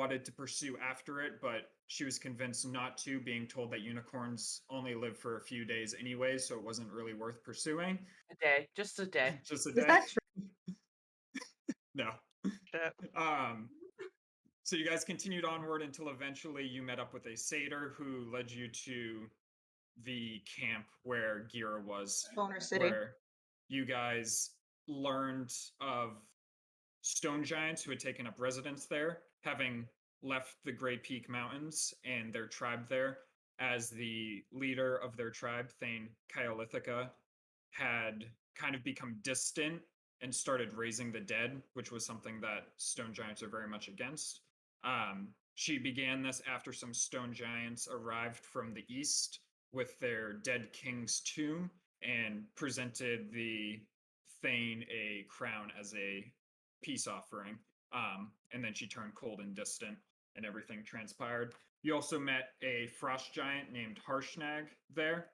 wanted to pursue after it, but she was convinced not to, being told that unicorns only live for a few days anyway, so it wasn't really worth pursuing. A day. Just a day. Just a Is day. that true? No. Shit. So you guys continued onward until eventually you met up with a satyr who led you to the camp where Gira was, Boner City. where you guys learned of stone giants who had taken up residence there, having left the Grey Peak Mountains and their tribe there, as the leader of their tribe, Thane Kyolithica, had kind of become distant and started raising the dead, which was something that stone giants are very much against. She began this after some stone giants arrived from the east with their dead king's tomb and presented the Thane a crown as a peace offering. And then she turned cold and distant, and everything transpired. You also met a frost giant named Harshnag there,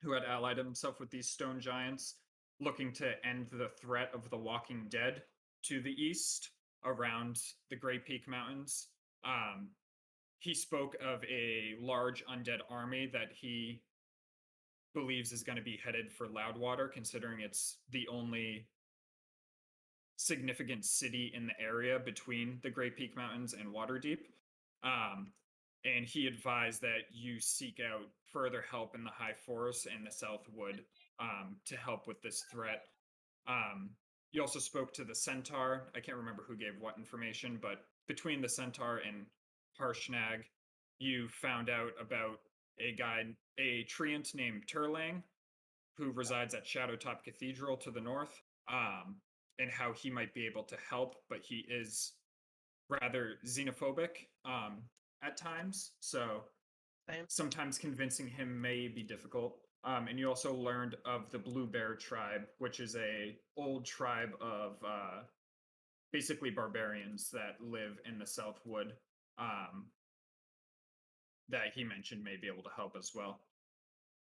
who had allied himself with these stone giants, looking to end the threat of the Walking Dead to the east around the Grey Peak Mountains. He spoke of a large undead army that he believes is going to be headed for Loudwater, considering it's the only significant city in the area between the Grey Peak Mountains and Waterdeep. And he advised that you seek out further help in the High Forest and the Southwood to help with this threat. You also spoke to the Centaur. I can't remember who gave what information, but between the Centaur and Harshnag, you found out about a treant named Turlang, who resides at Shadowtop Cathedral to the north, and how he might be able to help, but he is rather xenophobic at times, so Same. sometimes convincing him may be difficult. And you also learned of the Blue Bear tribe, which is a old tribe of basically barbarians that live in the Southwood, that he mentioned may be able to help as well.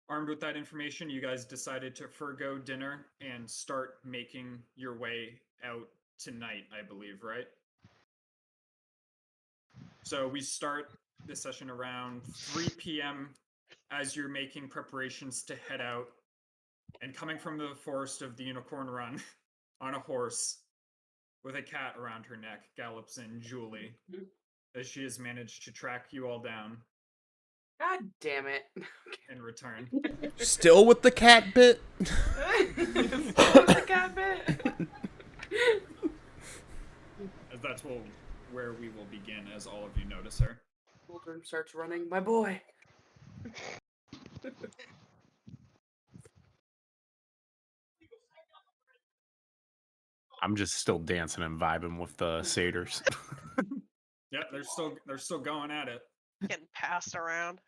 Armed with that information, you guys decided to forego dinner and start making your way out tonight, I believe, right? So we start the session around 3 p.m. as you're making preparations to head out, and coming from the forest of the Unicorn Run on a horse with a cat around her neck gallops in Julie, as she has managed to track you all down God damn it. and return. Still with the cat bit? Still with the cat bit. As that's where we will begin, as all of you notice her. Waldron starts running. My boy. I'm just still dancing and vibing with the satyrs. Yeah, they're still going at it. Getting passed around.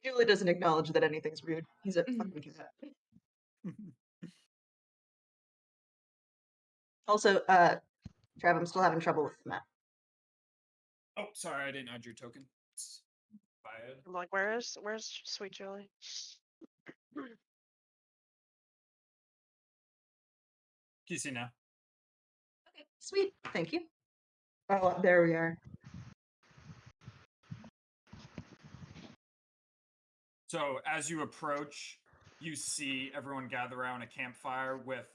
Julie doesn't acknowledge that anything's rude. He's a fucking cat. Also, Trav, I'm still having trouble with the map. Oh, sorry, I didn't add your token. I'm like, where's Sweet Julie? Can you see now? Okay, sweet. Thank you. Oh, there we are. So as you approach, you see everyone gather around a campfire with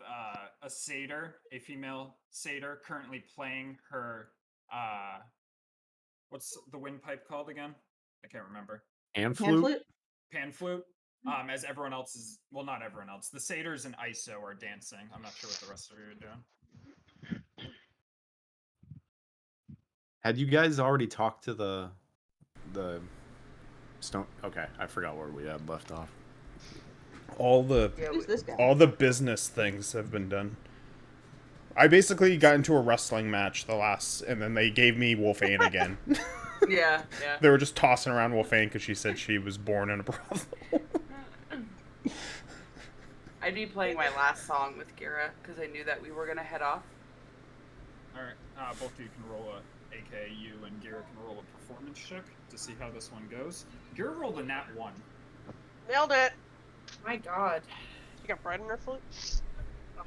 a satyr, a female satyr, currently playing her. What's the windpipe called again? I can't remember. And Pan flute? flute? Pan flute. As everyone else is, well, not everyone else. The satyrs and ISO are dancing. I'm not sure what the rest of you are doing. Had you guys already talked to the stone? Okay, I forgot where we had left off. All the Yeah, Who's this guy? all the business things have been done. I basically got into a wrestling match and then they gave me Wolfane again. yeah. They were just tossing around Wolfane because she said she was born in a brothel. I'd be playing my last song with Gira because I knew that we were gonna head off. All right, both of you can roll a, aka you and Gira can roll a performance check to see how this one goes. Gira rolled a nat 1. Nailed it. My God. You got bread in her flute?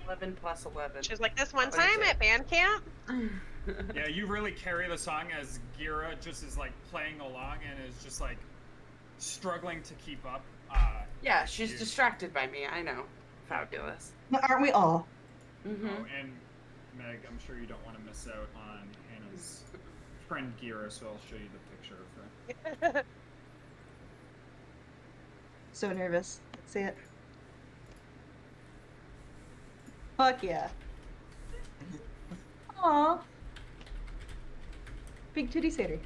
11 plus 11. She's like, this one What is time it? at band camp? Yeah, you really carry the song as Gira just is like playing along and is just like struggling to keep up. Yeah, she's you- distracted by me. I know. Fabulous. But aren't we all? Mm-hmm. Oh, and Meg, I'm sure you don't want to miss out on Hannah's friend Gira, so I'll show you the picture of her. So nervous. Let's see it. Fuck yeah. Aw. Big titty satyr.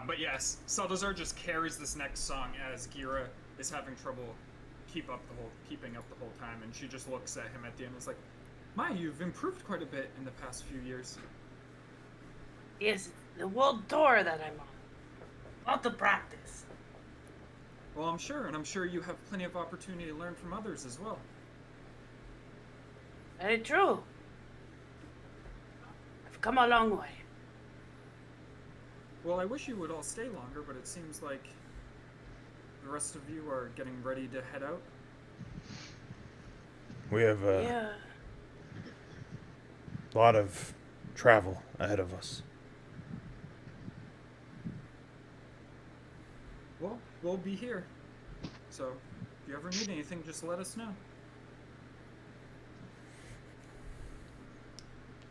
But yes, Saldazar just carries this next song as Gira is having trouble keeping up the whole time, and she just looks at him at the end and is like, "My, you've improved quite a bit in the past few years." Yes, the world tour that I'm on. Lot of practice. Well, I'm sure, and I'm sure you have plenty of opportunity to learn from others as well. Very true. I've come a long way. Well, I wish you would all stay longer, but it seems like the rest of you are getting ready to head out. We have a Yeah. lot of travel ahead of us. Well, we'll be here. So, if you ever need anything, just let us know.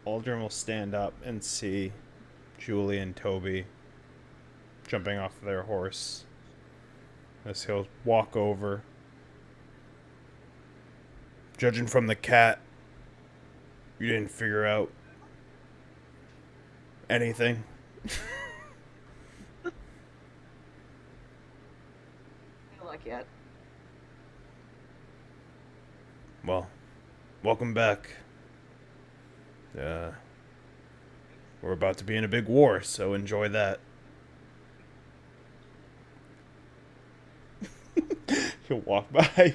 Aldrin will stand up and see Julie and Toby jumping off their horse as he'll walk over. Judging from the cat, you didn't figure out anything. I don't like yet. Well, welcome back. We're about to be in a big war, so enjoy that. He'll walk by,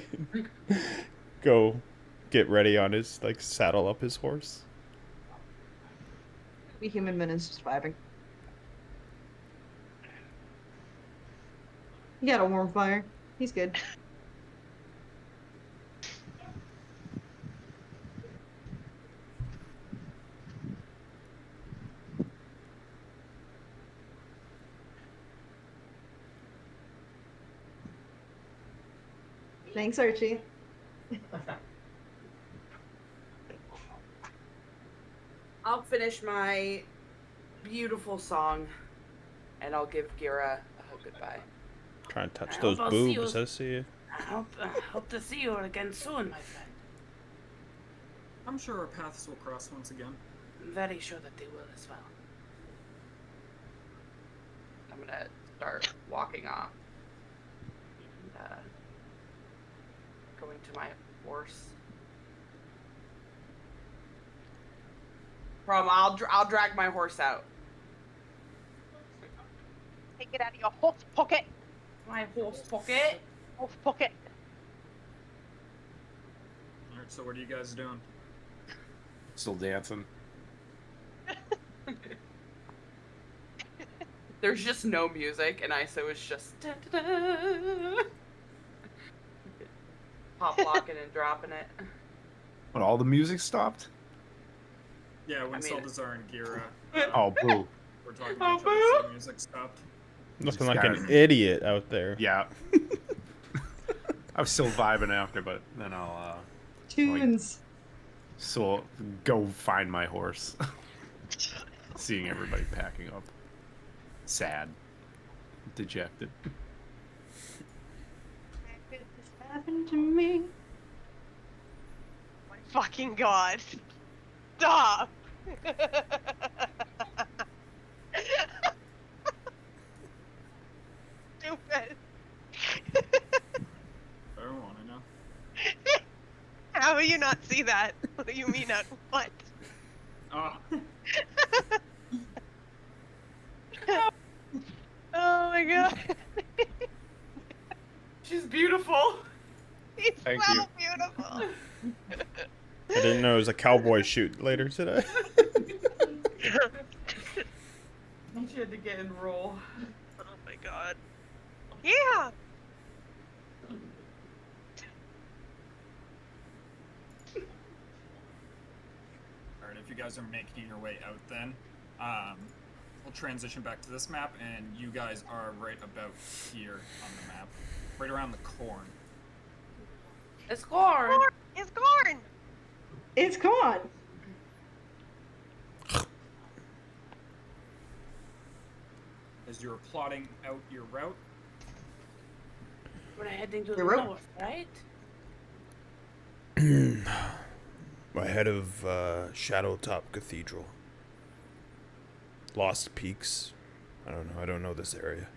go get ready on his, like, saddle up his horse. We human men is just vibing. He got a warm fire. He's good. Thanks, Archie. I'll finish my beautiful song, and I'll give Gira a goodbye. Trying to touch I those hope I'll see boobs, you. I see. I hope to see you again soon, my friend. I'm sure our paths will cross once again. I'm very sure that they will as well. I'm gonna start walking off. And, going to my horse. I'll drag my horse out. Take it out of your horse pocket. My horse pocket. Horse pocket. Alright, so what are you guys doing? Still dancing. There's just no music, and so it's just pop locking and dropping it. When all the music stopped? Yeah, when I mean- Saldazar and Gira Oh, boo. were talking to each other, so the music stopped. Looking Just like gotta- an idiot out there. Yeah. I was still vibing after, but then I'll Tunes. so go find my horse. Seeing everybody packing up. Sad. Dejected. This happened to me. My fucking god. Stop. Stupid. I don't want to know. How will you not see that? What do you mean not what? Oh, Oh my god. She's beautiful. He's Thank so you. beautiful. I didn't know it was a cowboy shoot later today. She had to get in roll. Oh my god. Yeah. alright, if you guys are making your way out, then we'll transition back to this map, and you guys are right about here on the map, right around the corn. It's corn. Corn! It's corn! It's gone. As you're plotting out your route, We're heading to the The road? north, right? Ahead of Shadowtop Cathedral. Lost Peaks. I don't know. I don't know this area.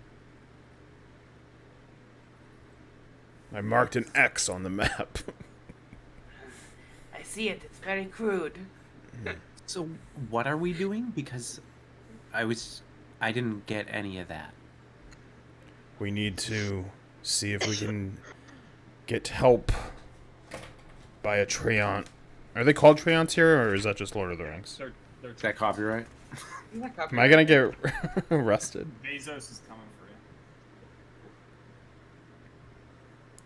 I marked an X on the map. I see it. It's very crude. So what are we doing? Because I didn't get any of that. We need to see if we can get help by a Treant. Are they called Treants here, or is that just Lord of the Rings? they're Is that copyright? Am I gonna get arrested? Bezos is coming for you.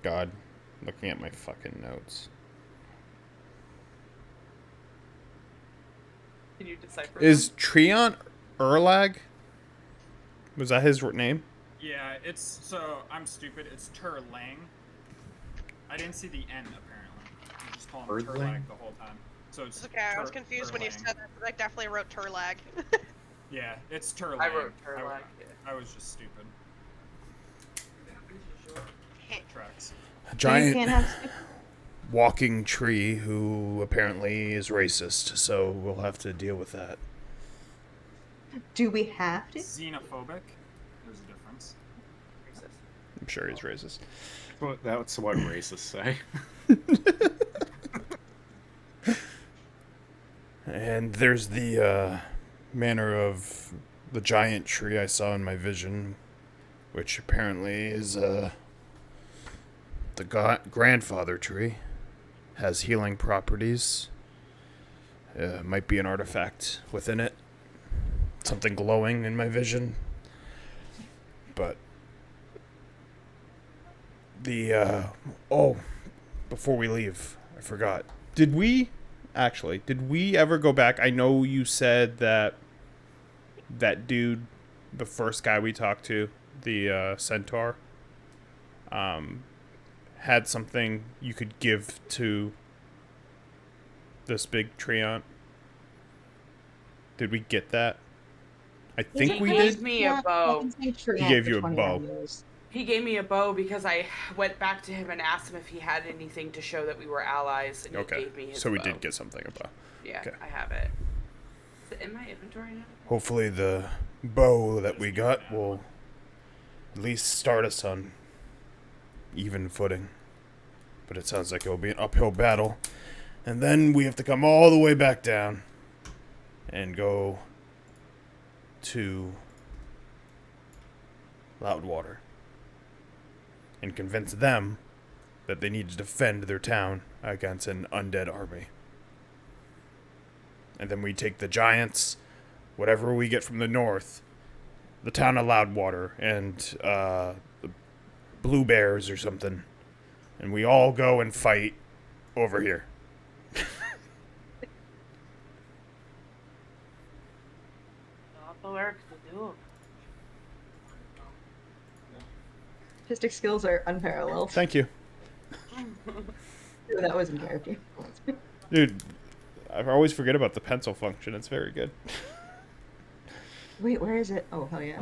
God, looking at my fucking notes. Can you decipher? Is Treant Erlag? Was that his name? Yeah, I'm stupid. It's Turlang. I didn't see the N apparently. I just call him Turlang? Turlag the whole time. So it's It's okay, I was confused when you Turlang. said that, but I definitely wrote Turlag. Yeah, it's Turlang. I wrote Turlag. I was just stupid. Tracks. A You can't giant have. walking tree who apparently is racist, so we'll have to deal with that. Do we have to? Xenophobic. There's a difference. I'm sure he's racist. Well, that's what racists say. And there's the manor of the giant tree I saw in my vision, which apparently is the grandfather tree. Has healing properties. Might be an artifact within it. Something glowing in my vision. But the before we leave, I forgot. Did we ever go back? I know you said that dude, the first guy we talked to, the centaur, had something you could give to this big Treant. Did we get that? I think we gave did. me a bow. He gave you a bow. He gave me a bow because I went back to him and asked him if he had anything to show that we were allies, and Okay, he gave me his so we bow. did get something about. Yeah, okay. I have it. Is it in my inventory now? Hopefully the bow that we got will at least start us on even footing. But it sounds like it will be an uphill battle. And then we have to come all the way back down and go to Loudwater and convince them that they need to defend their town against an undead army. And then we take the giants, whatever we get from the north, the town of Loudwater, and the Blue Bears or something, and we all go and fight over here. Lot of work to do. Artistic skills are unparalleled. Thank you. That was in character. Dude, I always forget about the pencil function. It's very good. Wait, where is it? Oh, hell yeah.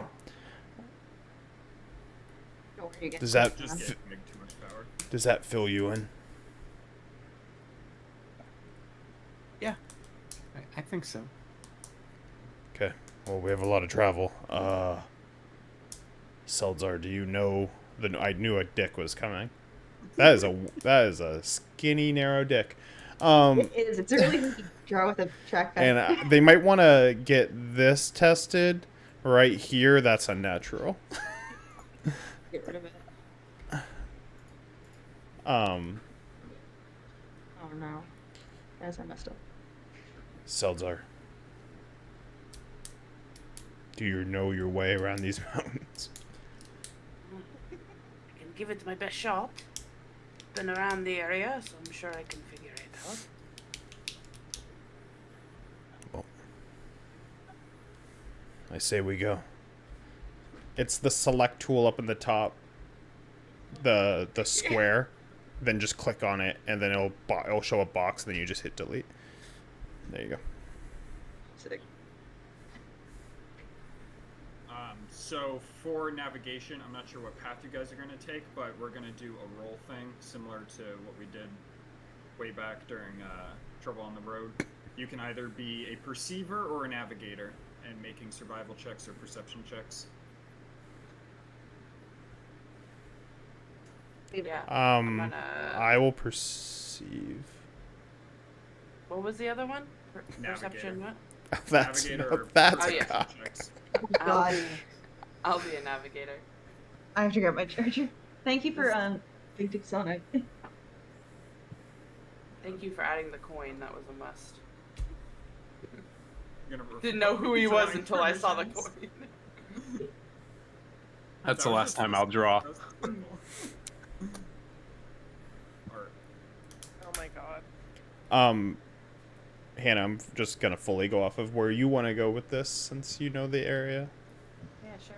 Oh, where you get Does that Just f- get make too much power. does that fill you in? Yeah, I think so. Okay. Well, we have a lot of travel. Seldzar, do you know I knew a dick was coming. That is a skinny, narrow dick. It is. It's a really easy draw with a trackpad. And they might want to get this tested right here. That's unnatural. Get rid of it. Um, Oh no. As I messed up. Seldzar, do you know your way around these mountains? I can give it my best shot. Been around the area, so I'm sure I can figure it out. I say we go. It's the select tool up in the top. The square. Then just click on it, and then it'll show a box, and then you just hit delete. There you go. Sick. So for navigation, I'm not sure what path you guys are going to take, but we're going to do a roll thing similar to what we did way back during Trouble on the Road. You can either be a perceiver or a navigator, and making survival checks or perception checks. Yeah. I will perceive. What was the other one? Perception. Navigator. What? That's Navigator or that's Oh, a yeah. cop. checks. I'll be, I'll be a navigator. I have to grab my charger. Thank you for Big Dick Sonic. Thank you for adding the coin. That was a must. You're gonna Didn't know who he was drawing until I saw the permissions. coin. That's the That was last just time a- I'll draw. that was a symbol. Alright. Oh my god. Hannah, I'm just gonna fully go off of where you want to go with this, since you know the area. Yeah, sure.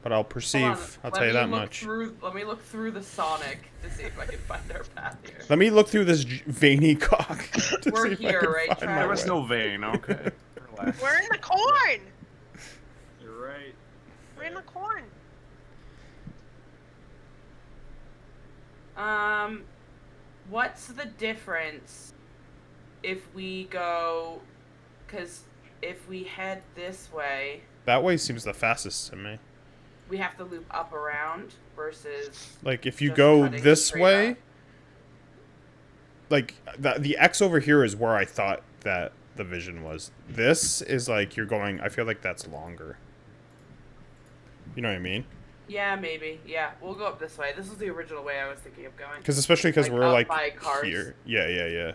But I'll Hold on, perceive. I'll let tell you me that look much. Let me look through the Sonic to see if I can find our path here. Let me look through this veiny cock. To We're see if I here, can right, find Travis? my There was way. no vein. Okay. Relax. We're in the corn. You're right. We're in the corn. What's the difference if we go? Because if we head this way, That way seems the fastest to me. we have to loop up around versus. Like if you Just go cutting this straight way, up. like the X over here is where I thought that the vision was. This is like you're going. I feel like that's longer. You know what I mean? Yeah, maybe. Yeah, we'll go up this way. This is the original way I was thinking of going. Because especially because Like, we're up like by cars. here. Yeah.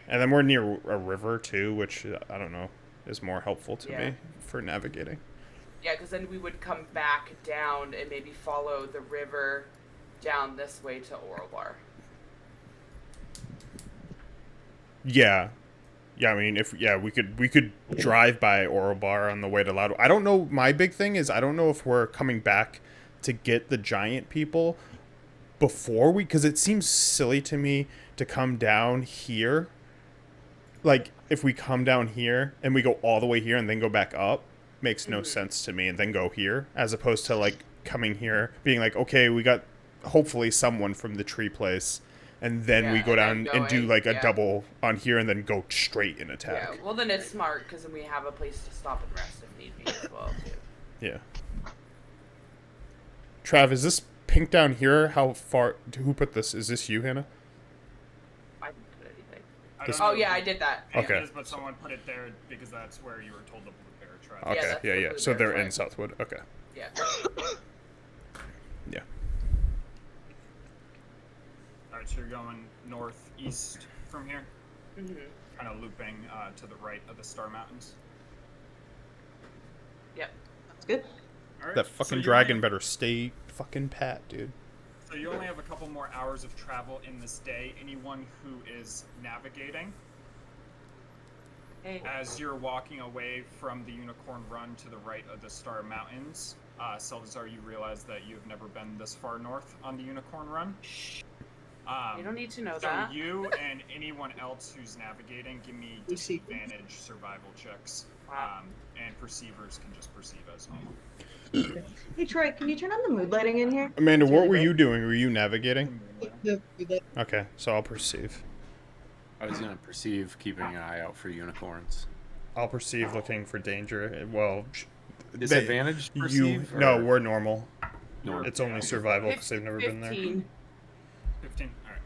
And then we're near a river too, which I don't know is more helpful to Yeah. me for navigating. Yeah, because then we would come back down and maybe follow the river down this way to Oralbar. Yeah. I mean, we could drive by Oralbar on the way to Loud. I don't know. My big thing is I don't know if we're coming back to get the giant people before because it seems silly to me to come down here. Like if we come down here and we go all the way here and then go back up, makes no sense to me, and then go here as opposed to like coming here, being like, okay, we got hopefully someone from the tree place. And then we Yeah, go and down then and do going, like a yeah. double on here and then go straight and attack. Yeah, well then it's smart because then we have a place to stop and rest if need be as well too. Yeah. Trav, is this pink down here? How far? Who put this? Is this you, Hannah? I didn't put anything. I This- don't Oh know yeah, if I did that. it Okay. is, but someone put it there because that's where you were told the blue bear tried. Okay. that's Yeah. the Yeah. blue So bear they're in flag. Southwood. Okay. Yeah. Yeah. Alright, so you're going northeast from here, hmm kind of looping to the right of the Star Mountains. Yep. That's good. Alright, That so fucking you dragon only- better stay fucking pat, dude. So you only have a couple more hours of travel in this day. Anyone who is navigating, Hey. as you're walking away from the Unicorn Run to the right of the Star Mountains, Salazar, you realize that you've never been this far north on the Unicorn Run. You don't need to know So that. you and anyone else who's navigating, give me You see- disadvantage survival checks. Wow. And perceivers can just perceive as normal. Hey Troy, can you turn on the mood lighting in here? Amanda, It's what really were bright. you doing? Were you navigating? The mood light. Okay, so I'll perceive. I was gonna perceive keeping an eye out for unicorns. I'll perceive looking for danger. Well, Disadvantage you. perceive? No, or- we're normal. No. It's only survival because they've never been there. 15. 15. All right.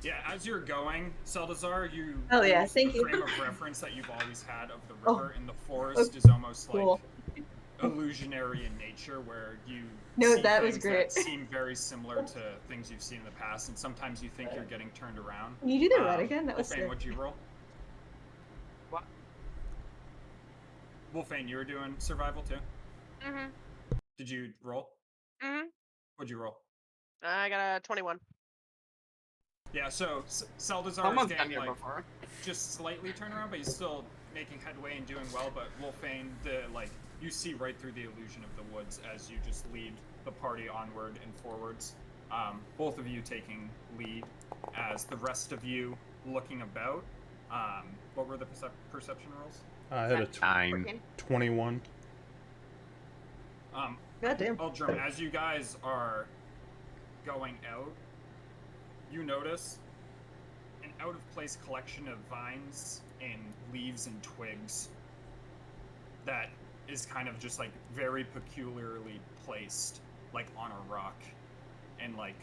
Yeah, as you're going, Seldazar, you Hell yeah, use thank the you. frame of reference that you've always had of the Oh. river in the forest Oh, is almost cool. like illusionary in nature, where you No, see that was things great. that seem very similar to things you've seen in the past, and sometimes you think you're getting turned around. Can you do that right again? That was Wolfane, sick. what'd you roll? What? Wolfane, you were doing survival too. Mhm. Did you roll? Mhm. What'd you roll? I got a 21. Yeah, so Seldazar is Someone's been getting here like before. just slightly turned around, but he's still making headway and doing well, but Wolfane, you see right through the illusion of the woods as you just lead the party onward and forwards. Both of you taking lead as the rest of you looking about. What were the perception rolls? I had a 9. 21. Goddamn. Uldrum, as you guys are going out, you notice an out-of-place collection of vines and leaves and twigs that is kind of just like very peculiarly placed, like on a rock, and like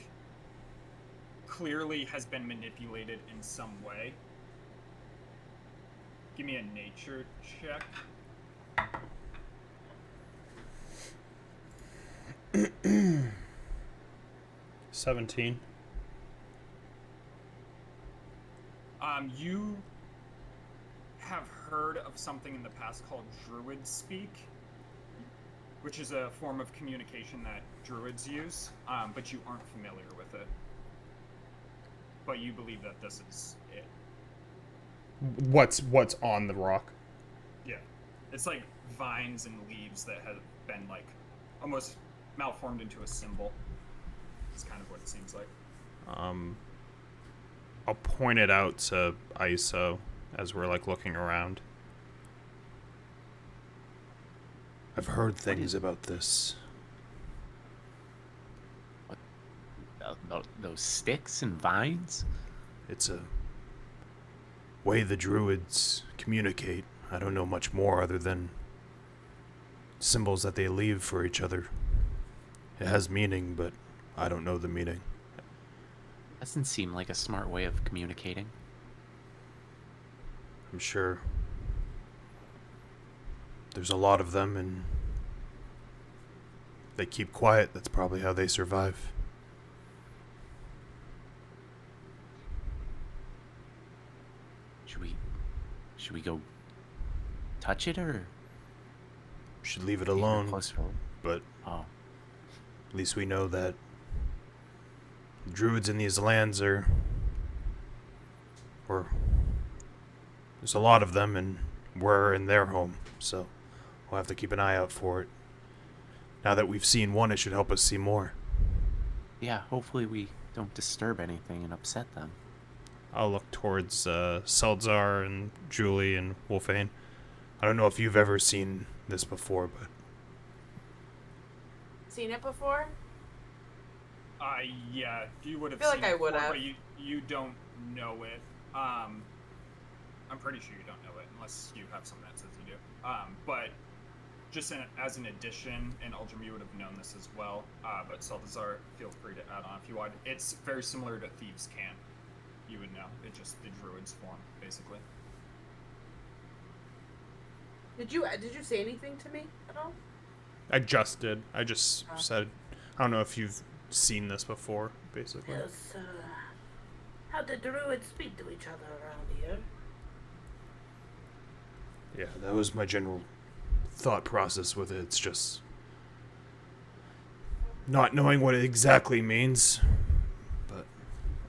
clearly has been manipulated in some way. Give me a nature check. 17. You have heard of something in the past called Druid Speak, which is a form of communication that Druids use, but you aren't familiar with it. But you believe that this is it. What's on the rock? Yeah. It's like vines and leaves that have been like almost malformed into a symbol. It's kind of what it seems like. I'll point it out to ISO as we're like looking around. I've heard things about this. Those sticks and vines? It's a way the druids communicate. I don't know much more other than symbols that they leave for each other. It has meaning, but I don't know the meaning. Doesn't seem like a smart way of communicating. I'm sure there's a lot of them, and they keep quiet. That's probably how they survive. Should we go touch it, or Should leave it keep it alone, closer? but Oh, at least we know that druids in these lands or there's a lot of them, and we're in their home, so we'll have to keep an eye out for it. Now that we've seen one, it should help us see more. yeah. Hopefully we don't disturb anything and upset them. I'll look towards Seldzar and Julie and Wolfane. I don't know if you've ever seen this before, but Seen it before? Yeah, you would have Feel seen like I it would before, have. but you don't know it. I'm pretty sure you don't know it unless you have something that says you do. But just as an addition, and Uldrum, you would have known this as well. But Seltzar, feel free to add on if you want. It's very similar to Thieves' Camp. You would know. It's just the druids form, basically. Did you say anything to me at all? I just did. I just said, I don't know if you've seen this before, basically. Yes. How did druids speak to each other around here? Yeah, that was my general thought process with it. It's just not knowing what it exactly means, but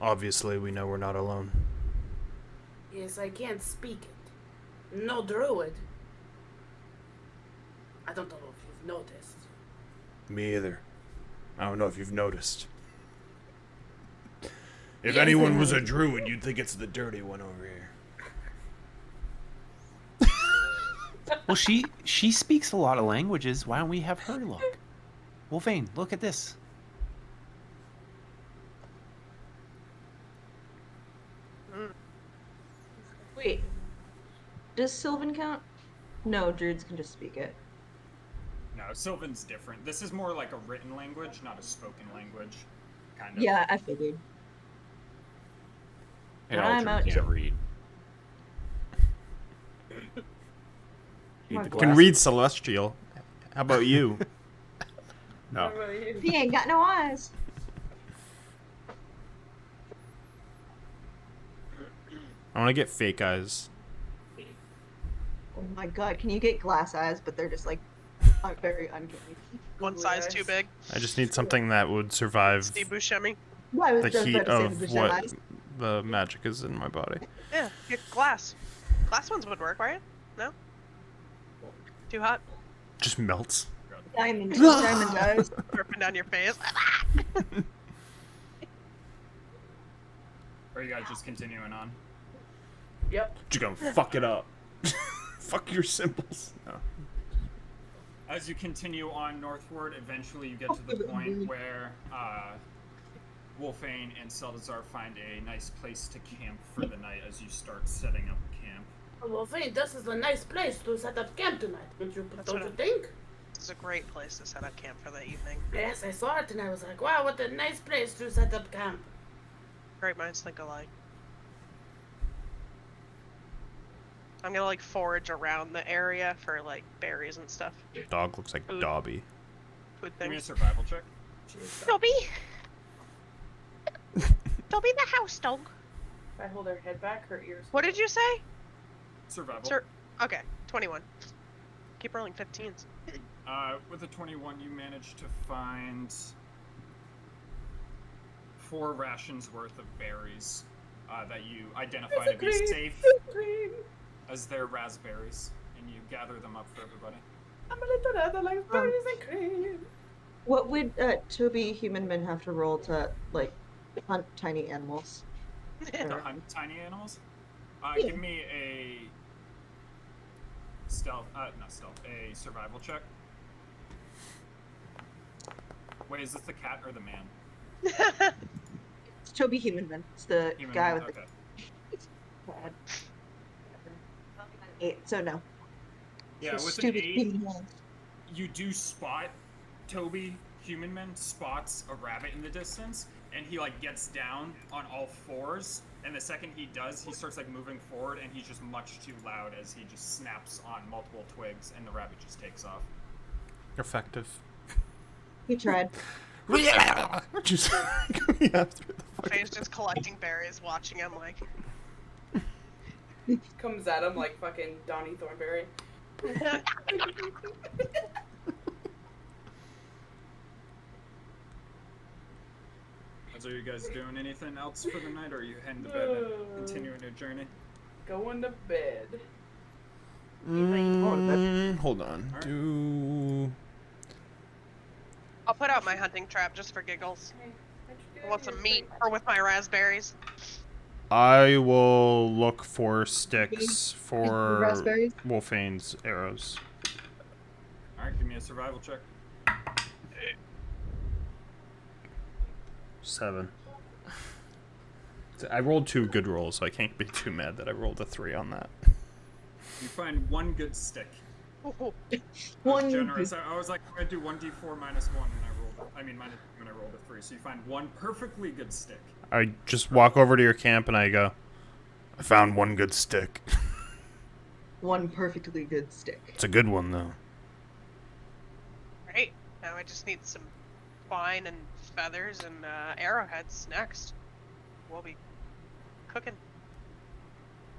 obviously we know we're not alone. Yes, I can't speak it. No druid. I don't know if you've noticed. Me either. I don't know if you've noticed. If Yes, anyone I was a know. druid, you'd think it's the dirty one over here. Well, she speaks a lot of languages. Why don't we have her look? Wolfane, look at this. Wait. Does Sylvan count? No, druids can just speak it. No, Sylvan's different. This is more like a written language, not a spoken language. Kind of. Yeah, I figured. And I'm Uldrum out can't to- read. My Need the God. Can glasses. read Celestial. How about you? No. He ain't got no eyes. I want to get fake eyes. Oh my god, can you get glass eyes, but they're just like very uncanny. One size too big. I just need something that would survive Steve Buscemi. Well, I was the just heat about to say of the what eyes. the magic is in my body. Yeah, get glass. Glass ones would work, right? No? Too hot? Just melts. Diamond eyes. Dripping down your face. Or are you guys just continuing on? Yep. You're gonna fuck it up. Fuck your symbols. No. As you continue on northward, eventually you get to the point where Wolfane and Seldazar find a nice place to camp for the night as you start setting up camp. Well, Fane, this is a nice place to set up camp tonight. Don't you think? This is a great place to set up camp for the evening. Yes, I saw it and I was like, wow, what a nice place to set up camp. Great minds think alike. I'm gonna like forage around the area for like berries and stuff. Dog looks like Food. Dobby. Food Give me a things. survival check. Jeez. Dobby! Dobby the house dog. If I hold her head back, her ears. What did you say? Survival. Sir. Okay, 21. Keep rolling 15s. With a 21, you manage to find 4 rations worth of berries that you identify to be safe as their raspberries, and you gather them up for everybody. I'm a little other like berries and cream. What would Toby Humanman have to roll to like hunt tiny animals? To hunt tiny animals? Give me a a survival check. Wait, is this the cat or the man? It's Toby Humanman. It's the Human guy man? with Okay. the bad. 8, so no. Yeah, So with an stupid 8, human. you do spot Toby Humanman spots a rabbit in the distance, and he like gets down on all 4s, and the second he does, he starts like moving forward, and he's just much too loud as he just snaps on multiple twigs, and the rabbit just takes off. Effective. He tried. Just going after the fucking... Faye's just collecting berries, watching him like. Comes at him like fucking Donnie Thornberry. So are you guys doing anything else for the night, or are you heading to bed and continuing your journey? Going to bed. Hold on. Alright. Do... I'll put out my hunting trap just for giggles. I want some meat or with my raspberries. I will look for sticks for Raspberries? Wolfane's arrows. Alright, give me a survival check. 7. I rolled 2 good rolls, so I can't be too mad that I rolled a 3 on that. You find 1 good stick. Ooh, One. Generous. I was like, I'm gonna do 1d4 minus 1, and I rolled it. I mean, minus 2, and I rolled a 3. So you find 1 perfectly good stick. I just walk over to your camp and I go, I found 1 good stick. One perfectly good stick. It's a good one, though. Great. Now I just need some twine and feathers and arrowheads next. We'll be cooking.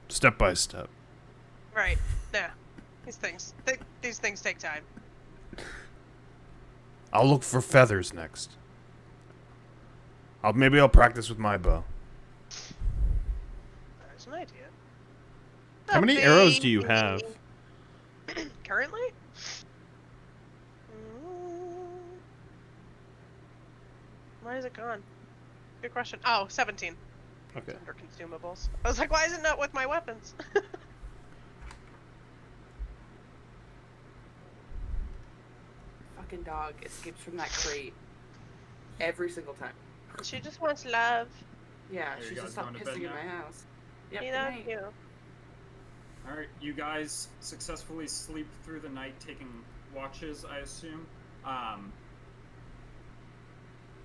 Step by step. Right. Yeah. These things take time. I'll look for feathers next. Maybe I'll practice with my bow. There's an idea. How many arrows do you have? Currently? Why is it gone? Good question. Oh, 17. Okay. Under consumables. I was like, why is it not with my weapons? Fucking dog escapes from that crate every single time. She just wants love. Yeah, Are you she guys just stopped going to bed pissing in now? my house. Yep, She good loves night. you. Alright, you guys successfully sleep through the night, taking watches, I assume.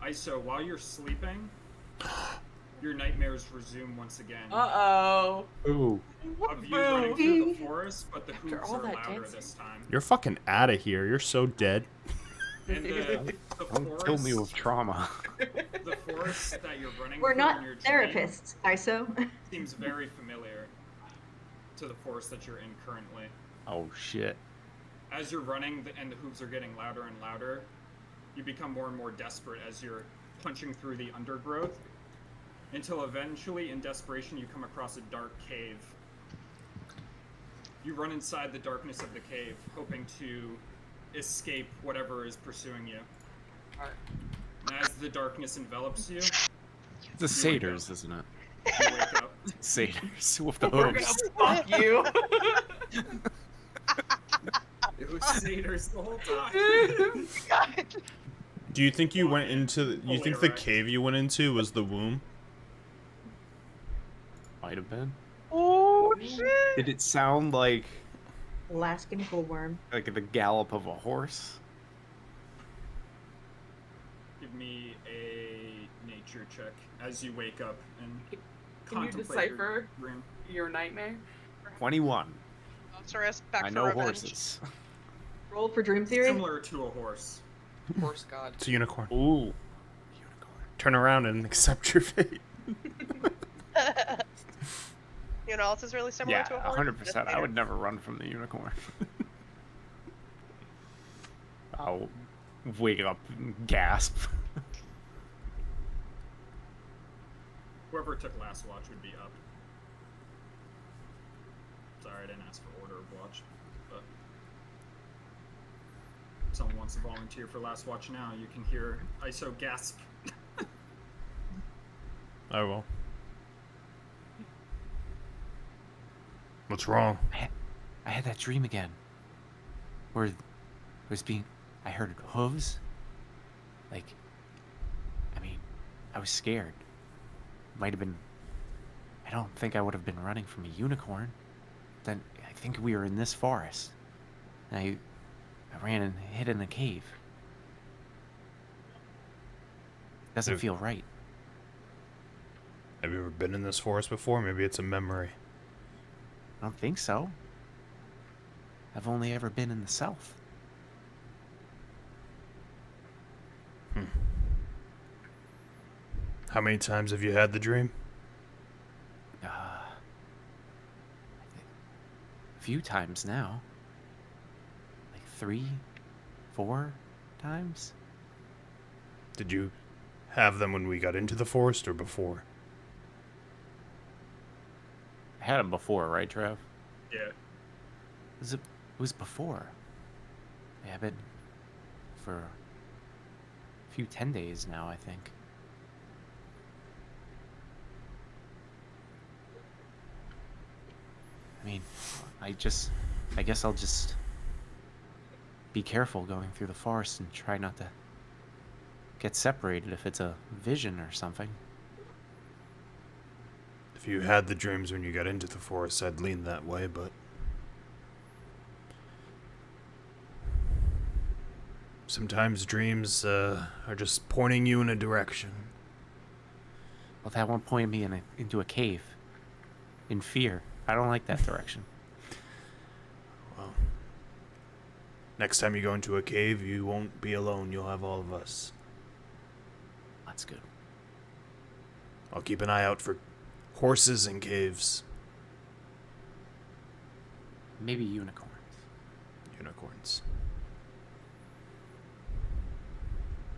ISO, while you're sleeping, your nightmares resume once again. Uh-oh. Ooh. Of you running through the forest, but the hooves all are that louder dancing. this time. You're fucking out of here. You're so dead. And the Don't kill me with forest, trauma. the forest that you're running We're through not in your dream therapists, ISO. seems very familiar to the forest that you're in currently. Oh shit. As you're running and the hooves are getting louder and louder, you become more and more desperate as you're punching through the undergrowth, until eventually, in desperation, you come across a dark cave. You run inside the darkness of the cave, hoping to escape whatever is pursuing you. Alright. And as the darkness envelops you, The satyrs, isn't it? you wake up. Satyrs with the We're gonna hooves. fuck you. It was satyrs the whole time. God. Do you think you went into? You think the Hilarious. cave you went into was the womb? Might have been. Oh shit! Did it sound like Alaskan bullworm. the gallop of a horse? Give me a nature check as you wake up and Can you contemplate your decipher dream. your nightmare? 21. Monstrous back I for know revenge. horses. Roll for dream theory. Similar to a horse. Horse god. It's a unicorn. Ooh. Turn around and accept your fate. You know, else is really similar Yeah, to a horse. 100%. I would never run from the unicorn. I'll wake up and gasp. Whoever took last watch would be up. Sorry, I didn't ask for order of watch, but if someone wants to volunteer for last watch now, you can hear ISO gasp. I will. What's wrong? I had that dream again. Where it was being. I heard hooves. Like. I mean, I was scared. Might have been. I don't think I would have been running from a unicorn. Then I think we were in this forest. And I ran and hid in a cave. Doesn't If- feel right. Have you ever been in this forest before? Maybe it's a memory. I don't think so. I've only ever been in the south. How many times have you had the dream? A few times now. Like 3, 4 times? Did you have them when we got into the forest or before? I had them before, right, Trev? Yeah. It was before. Yeah, I've been for a few 10 days now, I think. I mean, I guess I'll just be careful going through the forest and try not to get separated if it's a vision or something. If you had the dreams when you got into the forest, I'd lean that way, but sometimes dreams are just pointing you in a direction. Well, that one pointed me into a cave in fear. I don't like that direction. Well, next time you go into a cave, you won't be alone. You'll have all of us. That's good. I'll keep an eye out for horses in caves. Maybe unicorns. Unicorns.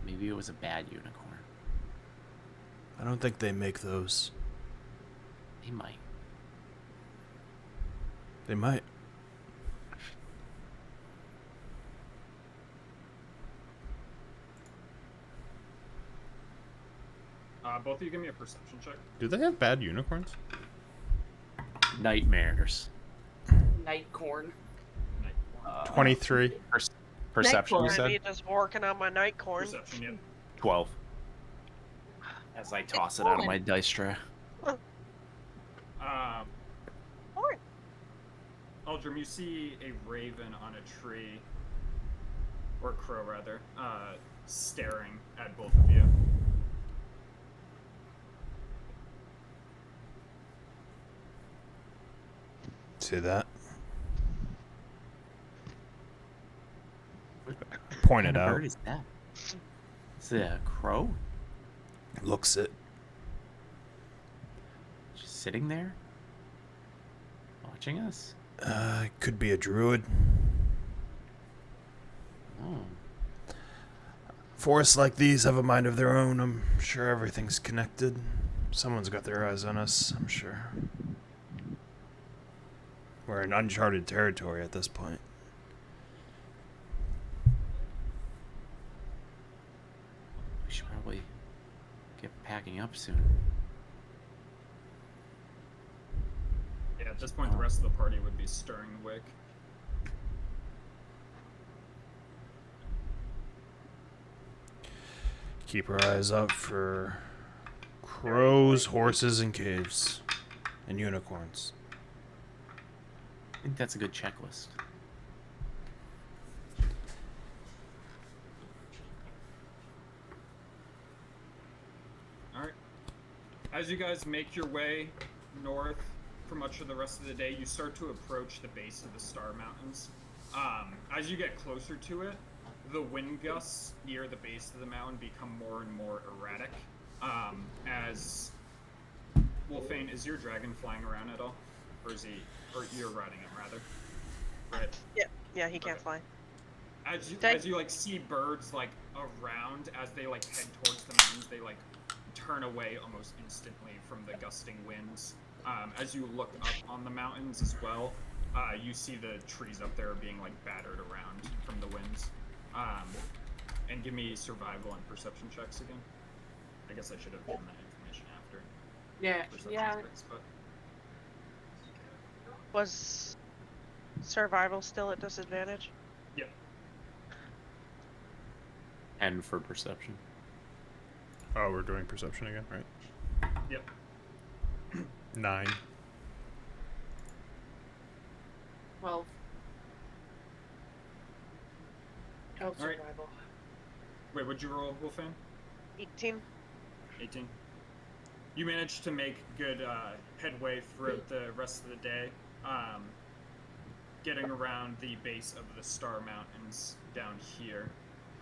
Maybe it was a bad unicorn. I don't think they make those. They might. They might. Both of you give me a perception check. Do they have bad unicorns? Nightmares. Night corn. 23. Perception, you Nightcorn. said? Me just working on my night corn. Perception, yeah. 12. As I toss it out of my dice tray. Um, Corn. Aldrim, you see a raven on a tree, or a crow rather, staring at both of you. See that? Point it What kind of out. bird is that? Is it a crow? Looks it. Just sitting there? Watching us? Could be a druid. Oh. Forests like these have a mind of their own. I'm sure everything's connected. Someone's got their eyes on us, I'm sure. We're in uncharted territory at this point. We should probably get packing up soon. Yeah, at this point, the rest of the party would be stirring the wick. Keep our eyes up for crows, horses, and caves. And unicorns. I think that's a good checklist. Alright. As you guys make your way north for much of the rest of the day, you start to approach the base of the Star Mountains. As you get closer to it, the wind gusts near the base of the mountain become more and more erratic. As Wolfane, is your dragon flying around at all? Or is he, or you're riding him rather? Right. Yeah, he can't Okay. fly. As you like see birds like around as they like head towards the mountains, they like turn away almost instantly from the gusting winds. As you look up on the mountains as well, you see the trees up there being like battered around from the winds. And give me survival and perception checks again. I guess I should have given that information after perception Yeah. checks, but Was survival still at disadvantage? yeah. And for perception. Oh, we're doing perception again, right? Yep. 9. 12. Oh, All right. survival. Wait, what'd you roll, Wolfane? 18. 18. You managed to make good headway throughout the rest of the day, getting around the base of the Star Mountains down here,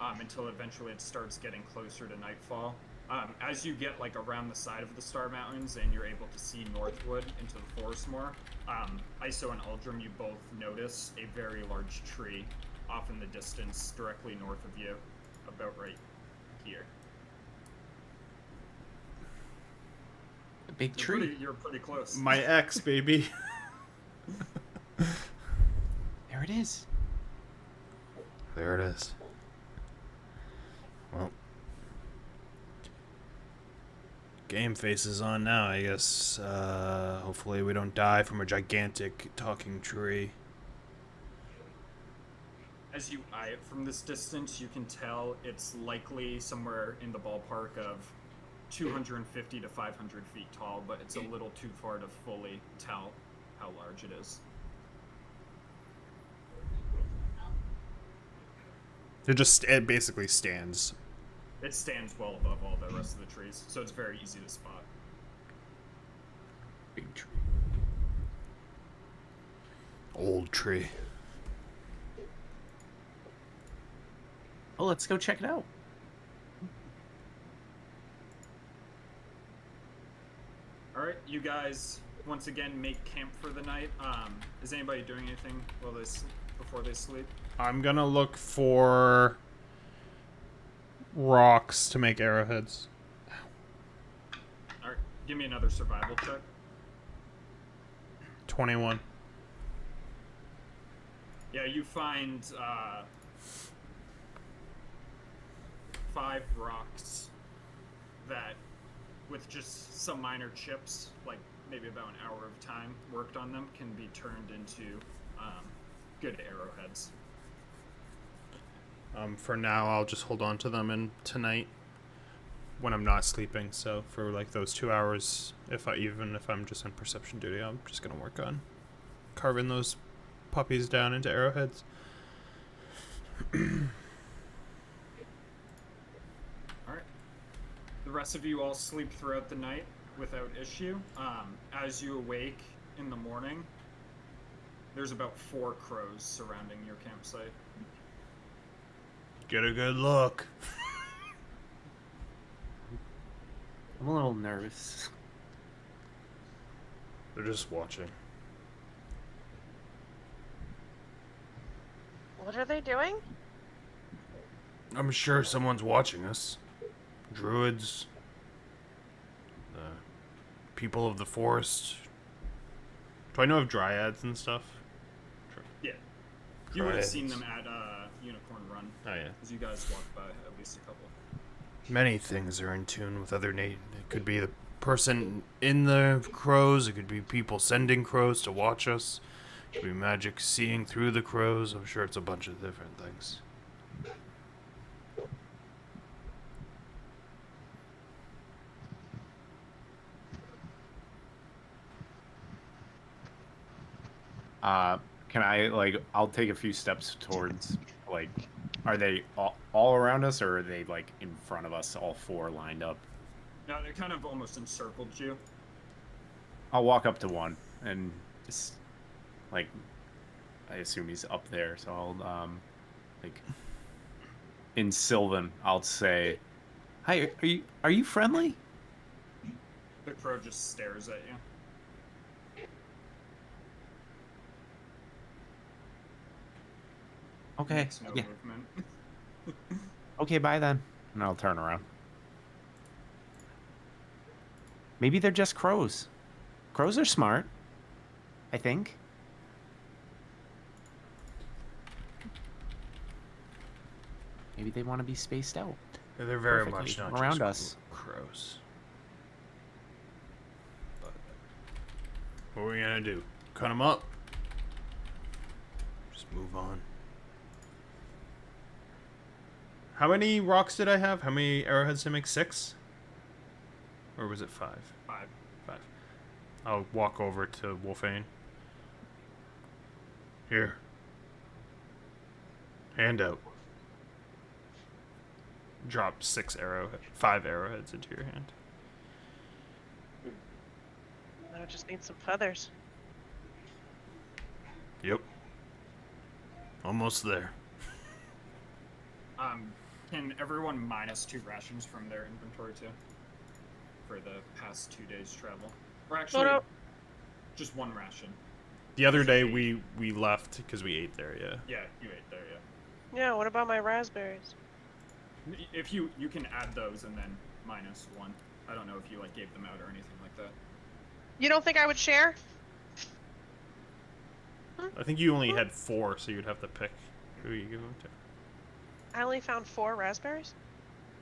until eventually it starts getting closer to nightfall. As you get like around the side of the Star Mountains and you're able to see northward into the forest more, Iso and Uldrum, you both notice a very large tree off in the distance directly north of you, about right here. A big tree. You're pretty close. My ex, baby. There it is. There it is. Well, game face is on now, I guess. Hopefully we don't die from a gigantic talking tree. As you eye it from this distance, you can tell it's likely somewhere in the ballpark of 250 to 500 feet tall, but it's a little too far to fully tell how large it is. It basically stands. It stands well above all the rest of the trees, so it's very easy to spot. Big tree. Old tree. Oh, let's go check it out. All right, you guys once again make camp for the night. Is anybody doing anything while before they sleep? I'm gonna look for rocks to make arrowheads. All right, give me another survival check. 21. Yeah, you find 5 rocks that, with just some minor chips, like maybe about an hour of time worked on them, can be turned into good arrowheads. For now, I'll just hold on to them and tonight when I'm not sleeping. So for like those 2 hours, even if I'm just on perception duty, I'm just gonna work on carving those puppies down into arrowheads. Alright. The rest of you all sleep throughout the night without issue. As you awake in the morning, there's about 4 crows surrounding your campsite. Get a good look. I'm a little nervous. They're just watching. What are they doing? I'm sure someone's watching us. Druids. The people of the forest. Do I know of dryads and stuff? Yeah. You would have seen Dryads. them at Unicorn Run, Oh yeah. because you guys walked by at least a couple. Many things are in tune with other It could be the person in the crows. It could be people sending crows to watch us. It could be magic seeing through the crows. I'm sure it's a bunch of different things. Can I like? I'll take a few steps towards like. Are they all around us, or are they like in front of us, all four lined up? No, they kind of almost encircled you. I'll walk up to one and just like. I assume he's up there, so I'll like. In Sylvan, I'll say, "Hi, are you friendly?" The crow just stares at you. Okay. Makes no Yeah. movement. Okay, bye then. And I'll turn around. Maybe they're just crows. Crows are smart. I think. Maybe they want to be spaced out. They're very Perfectly much not around just us. crows. But what are we gonna do? Cut them up? Just move on. How many rocks did I have? How many arrowheads did I make? 6? Or was it 5? 5. 5. I'll walk over to Wolfane. Here. Hand out. Drop 5 arrowheads into your hand. I just need some feathers. Yep. Almost there. Can everyone minus 2 rations from their inventory too? For the past 2 days' travel. Or actually, no. just 1 ration. The other day we left because we ate there, yeah. Yeah, you ate there, yeah. Yeah, what about my raspberries? If you can add those and then minus 1. I don't know if you like gave them out or anything like that. You don't think I would share? I think you only had 4, so you'd have to pick who you give them to. I only found 4 raspberries.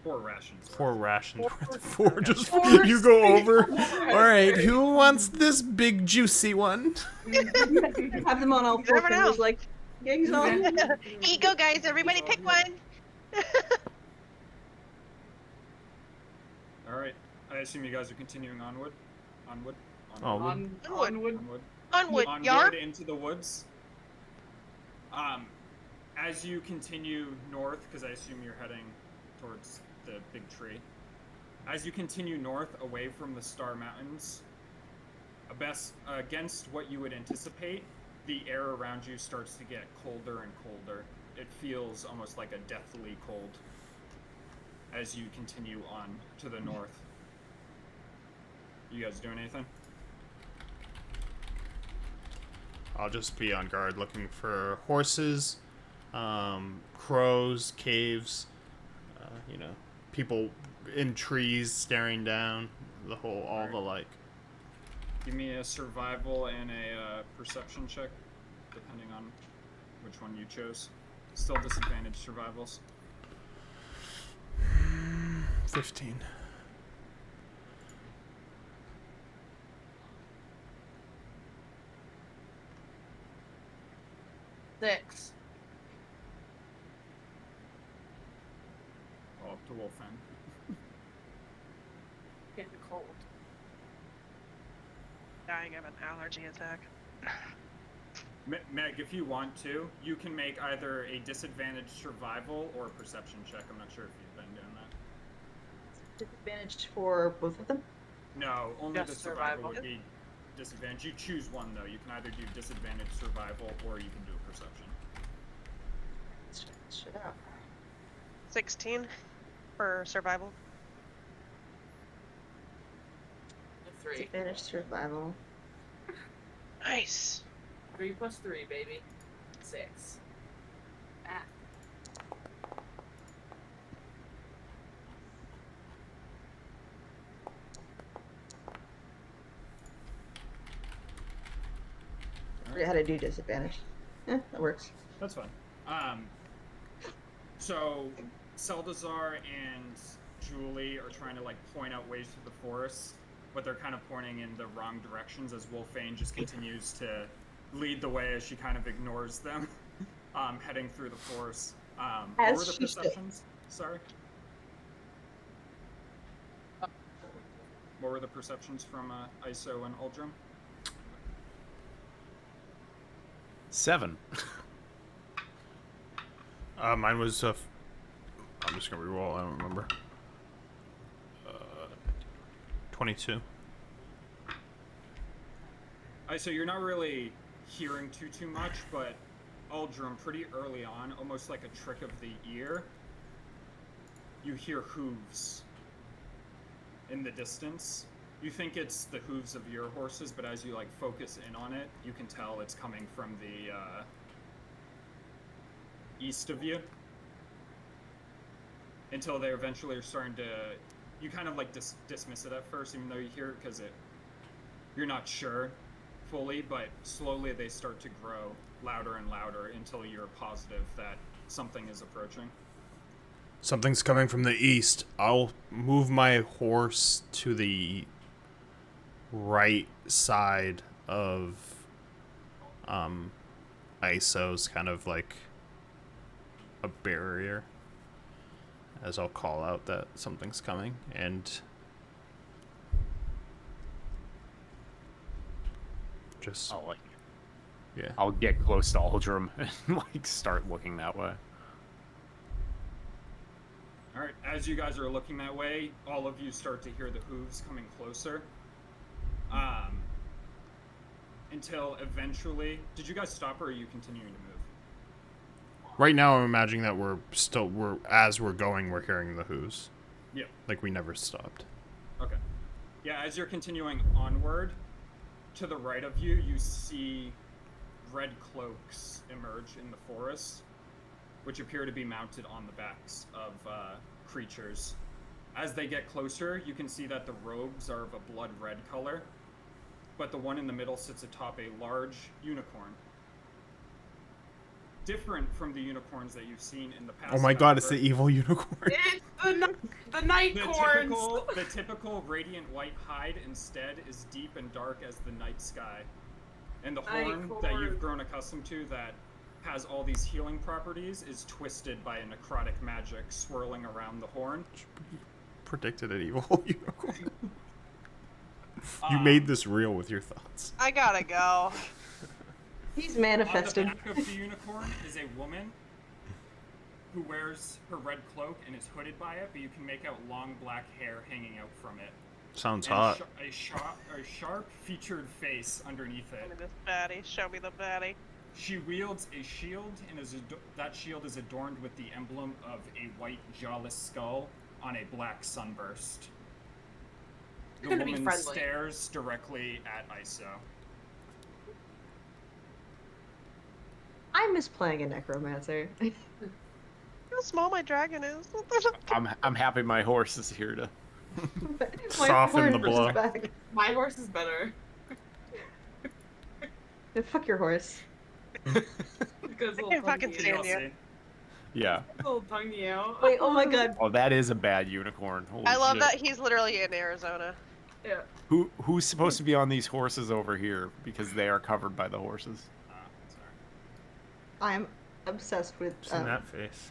4 rations. 4 rations. Four- 4 just Four you go straight over. raspberries. All right, who wants this big juicy one? Have them on all You 4 never know. fingers, like gigs on. Here you go, guys. Everybody pick one. Alright. I assume you guys are continuing onward? Onward? Oh, On, Onward. onward. Onward. Onward, Onward y'all. into the woods. As you continue north, because I assume you're heading towards the big tree. As you continue north, away from the Star Mountains, against what you would anticipate, the air around you starts to get colder and colder. It feels almost like a deathly cold as you continue on to the north. You guys doing anything? I'll just be on guard looking for horses, crows, caves, people in trees staring down, all the like. Give me a survival and a perception check, depending on which one you chose. Still disadvantaged survivals. 15. Six. All up to Wolfen. Getting cold. Dying of an allergy attack. Meg, if you want to, you can make either a disadvantaged survival or a perception check. I'm not sure if you've been doing that. Disadvantage for both of them. No, only Just the survival survival. would be disadvantage. You choose one though. You can either do disadvantaged survival or you can do a perception. Let's check this shit out. 16 for survival. 3. Disadvantage survival. Nice. 3 plus 3, baby. 6. Ah. forget how to do disadvantage. Yeah, that works. That's fine. So Seldazar and Julie are trying to like point out ways through the forest, but they're kind of pointing in the wrong directions as Wolfane just continues to lead the way as she kind of ignores them, heading through the forest. What As were the she should. perceptions? Sorry. What were the perceptions from ISO and Uldrum? 7. Mine was I'm just gonna reroll. I don't remember. 22. So you're not really hearing too much, but Uldrum, pretty early on, almost like a trick of the ear, you hear hooves in the distance. You think it's the hooves of your horses, but as you like focus in on it, you can tell it's coming from the east of you. Until they eventually are starting to, you kind of like dismiss it at first, even though you hear it because you're not sure fully, but slowly they start to grow louder and louder until you're positive that something is approaching. Something's coming from the east. I'll move my horse to the right side of ISO's kind of like a barrier, as I'll call out that something's coming, and just yeah. I'll get close to Uldrum and like start looking that way. All right, as you guys are looking that way, all of you start to hear the hooves coming closer. Until eventually, did you guys stop or are you continuing to move? Right now, I'm imagining that as we're going, we're hearing the hooves. Yeah. Like we never stopped. Okay. Yeah, as you're continuing onward, to the right of you, you see red cloaks emerge in the forest, which appear to be mounted on the backs of creatures. As they get closer, you can see that the robes are of a blood red color, but the one in the middle sits atop a large unicorn. Different from the unicorns that you've seen in the past. Oh my god, it's the however. evil unicorn. It's the night corns. The typical radiant white hide instead is deep and dark as the night sky. And the horn that you've grown accustomed to that has all these healing properties is twisted by a necrotic magic swirling around the horn. Predicted an evil unicorn. You made this real with your thoughts. I gotta go. He's manifested. On the back of the unicorn is a woman who wears her red cloak and is hooded by it, but you can make out long black hair hanging out from it. Sounds And hot. a sharp featured face underneath Show it. me this baddie. Show me the baddie. She wields a shield, and that shield is adorned with the emblem of a white jawless skull on a black sunburst. The Gonna be woman friendly. stares directly at ISO. I miss playing a necromancer. How small my dragon is. I'm happy my horse is here to. My Soften the horse is blow. back. My horse is better. Yeah, fuck your horse. Because I can't fucking Can stand y'all you. see? Yeah. Little tongue you out. Wait, oh my god. Oh, that is a bad unicorn. Holy I love shit. that he's literally in Arizona. Yeah. Who's supposed to be on these horses over here because they are covered by the horses? Sorry. I'm obsessed with. Seen that face.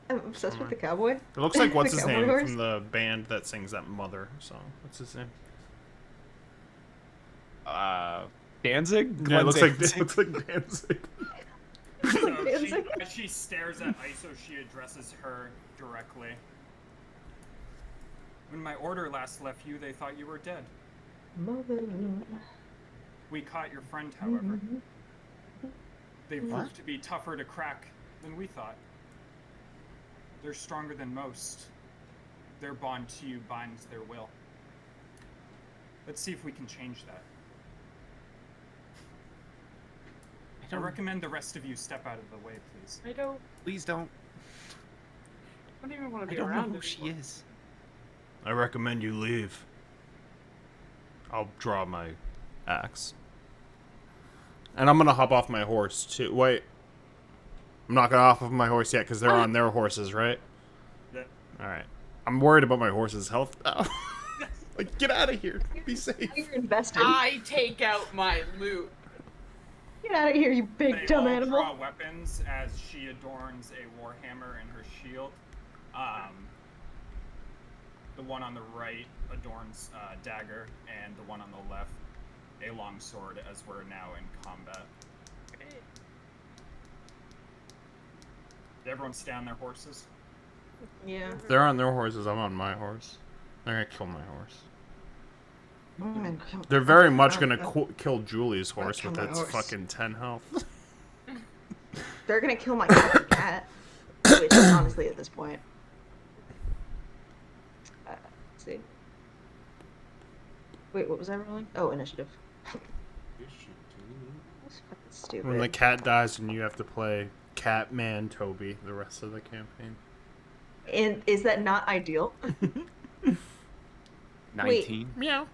I'm obsessed with the cowboy. It looks like what's The his cowboy name horse? from the band that sings that Mother song. What's his name? Danzig? Yeah, Glenn it looks like Danzig? it looks like Danzig. So It's like- as she stares at ISO, she addresses her directly. When my order last left you, they thought you were dead. Mother. We caught your friend, however. They What? proved to be tougher to crack than we thought. They're stronger than most. Their bond to you binds their will. Let's see if we can change that. I recommend the rest of you step out of the way, please. I don't Please don't. even want to I be don't know around who she anymore. is. I recommend you leave. I'll draw my axe. And I'm gonna hop off my horse too. Wait. I'm not gonna hop off my horse yet because they're on their horses, right? Yeah. Alright. I'm worried about my horse's health now. Like, get out of here. Be safe. You're invested. I take out my loot. Get out of here, you big They dumb all animal. draw weapons as she adorns a warhammer in her shield. The one on the right adorns a dagger, and the one on the left a long sword, as we're now in combat. Did everyone stay on their horses? Yeah. If they're on their horses, I'm on my horse. They're gonna kill my horse. They're very much gonna kill Julie's horse with my its horse. fucking 10 health. They're gonna kill my cat. Which, honestly, at this point. Let's see. Wait, what was I rolling? Oh, initiative. That's fucking stupid. When the cat dies and you have to play Catman Toby the rest of the campaign. And is that not ideal? 19. Meow.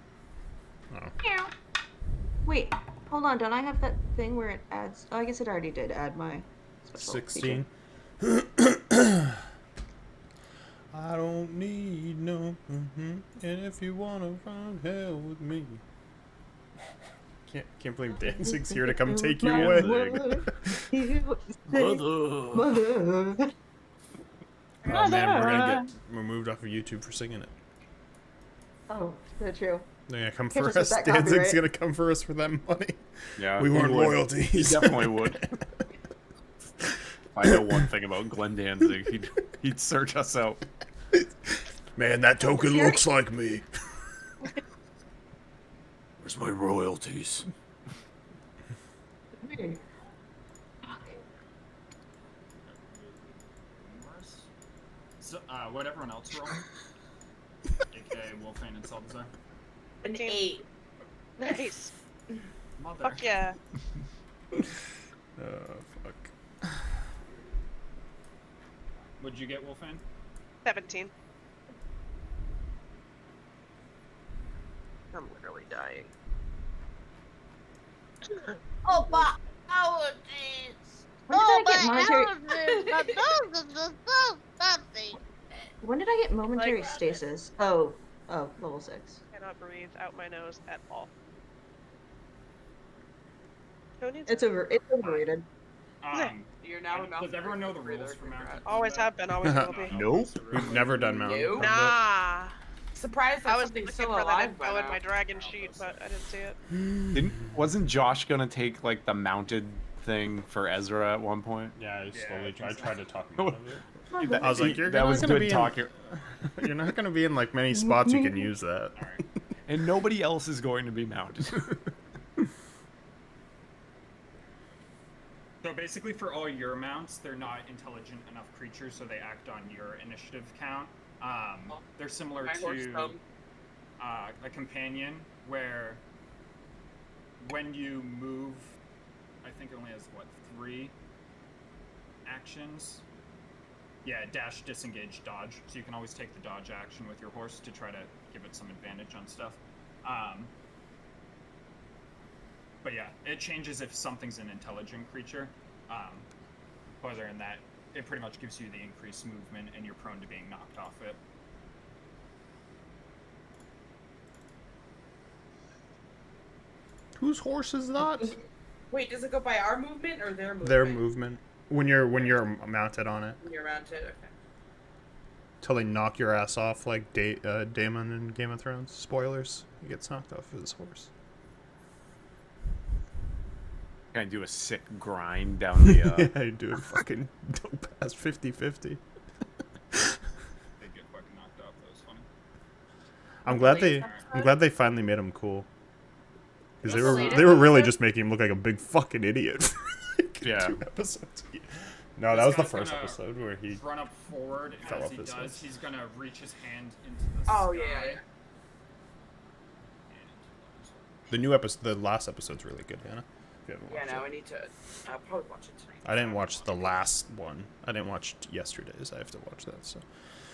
Wait, hold on. Don't I have that thing where it adds? Oh, I guess it already did add my special 16. feature. I don't need no. And if you wanna run hell with me. Can't believe Danzig's here to come take you away. Mother. Oh man, we're gonna get removed off of YouTube for singing it. Oh, so true. They're gonna come Catch for us with us. that Danzig's copyright. gonna come for us for that money. Yeah, We he want would. royalties. He definitely would. I know one thing about Glenn Danzig. He'd search us out. Man, that token Here- looks like me. Where's my royalties? So, what everyone else roll? AKA Wolfane and Salazar. An 15. 8. Nice. Mother. Fuck yeah. Fuck. What'd you get, Wolfane? 17. I'm literally dying. Oh, but allergies. When did I get momentary? When did I get momentary Like- stasis? Oh, level 6. Cannot breathe out my nose at all. Who needs It's overrated. You're now a Does everyone know the breather, rules for mounted Always combat? have been, always will be. Nope. We've never done mountain No. combat. Nah. Surprised I that was something's looking still for that alive by info in now. my dragon sheet, but I didn't see it. Wasn't Josh gonna take like the mounted thing for Ezra at one point? Yeah, I slowly- I tried to talk him out of it. That- I was like, that was gonna good be talking. You're not gonna be in like many spots you can use that. And nobody else is going to be mounted. So basically, for all your mounts, they're not intelligent enough creatures, so they act on your initiative count. They're similar My horse to dumb. a companion, where when you move, I think it only has what, 3 actions. Yeah, dash, disengage, dodge. So you can always take the dodge action with your horse to try to give it some advantage on stuff. But yeah, it changes if something's an intelligent creature. Other than that, it pretty much gives you the increased movement, and you're prone to being knocked off it. Whose horse is that? Wait, does it go by our movement or their movement? Their movement. When you're mounted on it, When you're mounted, okay. till they knock your ass off like Daemon in Game of Thrones. Spoilers. He gets knocked off his horse. Gonna do a sick grind down the. Yeah, dude, fucking dope ass 50-50. They get fucking knocked off. That was funny. I'm glad they finally made him cool. Because they were really just making him look like a big fucking idiot. for, like, Yeah. 2 episodes. No, that was the This guy's first gonna episode where he. run up forward, and fell as off he his does, horse. he's gonna reach his hand into the Oh, sky. yeah. and- The new episode, the last episode's really good, Hannah. You haven't Yeah, watched no, it. I need to. I'll probably watch it tonight. I didn't watch the last one. I didn't watch yesterday's. I have to watch that. So.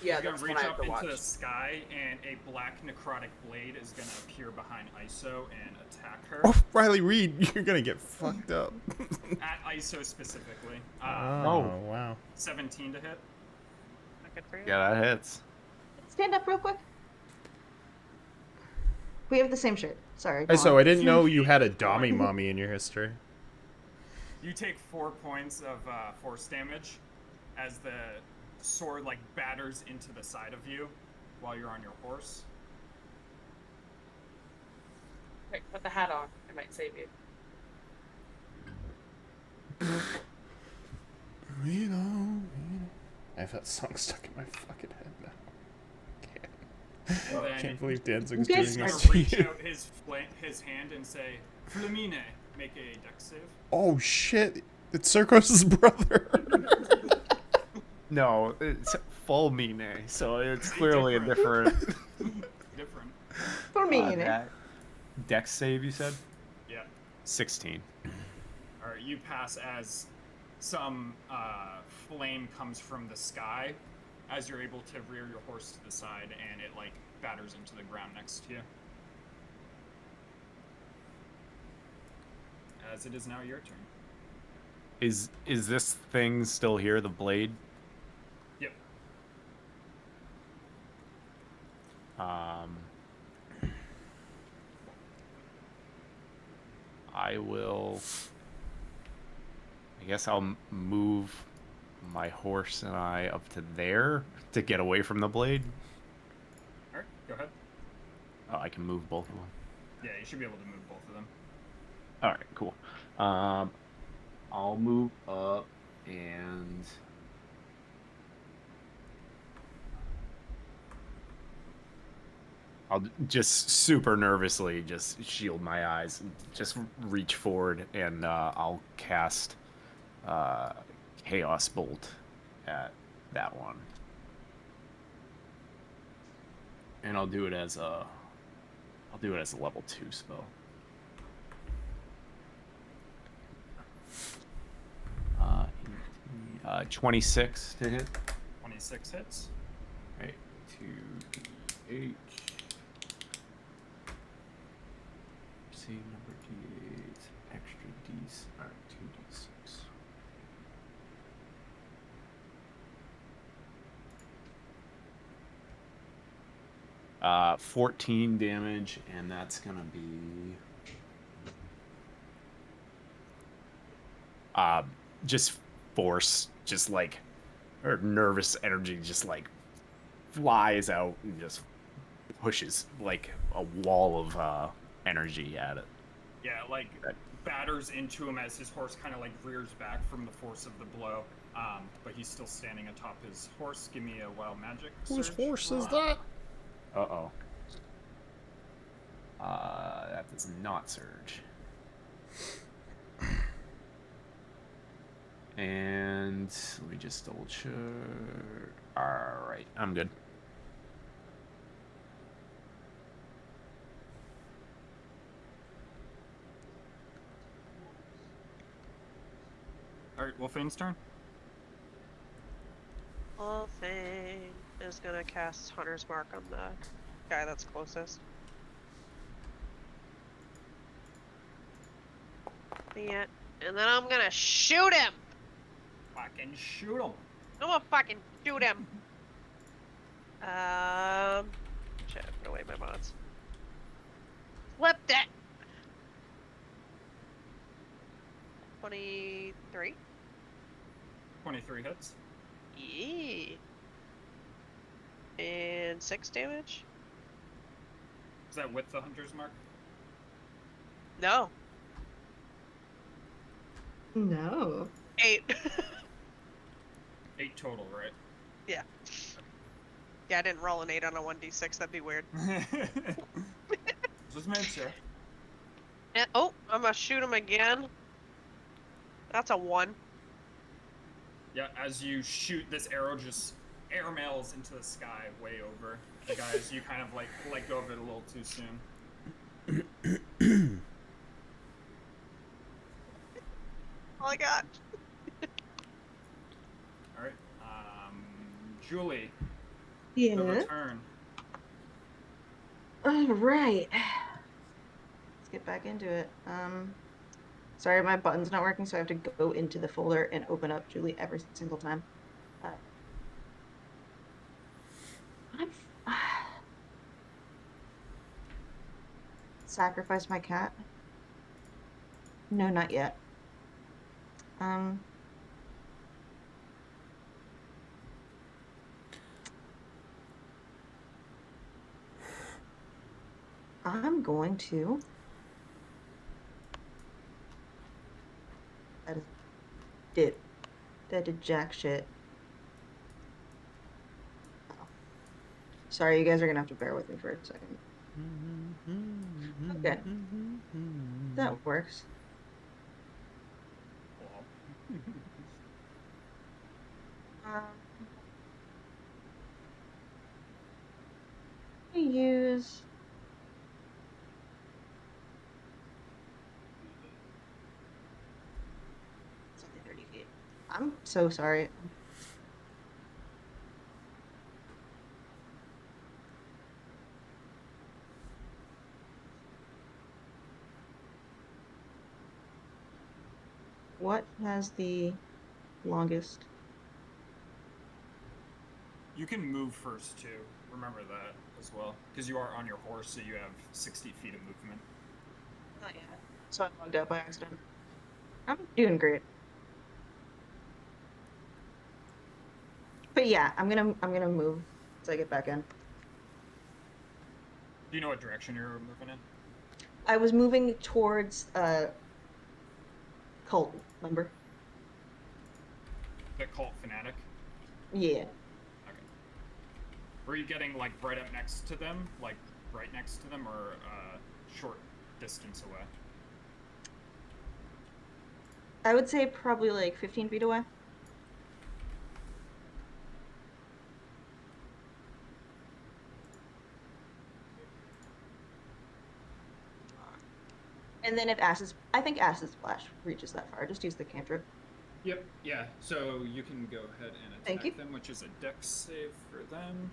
Yeah, You're that's gonna one reach I have up to watch. into the sky, and a black necrotic blade is gonna appear behind ISO and attack her. Oh, Riley Reed, you're gonna get fucked up. At ISO specifically. Oh, wow. 17 to hit. Not good for you. Yeah, that hits. Stand up real quick. We have the same shirt. Sorry. Hey, go so on. I didn't know you had a Dami Mommy in your history. You take 4 points of force damage as the sword like batters into the side of you while you're on your horse. Okay, put the hat on. It might save you. You know. I have that song stuck in my fucking head now. And then Can't believe Danzig's You doing guys he's this gonna to reach you. out his hand and say, Flamine, make a dex save. Oh shit! It's Circos' brother. No, it's full mine, so it's clearly a different. Different. For me, that dex save, you said? Yeah. 16. Alright, you pass as some flame comes from the sky as you're able to rear your horse to the side and it like batters into the ground next to you. As it is now your turn. Is this thing still here, the blade? Yep. I will. I guess I'll move my horse and I up to there to get away from the blade. Alright, go ahead. Oh, I can move both of them. Yeah, you should be able to move both of them. All right, cool. I'll move up and I'll just super nervously just shield my eyes, just reach forward, and I'll cast Chaos Bolt at that one, and I'll do it as a level 2 spell. 26 to hit. 26 hits. Right, 2d8. Same number d8, extra d's. Alright, 2d6. Uh, 14 damage, and that's gonna be just force, just like, or nervous energy, just like flies out and just pushes like a wall of energy at it. Yeah, like batters into him as his horse kind of like rears back from the force of the blow. But he's still standing atop his horse. Give me a wild magic. Whose surge. horse is that? Uh-oh. That does not surge. And let me just double check. Alright, I'm good. Alright, Wolfane's turn. Wolfane is gonna cast Hunter's Mark on the guy that's closest. Yeah, and then I'm gonna shoot him! Fucking shoot him. I'm gonna fucking shoot him! Shit, put away my mods. Flipped it! 23? 23 hits. Yeah. And 6 damage? Is that with the hunter's mark? No. No. 8. 8 total, right? Yeah. Yeah, I didn't roll an 8 on a 1d6, that'd be weird. Just made sure. And, oh, I'm gonna shoot him again. That's a 1. Yeah, as you shoot, this arrow just airmails into the sky way over the guy as you kind of like let go of it a little too soon. all I got. All right. Julie, the Yeah. return. All right. Let's get back into it. Sorry, my button's not working, so I have to go into the folder and open up Julie every single time. I'm sacrifice my cat? No, not yet. I'm going to. That did jack shit. Oh. Sorry, you guys are gonna have to bear with me for a second. Okay. That works. I use. It's only 30 feet. I'm so sorry. What has the longest? You can move first too. Remember that as well, because you are on your horse, so you have 60 feet of movement. Not yet. So I logged out by accident. I'm doing great. But yeah, I'm gonna move once I get back in. Do you know what direction you're moving in? I was moving towards cult, remember? The cult fanatic. Yeah. Okay. Were you getting like right up next to them, like right next to them, or short distance away? I would say probably like 15 feet away. And then if I think Acid Splash reaches that far. Just use the cantrip. Yep. Yeah. So you can go ahead and Thank attack you. them, which is a Dex save for them.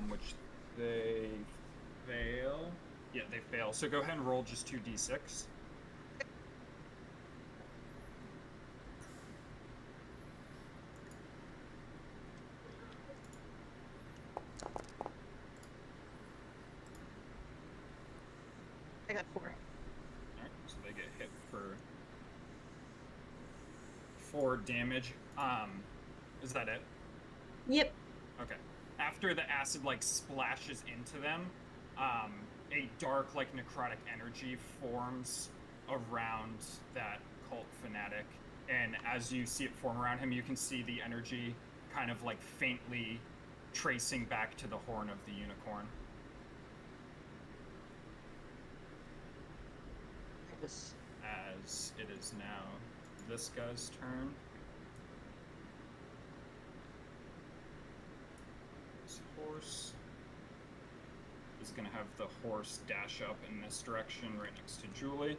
Which they fail. Yeah, they fail. So go ahead and roll just 2d6. I got 4. Alright, so they get hit for 4 damage. Is that it? Yep. Okay. After the acid like splashes into them, a dark like necrotic energy forms around that cult fanatic, and as you see it form around him, you can see the energy kind of like faintly tracing back to the horn of the unicorn. As it is now this guy's turn. This horse is going to have the horse dash up in this direction right next to Julie.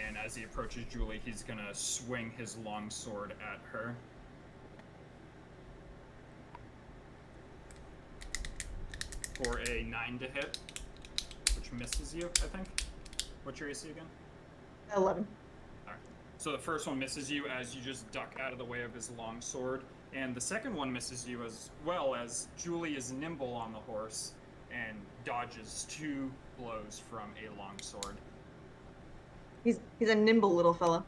And as he approaches Julie, he's going to swing his longsword at her. For a 9 to hit, which misses you, I think. What's your AC again? 11. Alright. So the first one misses you as you just duck out of the way of his longsword, and the second one misses you as well as Julie is nimble on the horse and dodges 2 blows from a longsword. He's a nimble little fella.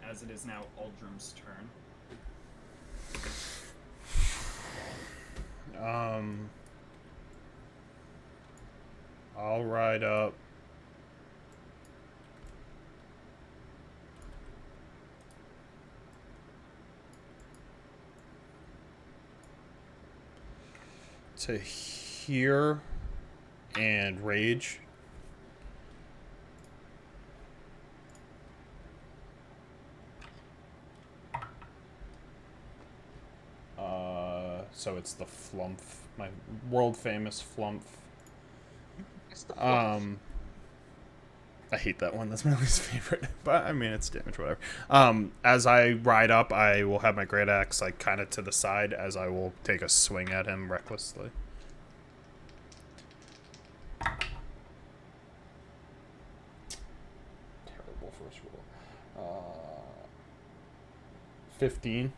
As it is now Uldrum's turn. I'll ride up. To here and rage. So it's the Flumph, my world famous Flumph It's the fluff. I hate that one. That's my least favorite. But I mean, it's damage, whatever. As I ride up, I will have my great axe like kind of to the side, as I will take a swing at him recklessly. Terrible first roll. 15.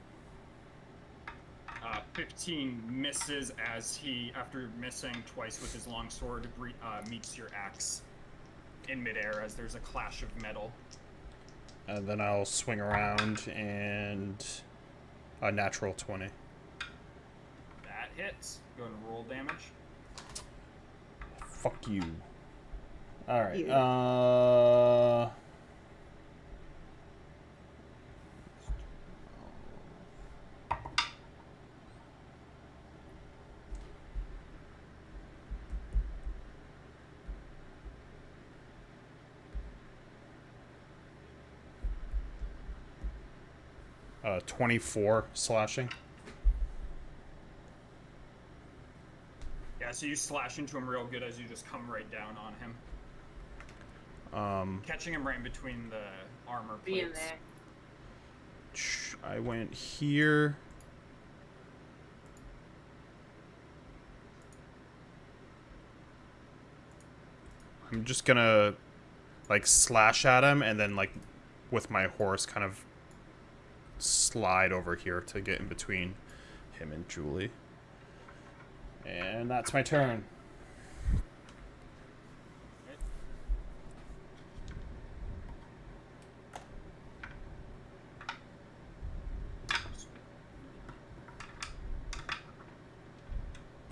15 misses as he, after missing twice with his longsword, meets your axe in midair as there's a clash of metal. And then I'll swing around and a natural 20. That hits. Go ahead and roll damage. Fuck you. Alright, You. 24 slashing. Yeah, so you slash into him real good as you just come right down on him. Catching him right in between the armor plates. Being there. I went here. I'm just gonna like slash at him and then like with my horse kind of slide over here to get in between him and Julie. And that's my turn.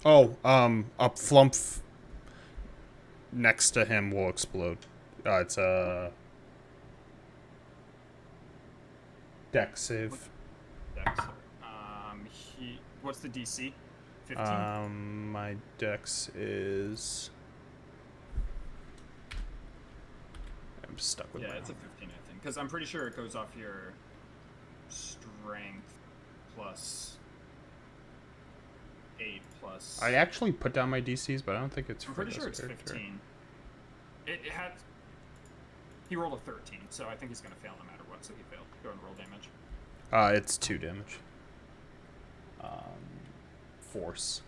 Oh, a flump next to him will explode. It's a dex save. Dex. What's the DC? 15? My dex is... I'm stuck with Yeah, my it's a 15, I think. Because I'm pretty sure it goes off your strength plus 8 plus... I actually put down my DCs, but I don't think it's I'm for pretty this sure it's character. 15. It had... He rolled a 13, so I think he's going to fail no matter what, so he failed. Go and roll damage. It's 2 damage. Force.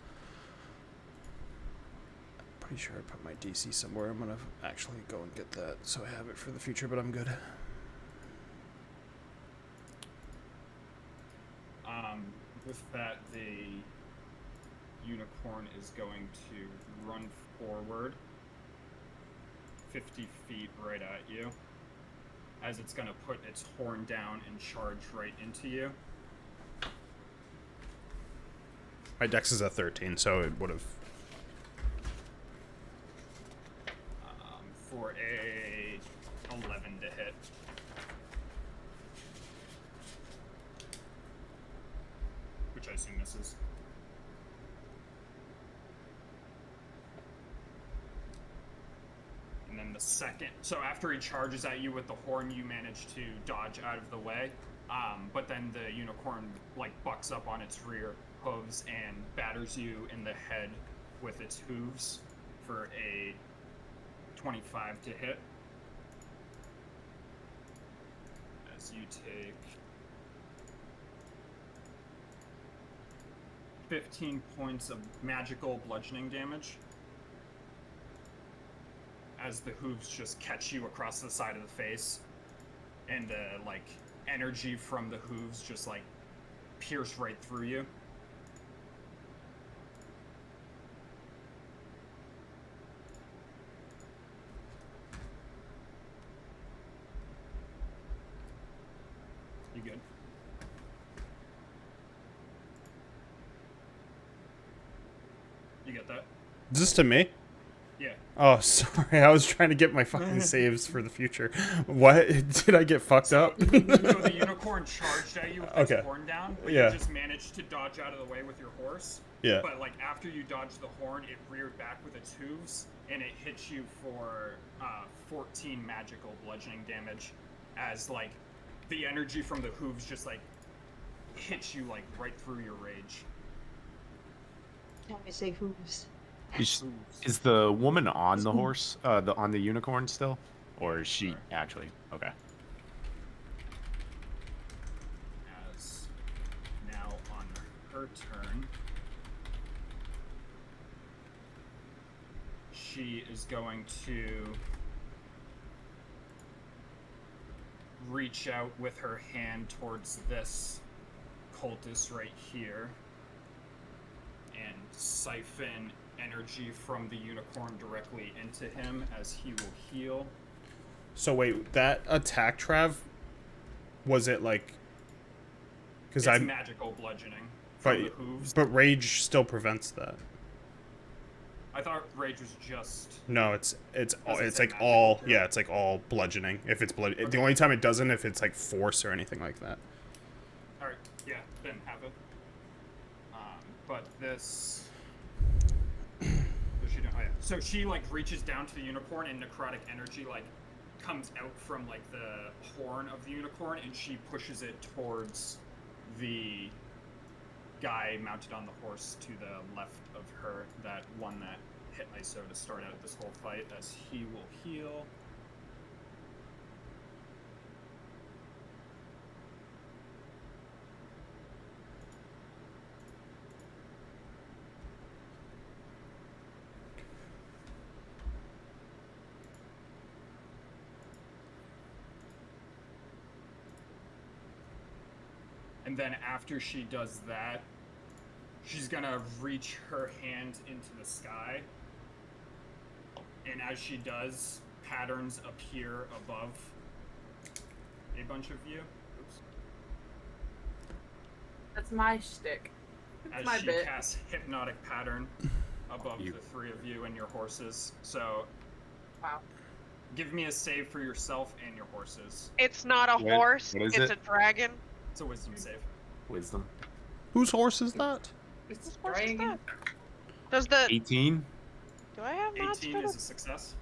Pretty sure I put my DC somewhere. I'm gonna actually go and get that so I have it for the future, but I'm good. With that, the unicorn is going to run forward 50 feet right at you, as it's going to put its horn down and charge right into you. My dex is a 13, so it would have... For a 11 to hit. Which I assume misses. And then the second, so after he charges at you with the horn, you manage to dodge out of the way. But then the unicorn like bucks up on its rear hooves and batters you in the head with its hooves for a 25 to hit. As you take 15 points of magical bludgeoning damage. As the hooves just catch you across the side of the face. And the like energy from the hooves just like pierce right through you. You good? You get that? Is this to me? Yeah. Oh, sorry. I was trying to get my fucking saves for the future. What? Did I get fucked up? So the unicorn charged at you with its Okay. horn down, but Yeah. you just managed to dodge out of the way with your horse. Yeah. But like after you dodged the horn, it reared back with its hooves, and it hit you for 14 magical bludgeoning damage, as like the energy from the hooves just like hits you like right through your rage. Can we say hooves? Is the woman on the horse, on the unicorn still, or is she actually okay? As now on her turn, she is going to reach out with her hand towards this cultist right here and siphon energy from the unicorn directly into him as he will heal. So wait, that attack, Trav, was it like? Because It's I'm. magical bludgeoning from the hooves. But rage still prevents that. I thought rage was just. No, it's Does it it's say like magical all too? yeah, it's like all bludgeoning. If it's blood, the Okay. only time it doesn't if it's like force or anything like that. All right, yeah, then have it. But this. What's she doing? Oh, yeah. So she like reaches down to the unicorn, and necrotic energy like comes out from like the horn of the unicorn, and she pushes it towards the guy mounted on the horse to the left of her, that one that hit ISO to start out this whole fight, as he will heal. And then after she does that, she's gonna reach her hand into the sky. And as she does, patterns appear above a bunch of you. Oops. That's my shtick. That's As my she bit. casts hypnotic pattern above You. the three of you and your horses. So Wow. give me a save for yourself and your horses. It's not a What- horse. what is it's it? a dragon. It's a wisdom save. Wisdom. Whose horse is that? It's Whose horse is dragon. that? Does the 18. do I have mods 18 for is a this? success.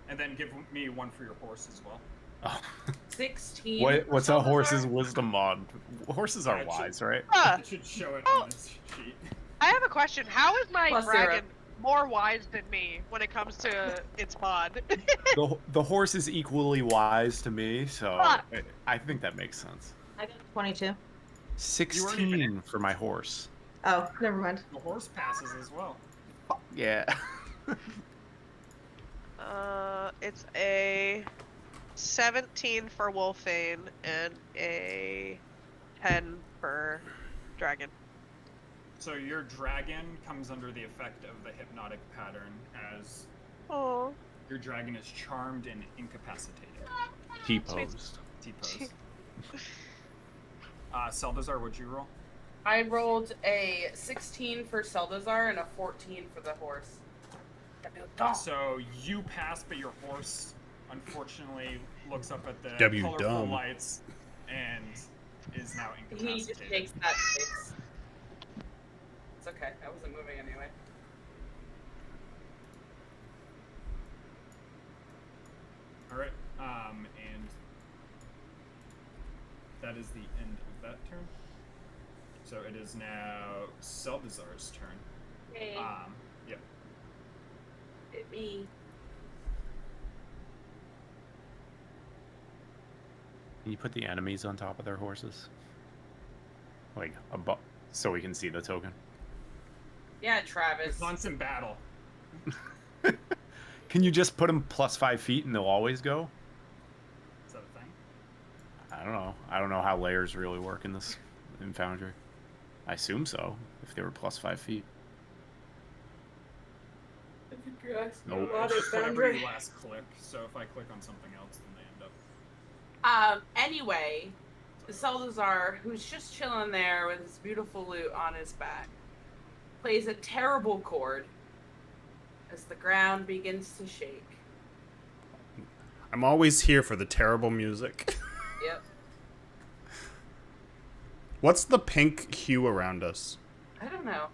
And then give me one for your horse as well. Oh. 16. What's for a horse's Salazar? wisdom mod? Horses are It should- wise, right? Huh. It should show it Oh. on this sheet. I have a question. How is my Plus dragon more wise than me when it comes to its mod? The horse is equally wise to me, so Fuck. I think that makes sense. I got 22. 16 for my horse. Oh, never mind. The horse passes as well. Yeah. It's a 17 for Wolfane and a 10 for Dragon. So your dragon comes under the effect of the hypnotic pattern, as Oh. your dragon is charmed and incapacitated. T-posed. T-pose. Seldazar, what'd you roll? I rolled a 16 for Seldazar and a 14 for the horse. So you pass, but your horse unfortunately looks up at the W colorful dumb. lights and is now He just incapacitated. takes that face. It's okay. I wasn't moving anyway. All right, and that is the end of that turn. So it is now Seldazar's turn. Hey, Yep. hit me. Can you put the enemies on top of their horses? Like, above, so we can see the token. Yeah, Travis. Constant battle. Can you just put them +5 feet and they'll always go? Is that a thing? I don't know. I don't know how layers really work in this in Foundry. I assume so, if they were +5 feet. I think you're asking Nope. a lot It's of just whatever boundary. you last click. So if I click on something else, then they end up. Anyway, Seldazar, who's just chilling there with his beautiful lute on his back, plays a terrible chord as the ground begins to shake. I'm always here for the terrible music. Yep. What's the pink hue around us? I don't know.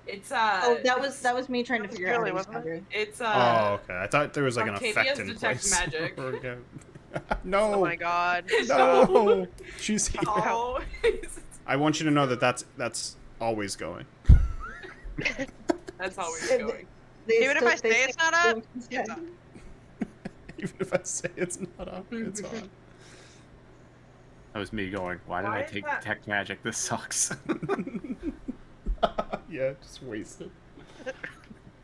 It's Oh, that was me trying to was figure out how Julie, to use wasn't it? Foundry. it's Oh, okay. I thought there was like an Octavia's effect in detect place. magic. Okay. Oh No. my god. No. She's here. Oh. I want you to know that that's always going. That's always They- going. Even if I say it's not on, yeah. it's on. Even if I say it's not on, it's on. That was me going, why did Why I is take that- detect magic? This sucks. Yeah, just wasted.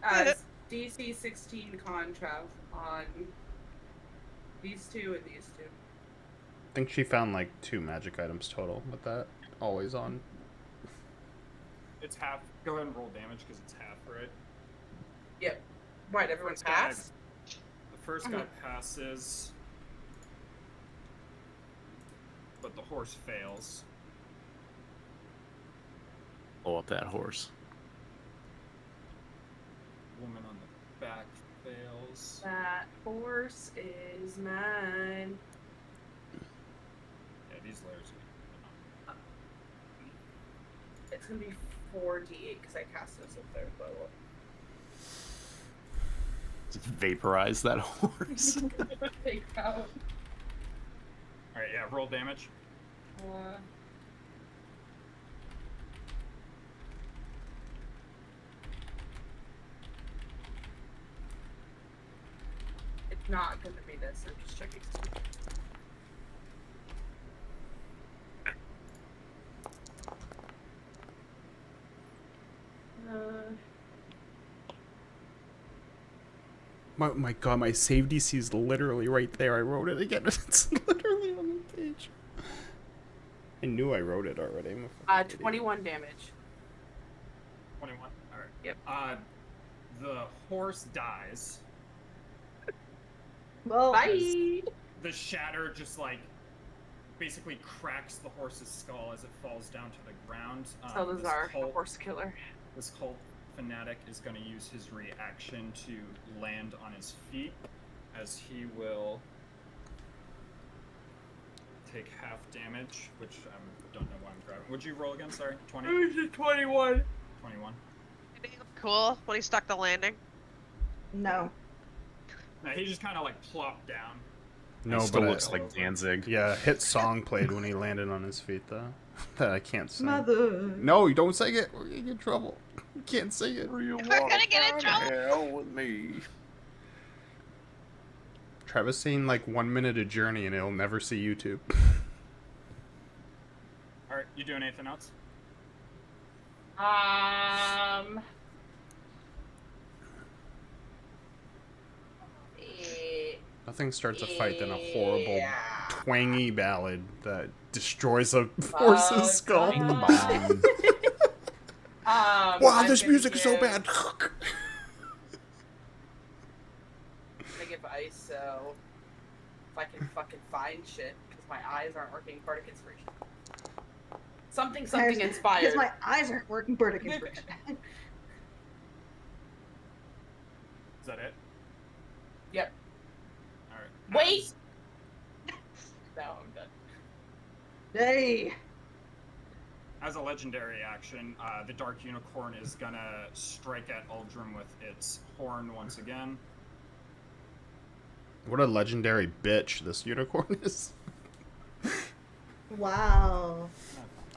As DC 16 contrav on these two and these two. I think she found like 2 magic items total with that. Always on. It's half. Go ahead and roll damage because it's half, right? Yep. Right, everyone First guy- pass? The first guy passes, but the horse fails. Pull up that horse. Woman on the back fails. That horse is mine. Yeah, these layers. It's gonna be 4d8 because I cast it as a third level. Just vaporize that horse. Take out. All right, yeah. Roll damage. It's not gonna be this. I'm just checking. My god, my save DC is literally right there. I wrote it again. It's literally on the page. I knew I wrote it already. I'm a fucking idiot. 21 damage. 21. All right. Yep. The horse dies. Well, Bye. The shatter just like basically cracks the horse's skull as it falls down to the ground. So This does our cult- horse killer. This cult fanatic is going to use his reaction to land on his feet, as he will take half damage, which I don't know why I'm grabbing. Would you roll again? Sorry, 20, 21. 21. Did he look cool when he stuck the landing? no. Now he just kind of like plopped down. No, He still but looks like Danzig. yeah, hit song played when he landed on his feet though. That I can't sing. Mother. No, you don't sing it. We're gonna get in trouble. You can't sing it. We're gonna get in trouble. Hell with me. Travis seen like 1 minute of Journey and he'll never see YouTube. All right, you doing anything else? Nothing starts a fight than a horrible, Yeah. twangy ballad that destroys a horse's skull. Bomb. Wow, I'm this gonna music is so give- bad. I'm gonna give ice so if I can fucking find shit because my eyes aren't working. Bardic inspiration. Something inspired. Because my eyes aren't working. Bardic inspiration. Is that it? Yep. All right. Wait! No, I'm done. Hey. As a legendary action, the Dark Unicorn is gonna strike at Uldrum with its horn once again. What a legendary bitch this unicorn is. Wow.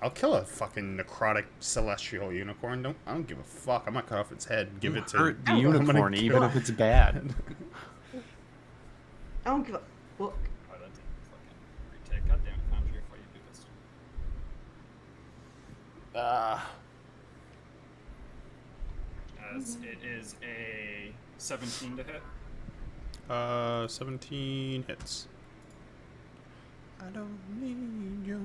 I'll kill a fucking necrotic celestial unicorn. I don't give a fuck. I'm gonna cut off its head. And give it to Hurt the I'm gonna unicorn, kill even it. if it's bad. I don't give a fuck. Oh, that didn't fucking retake. God damn it, Foundry, before you do this. As it is a 17 to hit. 17 hits. I don't need your.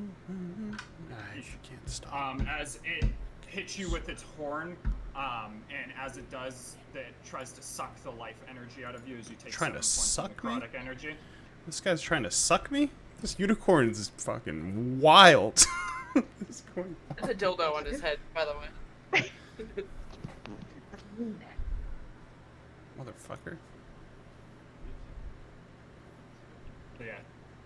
I can't stop. As it hits you with its horn, and as it does, it tries to suck the life energy out of you as you take Trying to 7 points suck me? of necrotic energy. This guy's trying to suck me? This unicorn is fucking wild. It's going There's a dildo on his head, by the way. motherfucker. Yeah.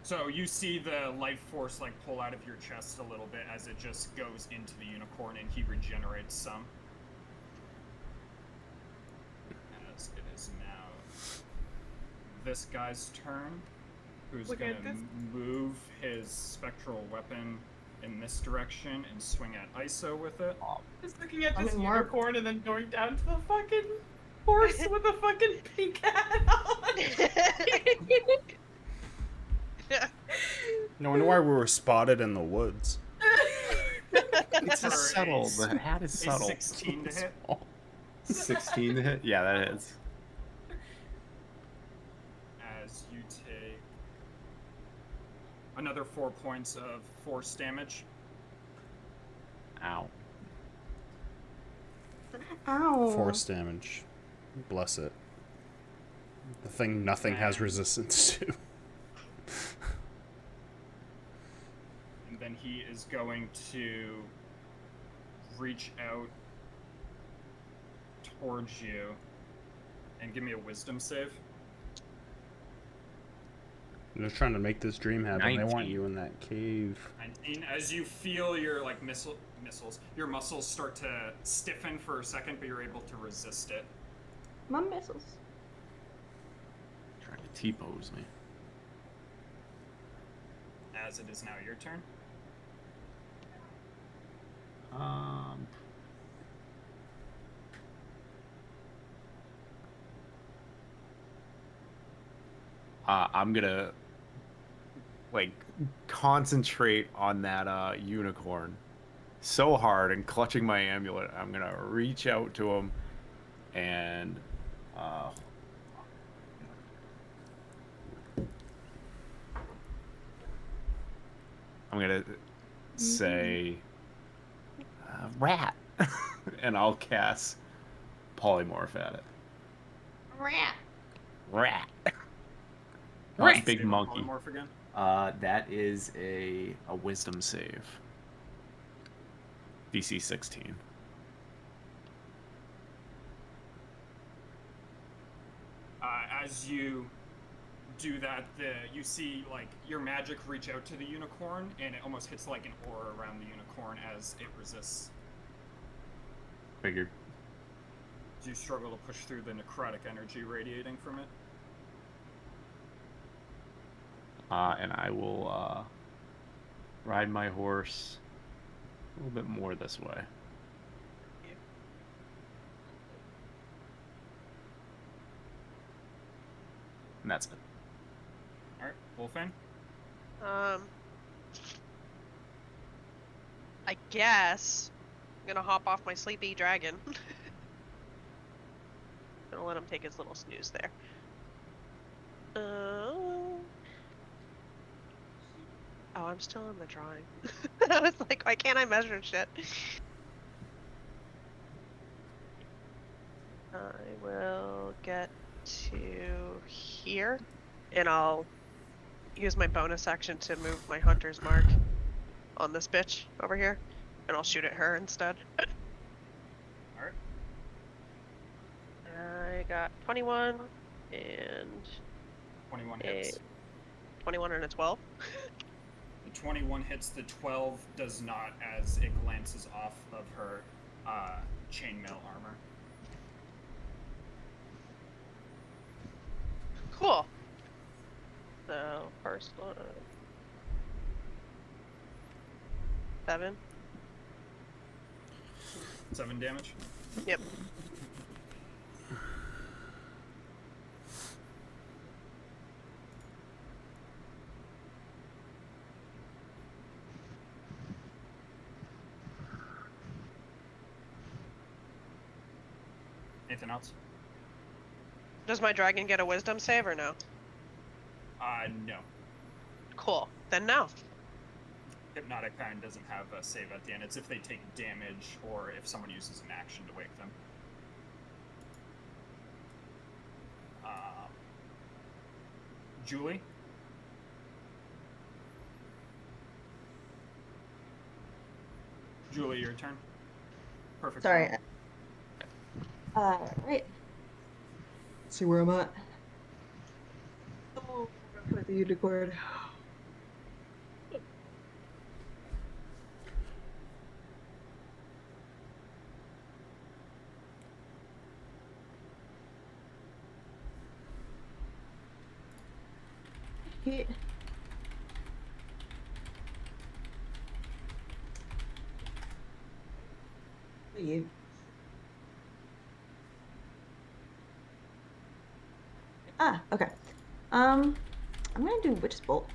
So you see the life force like pull out of your chest a little bit as it just goes into the unicorn and he regenerates some. As it is now this guy's turn, who's Look gonna at this. move his spectral weapon in this direction and swing at ISO with it. Just looking at I this mean, Mark- unicorn and then going down to the fucking horse with a fucking pink hat on. No wonder why we were spotted in the woods. It's For a subtle. a The hat is a subtle. 16 to hit. 16 to hit? Yeah, that is. As you take another 4 points of force damage. Ow. Ow. Force damage. Bless it. The thing nothing has And- resistance to. And then he is going to reach out towards you and give me a wisdom save. I'm just trying to make this dream happen. They want 19. you in that cave. 19. As you feel your like missiles, your muscles start to stiffen for a second, but you're able to resist it. My missiles. Trying to T-pose me. As it is now your turn. I'm gonna like concentrate on that unicorn so hard and clutching my amulet. I'm gonna reach out to him and I'm gonna say rat, and I'll cast polymorph at it. Rat. Rat. Save Big on monkey. Polymorph again. That is a wisdom save. DC 16. As you do that, you see like your magic reach out to the unicorn, and it almost hits like an aura around the unicorn as it resists. Figured. Do you struggle to push through the necrotic energy radiating from it? And I will ride my horse a little bit more this way. And that's it. All right, Wolfang. I guess I'm gonna hop off my sleepy dragon. Gonna let him take his little snooze there. Oh, I'm still in the drawing. I was like, why can't I measure shit? I will get to here, and I'll use my bonus action to move my hunter's mark on this bitch over here, and I'll shoot at her instead. All right. I got 21 and 21 a hits. 21 and a 12. The 21 hits. The 12 does not, as it glances off of her chainmail armor. Cool. So first one, 7. 7 damage. Yep. Anything else? Does my dragon get a wisdom save or no? No. Cool. Then no. Hypnotic Pound doesn't have a save at the end. It's if they take damage or if someone uses an action to wake them. Julie? Julie, your turn. Perfect. Sorry. Right. Let's see where I'm at. Oh, with the unicorn. Hit. You. Ah, okay. I'm gonna do Witch's Bolt.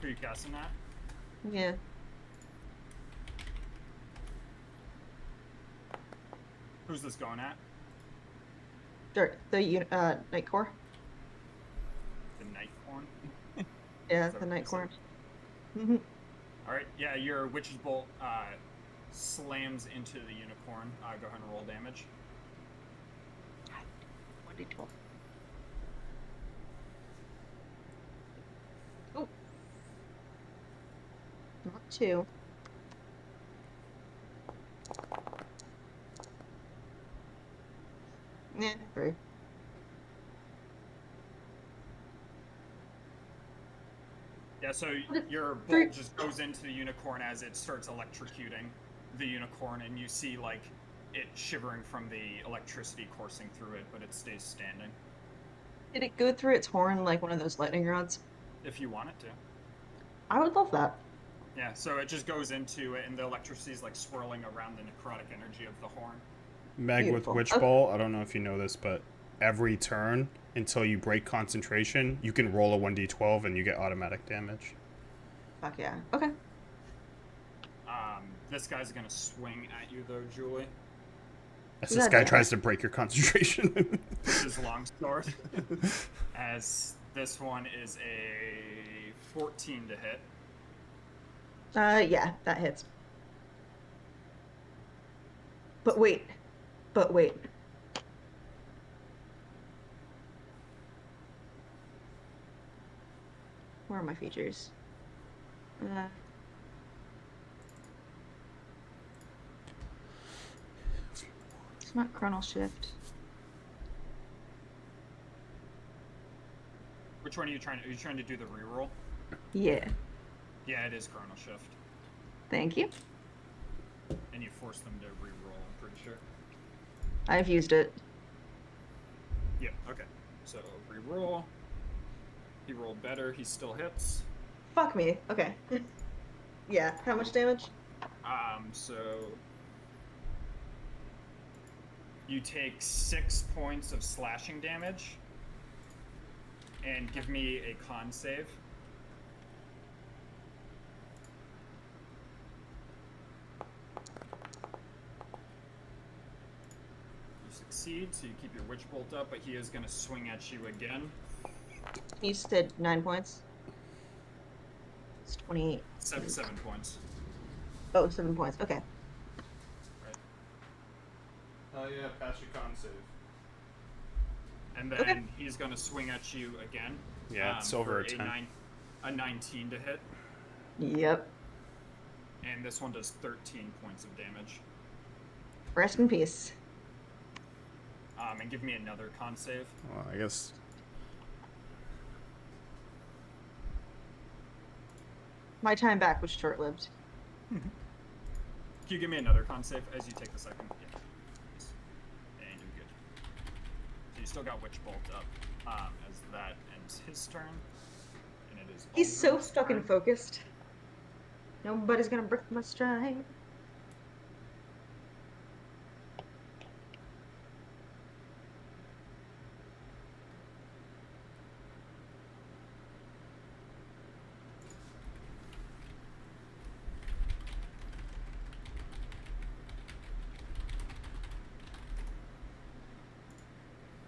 Who are you casting that? Yeah. Who's this going at? Sure. Night Core. The Nightcorn? Yeah, Is that the what Night you said? Core. Mm-hmm. Alright, yeah, your Witch's Bolt slams into the unicorn. Go ahead and roll damage. 1d12. Oh. Not 2. Yeah, 3. Yeah, so Okay, your three. bolt just goes into the unicorn as it starts electrocuting the unicorn, and you see, like, it shivering from the electricity coursing through it, but it stays standing. Did it go through its horn like one of those lightning rods? If you want it to. I would love that. Yeah, so it just goes into it, and the electricity is, like, swirling around the necrotic energy of the horn. Meg, with Beautiful. Witch Okay. Bolt, I don't know if you know this, but every turn until you break concentration, you can roll a 1d12 and you get automatic damage. Fuck yeah. Okay. This guy's gonna swing at you, though, Julie. As Is this that guy damage? tries to break your concentration. With his longsword. As this one is a 14 to hit. Yeah, that hits. But wait. But wait. Where are my features? It's not Chronal Shift. Which one are you trying to? Are you trying to do the reroll? Yeah. Yeah, it is Chrono Shift, Thank you. and you force them to reroll. I'm pretty sure. I've used it. Yeah. Okay. So reroll. He rolled better. He still hits. Fuck me. Okay. Yeah. How much damage? So you take 6 points of slashing damage, and give me a con save. You succeed, so you keep your Witch Bolt up, but he is going to swing at you again. You said 9 points. It's 28. 7 points. Oh, 7 points. Okay. Oh yeah, pass your con save. And then Okay. he's going to swing at you again. Yeah, it's over a for 10. A 19 to hit. Yep. And this one does 13 points of damage. Rest in peace. And give me another con save. Well, I guess. My time back was short-lived. Can you give me another con save as you take the second? Yeah. And you're good. So you still got Witch Bolt up. As that ends his turn. And it is He's so Aldrin's fucking turn. focused. Nobody's gonna break my stride.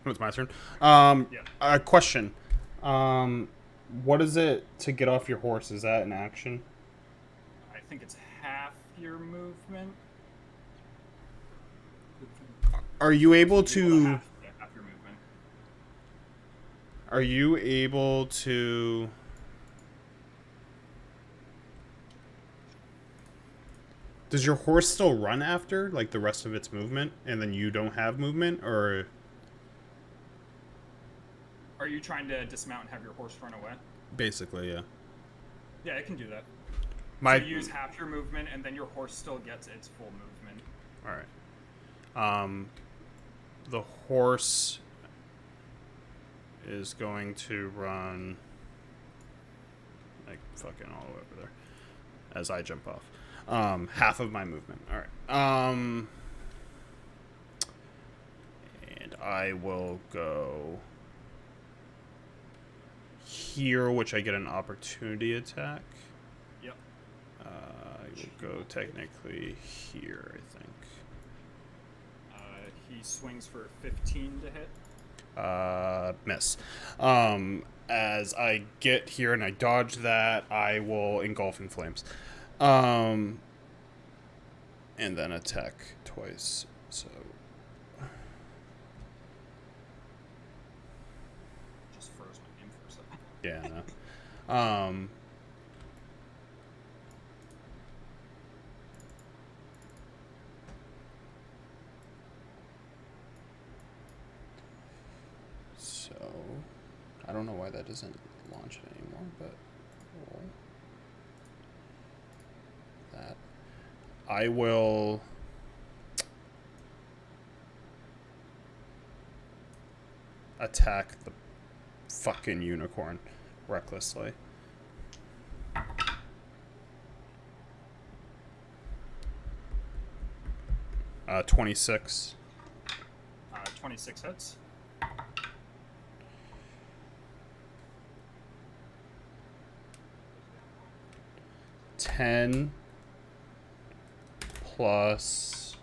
Oh, it's my turn. Yeah. A question. What is it to get off your horse? Is that an action? I think it's half your movement. Are you able Well, to? half your movement. Are you able to? Does your horse still run after, like, the rest of its movement, and then you don't have movement, or? Are you trying to dismount and have your horse run away? Basically, yeah. Yeah, it can do that. My. So you use half your movement, and then your horse still gets its full movement. All right. The horse is going to run like fucking all the way over there as I jump off. Half of my movement. All right. And I will go here, which I get an opportunity attack. Yep. I will go technically here, I think. He swings for 15 to hit. Miss. As I get here and I dodge that, I will engulf in flames. And then attack twice. So Just froze my game for a second. yeah. No. So I don't know why that doesn't launch it anymore, but roll that. I will attack the fucking unicorn recklessly. 26. 26 hits. $10 plus.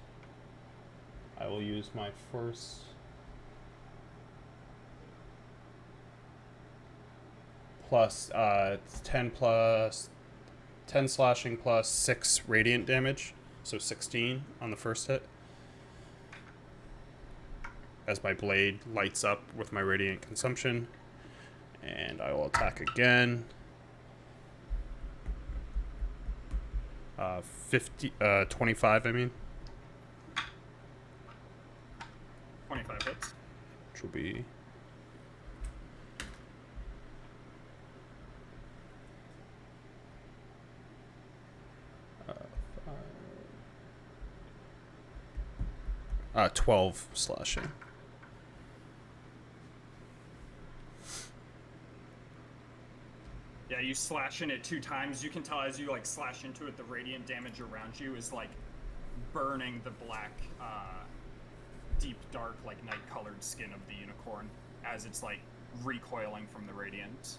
I will use my first. Plus, it's 10 plus 10 slashing plus 6 radiant damage, so 16 on the first hit. As my blade lights up with my radiant consumption, and I will attack again. 25, I mean. 25 hits. Which will be... uh, 12 slashing. Yeah, you slash in it 2 times. You can tell as you like slash into it, the radiant damage around you is like burning the black, deep dark, like night-colored skin of the unicorn as it's like recoiling from the radiant.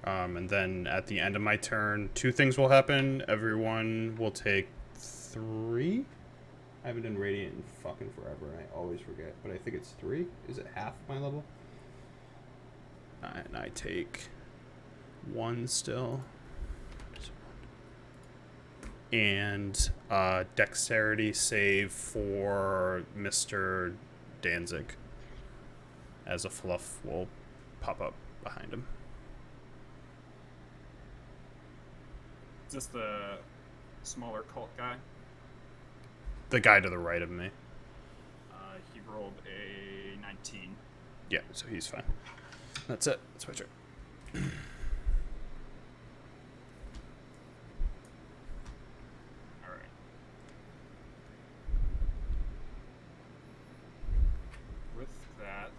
And then at the end of my turn, 2 things will happen. Everyone will take 3. I haven't done radiant in fucking forever, and I always forget. But I think it's 3. Is it half my level? And I take 1 still. And dexterity save for Mr. Danzig, as a fluff will pop up behind him. Is this the smaller cult guy? The guy to the right of me. He rolled a 19. Yeah, so he's fine. That's it. That's my turn. Alright. With that,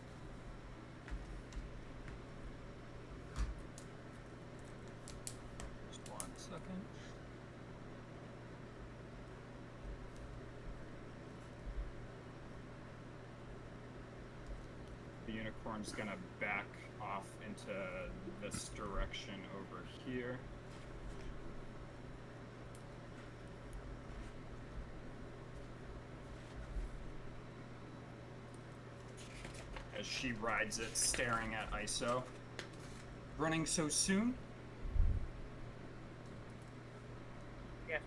just 1 second. The unicorn's gonna back off into this direction over here. As she rides it, staring at ISO. Running so soon? Yeah.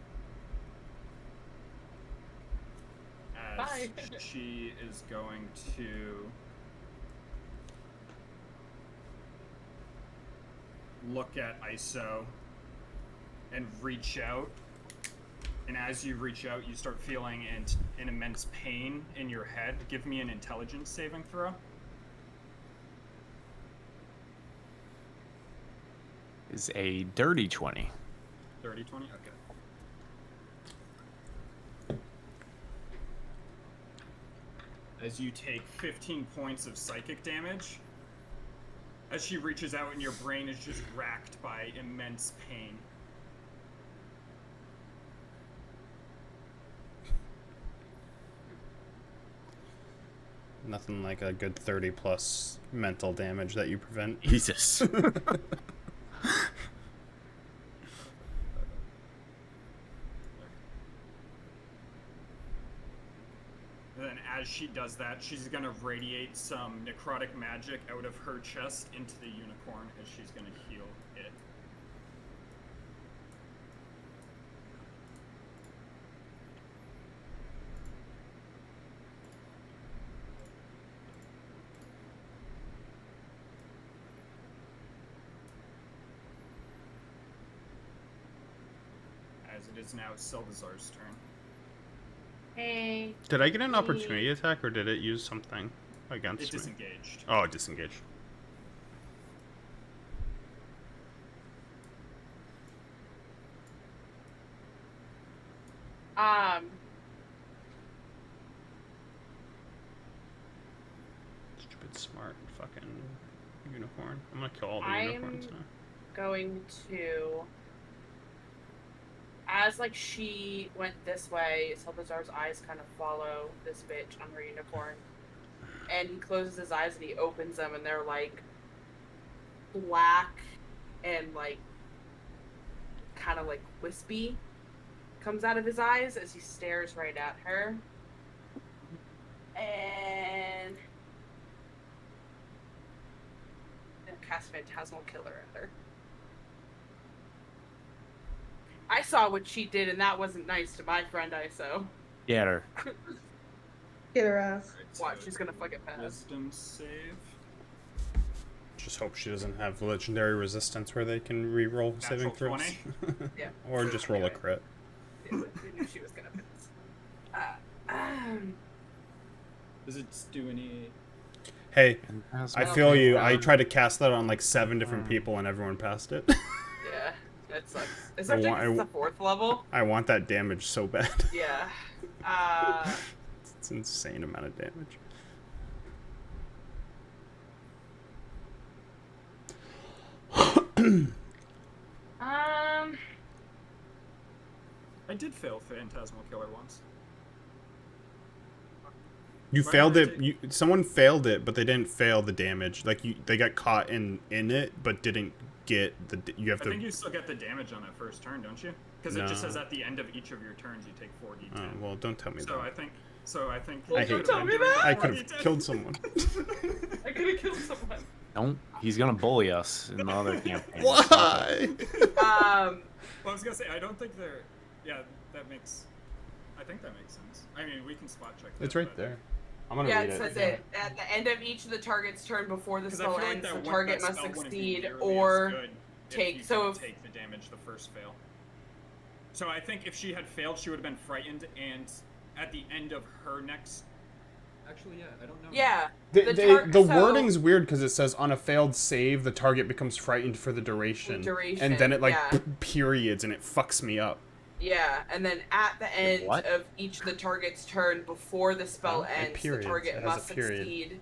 As Bye. she is going to look at ISO and reach out. And as you reach out, you start feeling an immense pain in your head. Give me an intelligence saving throw. Is a dirty 20. Dirty 20? Okay. As you take 15 points of psychic damage, as she reaches out and your brain is just racked by immense pain. Nothing like a good 30 plus mental damage that you prevent. Jesus. And then as she does that, she's gonna radiate some necrotic magic out of her chest into the unicorn as she's gonna heal it. As it is now Sildazar's turn. Hey. Did I get an opportunity attack or did it use something against It me? disengaged. Oh, it disengaged. Stupid smart fucking unicorn. I'm gonna kill all the unicorns now. Going to, as like she went this way, Salvazar's eyes kind of follow this bitch on her unicorn, and he closes his eyes and he opens them and they're like black and like kind of like wispy comes out of his eyes as he stares right at her. And cast Phantasmal Killer at her. I saw what she did, and that wasn't nice to my friend ISO. Get her. Get her ass. Watch, she's gonna fucking pass. Wisdom save. Just hope she doesn't have legendary resistance where they can re-roll saving Natural throws. 20? Yeah. Or just roll a crit. Yeah, I knew she was gonna pass. Does it do any? Hey, As I well. feel you. I tried to cast that on like 7 different people and everyone passed it. Yeah, that sucks. Especially 'cause it's the 4th level. I want that damage so bad. Yeah. It's an insane amount of damage. I did fail Phantasmal Killer once. You Why failed did it. Someone failed it, but they didn't fail the damage. Like they got caught in it, but didn't get the. You have I to. think you still get the damage on that first turn, don't you? Because it just No. says at the end of each of your turns you take 4d10. Oh, well, don't tell me so that. I think. So I think. Well, I you hate could've tell been me doing that! I could have 4d10. killed someone. I could have killed someone. Don't. He's gonna bully us in the other campaign. Why? Well, I was gonna say I don't think they're. Yeah, that makes. I think that makes sense. I mean, we can spot check. It's that, right but- there. I'm gonna Yeah, read it it. says it. At the end of each of the target's turn before the 'Cause I spell feel like ends, that the one- target that must spell wouldn't be succeed nearly as or good if take. you So could if take the damage the first fail. So I think if she had failed, she would have been frightened, and at the end of her next. Actually, yeah, I don't know. yeah, The so- wording's weird because it says on a failed save, the target becomes frightened for the duration. And then it like yeah. periods and it fucks me up. Yeah, and then at the end what? of each of the target's turn before the spell Oh, it ends, the periods. target It has a must period. succeed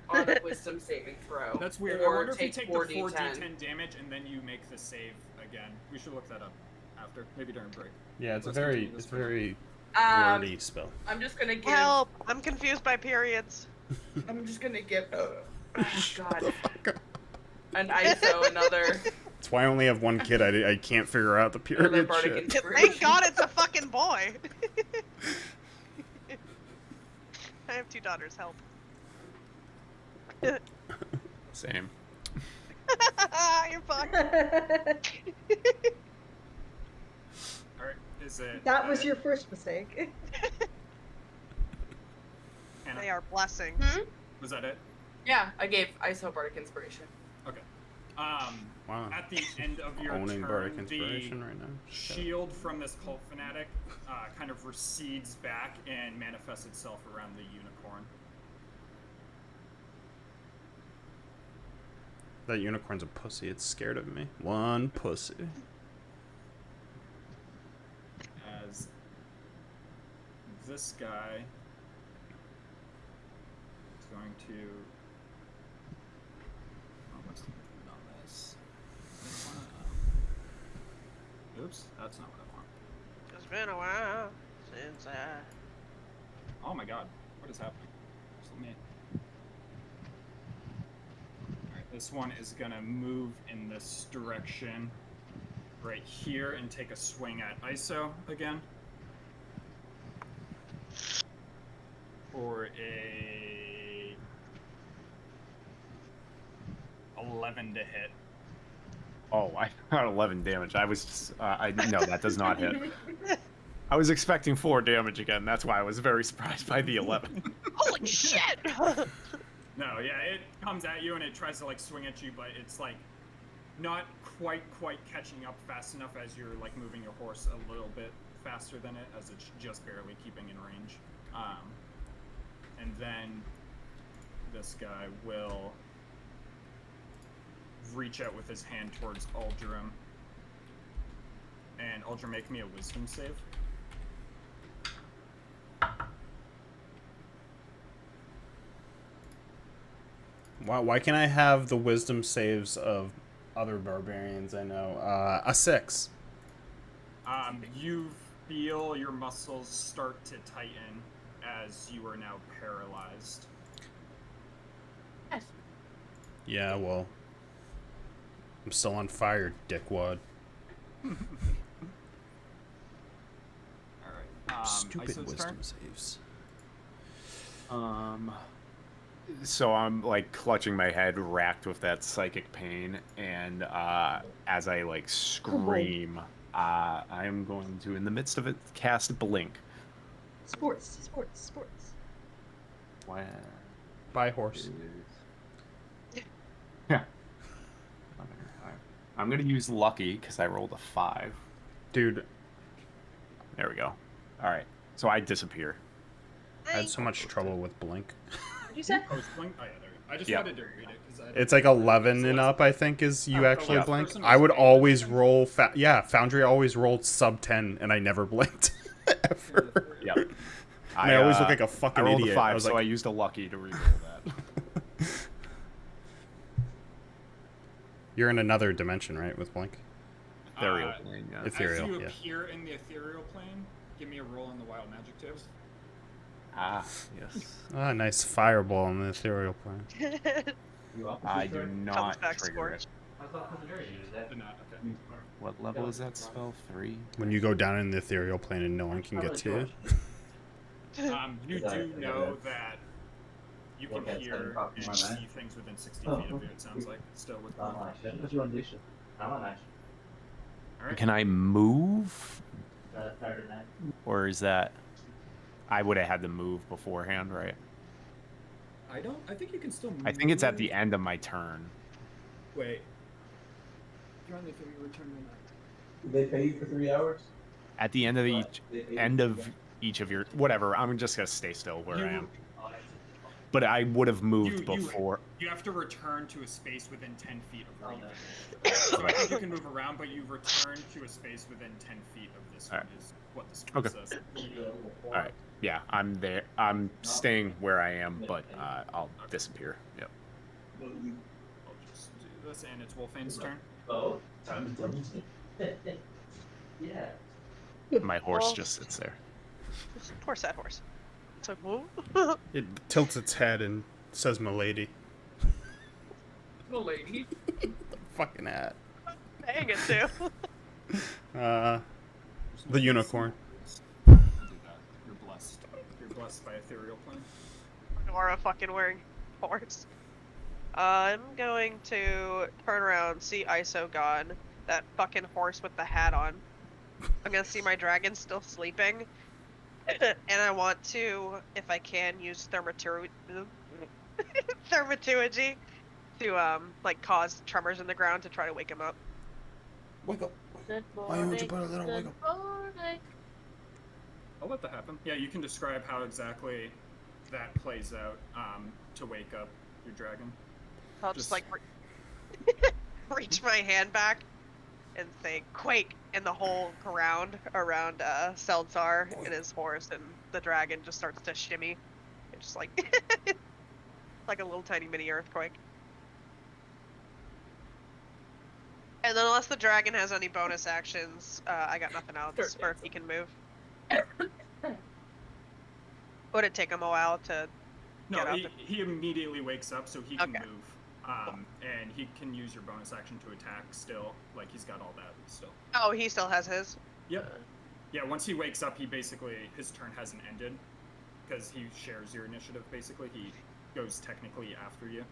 on a wisdom saving throw. That's weird. I Or wonder if you take the 4d10. 4d10 damage and then you make the save again. We should look that up after, maybe during break. Yeah, it's Let's a continue this one. very wordy spell. I'm just gonna give. Help! I'm confused by periods. I'm just gonna give. Oh God. An ISO, another That's why I only have one kid. I can't figure out the another period bardic shit. inspiration. Thank God it's a fucking boy. I have 2 daughters. Help. Same. You're fucked. Alright, is it. That was your first mistake. Hannah, They are blessings. was that it? Yeah, I gave ISO bardic inspiration. Okay. Wow. At the end of your Owning bardic turn, inspiration the right now. shield from this cult fanatic kind of recedes back and manifests itself around the unicorn. That unicorn's a pussy. It's scared of me. One pussy. As this guy is going to. Oh, what's the movement on this? Oops, that's not what I want. It's been a while since I. Oh my god, what is happening? me. Alright, this one is gonna move in this direction right here and take a swing at ISO again. For a 11 to hit. Oh, I got 11 damage. I was just, no, that does not hit. I was expecting 4 damage again. That's why I was very surprised by the 11. Holy shit! No, yeah, it comes at you and it tries to like swing at you, but it's like not quite catching up fast enough as you're like moving your horse a little bit faster than it, as it's just barely keeping in range. And then this guy will reach out with his hand towards Aldrim. And Aldrim, make me a wisdom save. Why can't I have the wisdom saves of other barbarians I know? A 6. You feel your muscles start to tighten as you are now paralyzed. Yes. Yeah, well, I'm still on fire, dickwad. Alright. Stupid Iso's wisdom turn. saves. So I'm like clutching my head, racked with that psychic pain, and as I like scream, I am going to, in the midst of it, cast Blink. Sports. What? Bye, horse. Yeah. I'm gonna use Lucky because I rolled a 5. Dude, There we go. All right. So I disappear. I had so much trouble with Blink. What'd you say? Post blink? Oh yeah, there you go. I just Yep. wanted to read it because It's like 11 and up, I think, is you actually last blink. person I would was always paying roll... Foundry always rolled sub 10, and I never blinked. Ever. Yep. And I always look like a I fucking rolled idiot. a 5, I was so like, I used a Lucky to reroll that. You're in another dimension, right, with Blink? Ethereal plane, yeah. Ethereal, As you yeah. appear in the ethereal plane, give me a roll on the wild magic tips. Ah, yes. Ah, nice fireball on the ethereal plane. I do not back trigger it. Did not, okay. What level is that spell? 3? When you go down in the ethereal plane and no one can get to you. You do know that you can hear and see things within 60 feet of you, it sounds like, still with blink. Alright. Can I move? Or is that... I would have had to move beforehand, right? I think you can still move. I think it's at the end of my turn. Wait. You're on the thing you return the night. Did they pay you for 3 hours? At the end of each of your... Whatever, I'm just going to stay still where I am. But I would have moved before... You have to return to a space within 10 feet of where you finished. So I think you can move around, but you return to a space within 10 feet of this one, is what the spell says. Alright, yeah, I'm there. I'm staying where I am, but I'll disappear. Yep. I'll just do this, and it's Wolfane's turn. Oh, time to tell me. Yeah. My horse Well- just sits there. Poor sad horse. It's like, whoa. It tilts its head and says "Milady." The lady. Fucking hat. Dang it, too. The unicorn. Do that. You're blessed. You're blessed by ethereal plane. Nora fucking wearing horse. I'm going to turn around, see Iso gone, that fucking horse with the hat on. I'm gonna see my dragon still sleeping, and I want to, if I can, use thaumaturgy to like cause tremors in the ground to try to wake him up. Wake up. Good Why don't you put a little good wiggle? morning. I'll let that happen. Yeah, you can describe how exactly that plays out to wake up your dragon. I'll just Just- like reach my hand back and say "quake," and the whole ground around Seltzar and his horse and the dragon just starts to shimmy. It's just like like a little tiny mini earthquake. And then unless the dragon has any bonus actions, I got nothing else for if he can move. Would it take him a while to No, get up. he immediately wakes up, so he can Okay. move. And he can use your bonus action to attack still. Like, he's got all that still. Oh, he still has his. Yep. Yeah, once he wakes up, his turn hasn't ended. Because he shares your initiative, basically. He goes technically after you.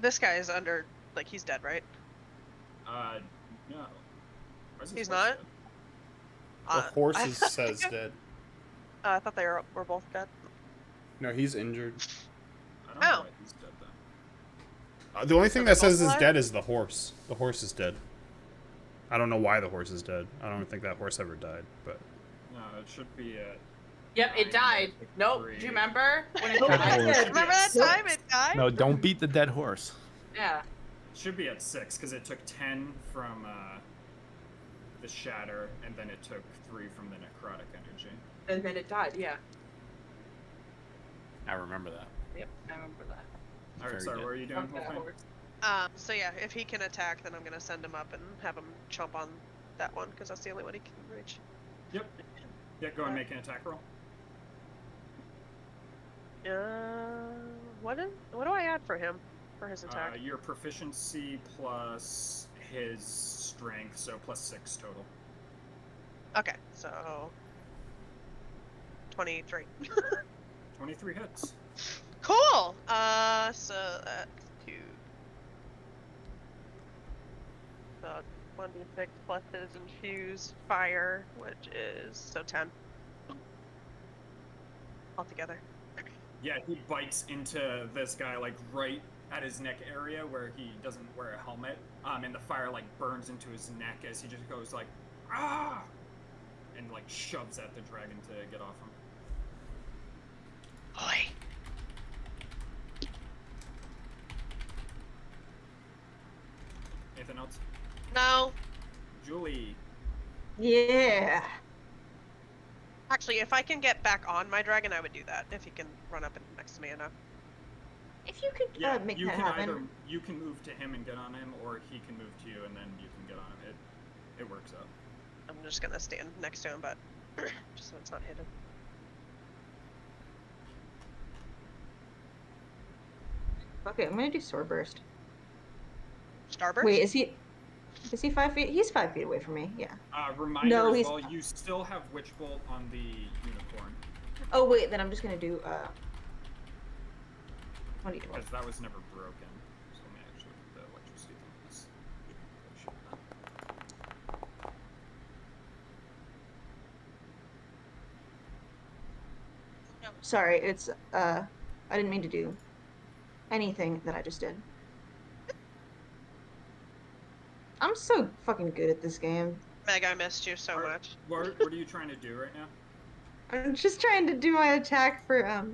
This guy is under, like, he's dead, right? No. Why is his He's horse not? dead? The horse says I dead. thought they were both dead. No, he's injured. I don't know Oh. why he's dead, then. The only thing they're that says both is alive? dead is the horse. The horse is dead. I don't know why the horse is dead. I don't think that horse ever died, but No, it should be at... Yep, it died. Nope. Do you remember when it Dead died? horse. Remember that time it died? No, don't beat the dead horse. Yeah. Should be at 6, because it took 10 from the shatter, and then it took 3 from the necrotic energy. And then it died. Yeah. I remember that. Yep. I remember that. Alright, Very sorry, good. what are you doing? Fuck that Wolfman? horse. So yeah, if he can attack, then I'm gonna send him up and have him chomp on that one, because that's the only one he can reach. Yep. Yeah, go and make an attack roll. What do I add for him? For his attack? Your proficiency plus his strength, so plus 6 total. Okay, so 23. 23 hits. Cool. So that's 2. So 1d6 plus his infused fire, which is so 10 altogether. Yeah, he bites into this guy, like, right at his neck area where he doesn't wear a helmet. And the fire, like, burns into his neck as he just goes, like, ah! And, like, shoves at the dragon to get off him. Boy. Anything else? No. Julie. Yeah. Actually, if I can get back on my dragon, I would do that. If he can run up and next to me enough. If you could Yeah, make you that can happen. either you can move to him and get on him, or he can move to you and then you can get on him. It works out. I'm just gonna stand next to him, but just so it's not hidden. Okay, I'm gonna do sword burst. Starburst? Wait, is he 5 feet? He's 5 feet away from me. Yeah. Reminder No, as he's- well, you still have Witch Bolt on the unicorn, Oh wait, then I'm just gonna do 20 because that was never broken. So let me actually put the electricity thing. Sorry, it's I didn't mean to do anything that I just did. I'm so fucking good at this game. Meg, I missed you so Alright. much. What are you trying to do right now? I'm just trying to do my attack for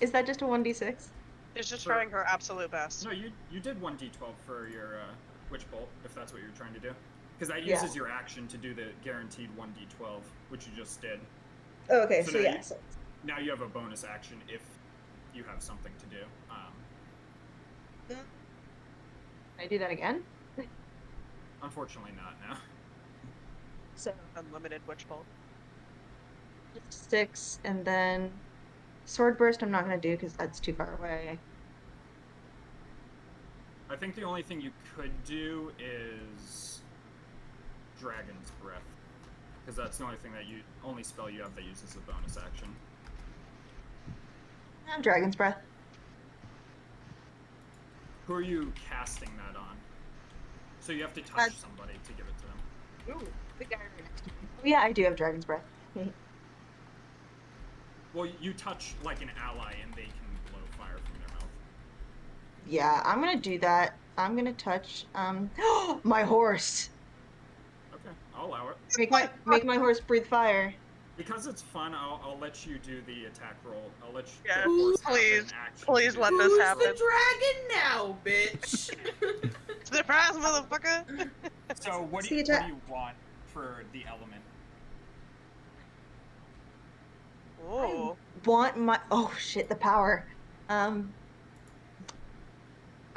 is that just a 1d6? She's just Sure. trying her absolute best. No, you did 1d12 for your Witch Bolt, if that's what you're trying to do. Because that Yeah. uses your action to do the guaranteed 1d12, which you just did. Oh, okay, So so now yeah. you- Now you have a bonus action if you have something to do. Can I do that again? Unfortunately not now. So Unlimited witch bolt. 6, and then sword burst. I'm not gonna do because that's too far away. I think the only thing you could do is Dragon's Breath. Because that's the only spell you have that uses a bonus action. Dragon's breath. Who are you casting that on? So you have to touch Uh, somebody to give it to them. Ooh, the guy right next to me. Oh, yeah, I do have dragon's breath. Well, you touch like an ally and they can blow fire from their mouth. Yeah, I'm gonna do that. I'm gonna touch my horse. Okay, I'll allow it. Make my horse breathe fire. Because it's fun, I'll let you do the attack roll. I'll let you. Yeah, the horse have an please, action to please do let that. this Who's happen. the dragon now, bitch? Surprise, motherfucker! So what See do you attack- want for the element? Ooh. Want my shit, the power. I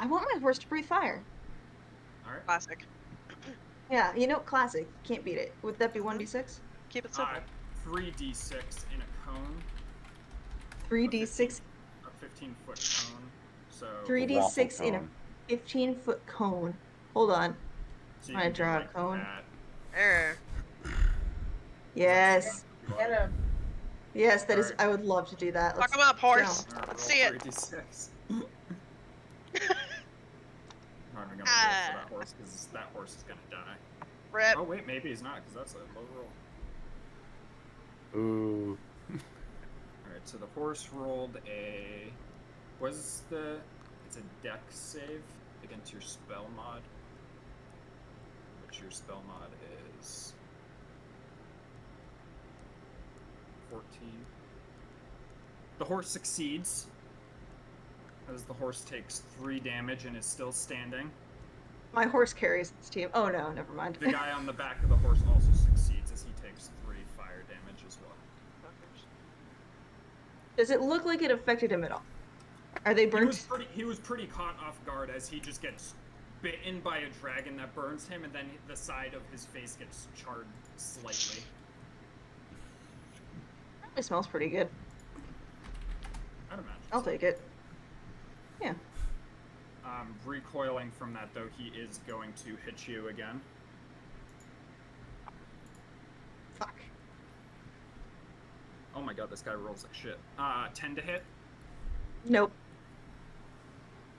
want my horse to breathe fire. All right. Classic. Yeah, classic. Can't beat it. Would that be 1d6? Keep it simple. 3d6 in a cone. 3d6. A 15-foot cone. So 3d6 in a cone. 15-foot cone. Hold on. so I'm you gonna can do draw a like cone. that. There. Yes. Get him. Yes, that is. Alright. I would love to do that. Fuck Let's him up, horse. go. Alright, Let's roll see it. 3d6. I'm gonna roll for that horse because that horse is gonna die. Rip. Oh wait, maybe he's not because that's a low roll. Ooh. Alright, so the horse rolled a. It's a dex save against your spell mod. Which your spell mod is 14. The horse succeeds. As the horse takes 3 damage and is still standing. My horse carries this team. Oh no, never mind. The guy on the back of the horse also succeeds as he takes 3 fire damage as well. Does it look like it affected him at all? Are they burnt? He was pretty caught off guard as he just gets bitten by a dragon that burns him, and then the side of his face gets charred slightly. It smells pretty good. I'd imagine. I'll so. take it. Yeah. Recoiling from that, though, he is going to hit you again. Fuck. Oh my god, this guy rolls like shit. 10 to hit, Nope.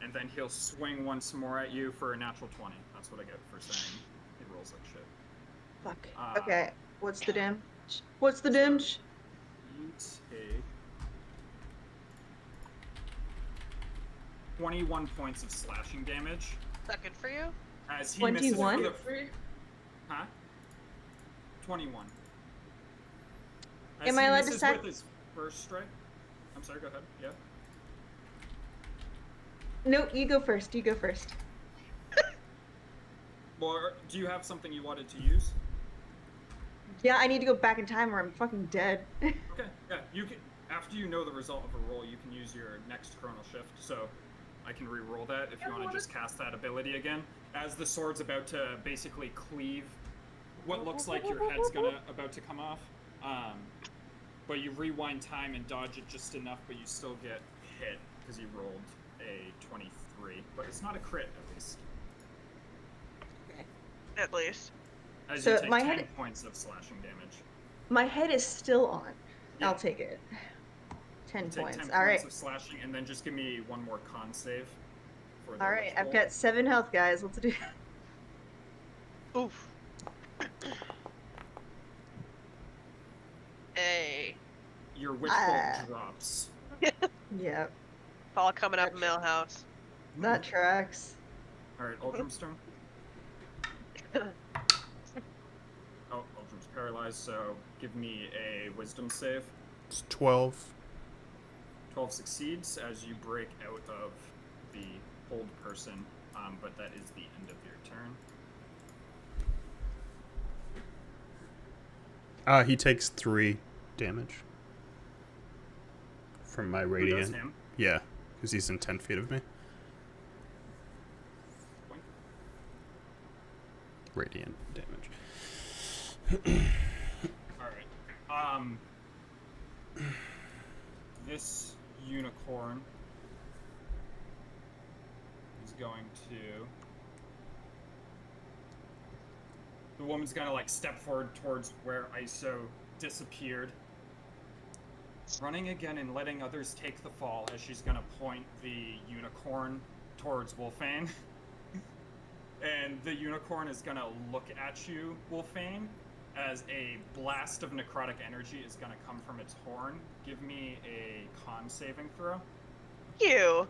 and then he'll swing once more at you for a natural 20. That's what I get for saying he rolls like shit. Fuck. Ah. Okay. What's the damage? What's the damage? You take 21 points of slashing damage Is that good for you? as he 21? misses for the... Huh? 21. As Am I he allowed to misses sack- with his first strike? I'm sorry, go ahead. Yeah. No, you go first. You go first. Or do you have something you wanted to use? Yeah, I need to go back in time or I'm fucking dead. Okay, yeah, you can. After you know the result of a roll, you can use your next chronal shift. So I can re-roll that if you want to just cast that ability again. As the sword's about to basically cleave what looks like your head's about to come off. But you rewind time and dodge it just enough, but you still get hit because you rolled a 23. But it's not a crit, at least. At least. As So you take my 10 head- points of slashing damage. My head is still on. Yeah. I'll take it. 10 Take points. 10 All right. points of slashing, and then just give me one more con save. For the All right. I've roll. got 7 health, guys. Let's do. Oof. Hey. Your witch bolt drops. Yeah, All coming up in Millhouse. that tracks. Alright, Ultram's turn. Oh, Ultram's paralyzed, so give me a wisdom save. It's 12. 12 succeeds as you break out of the hold person, but that is the end of your turn. He takes 3 damage from my Who does radiant. him? Yeah, because he's in 10 feet of me. Boink. Radiant damage. Alright. This unicorn is going to... The woman's gonna like step forward towards where Iso disappeared. Running again and letting others take the fall as she's gonna point the unicorn towards Wolfane. And the unicorn is gonna look at you, Wolfane, as a blast of necrotic energy is gonna come from its horn. Give me a con saving throw. You.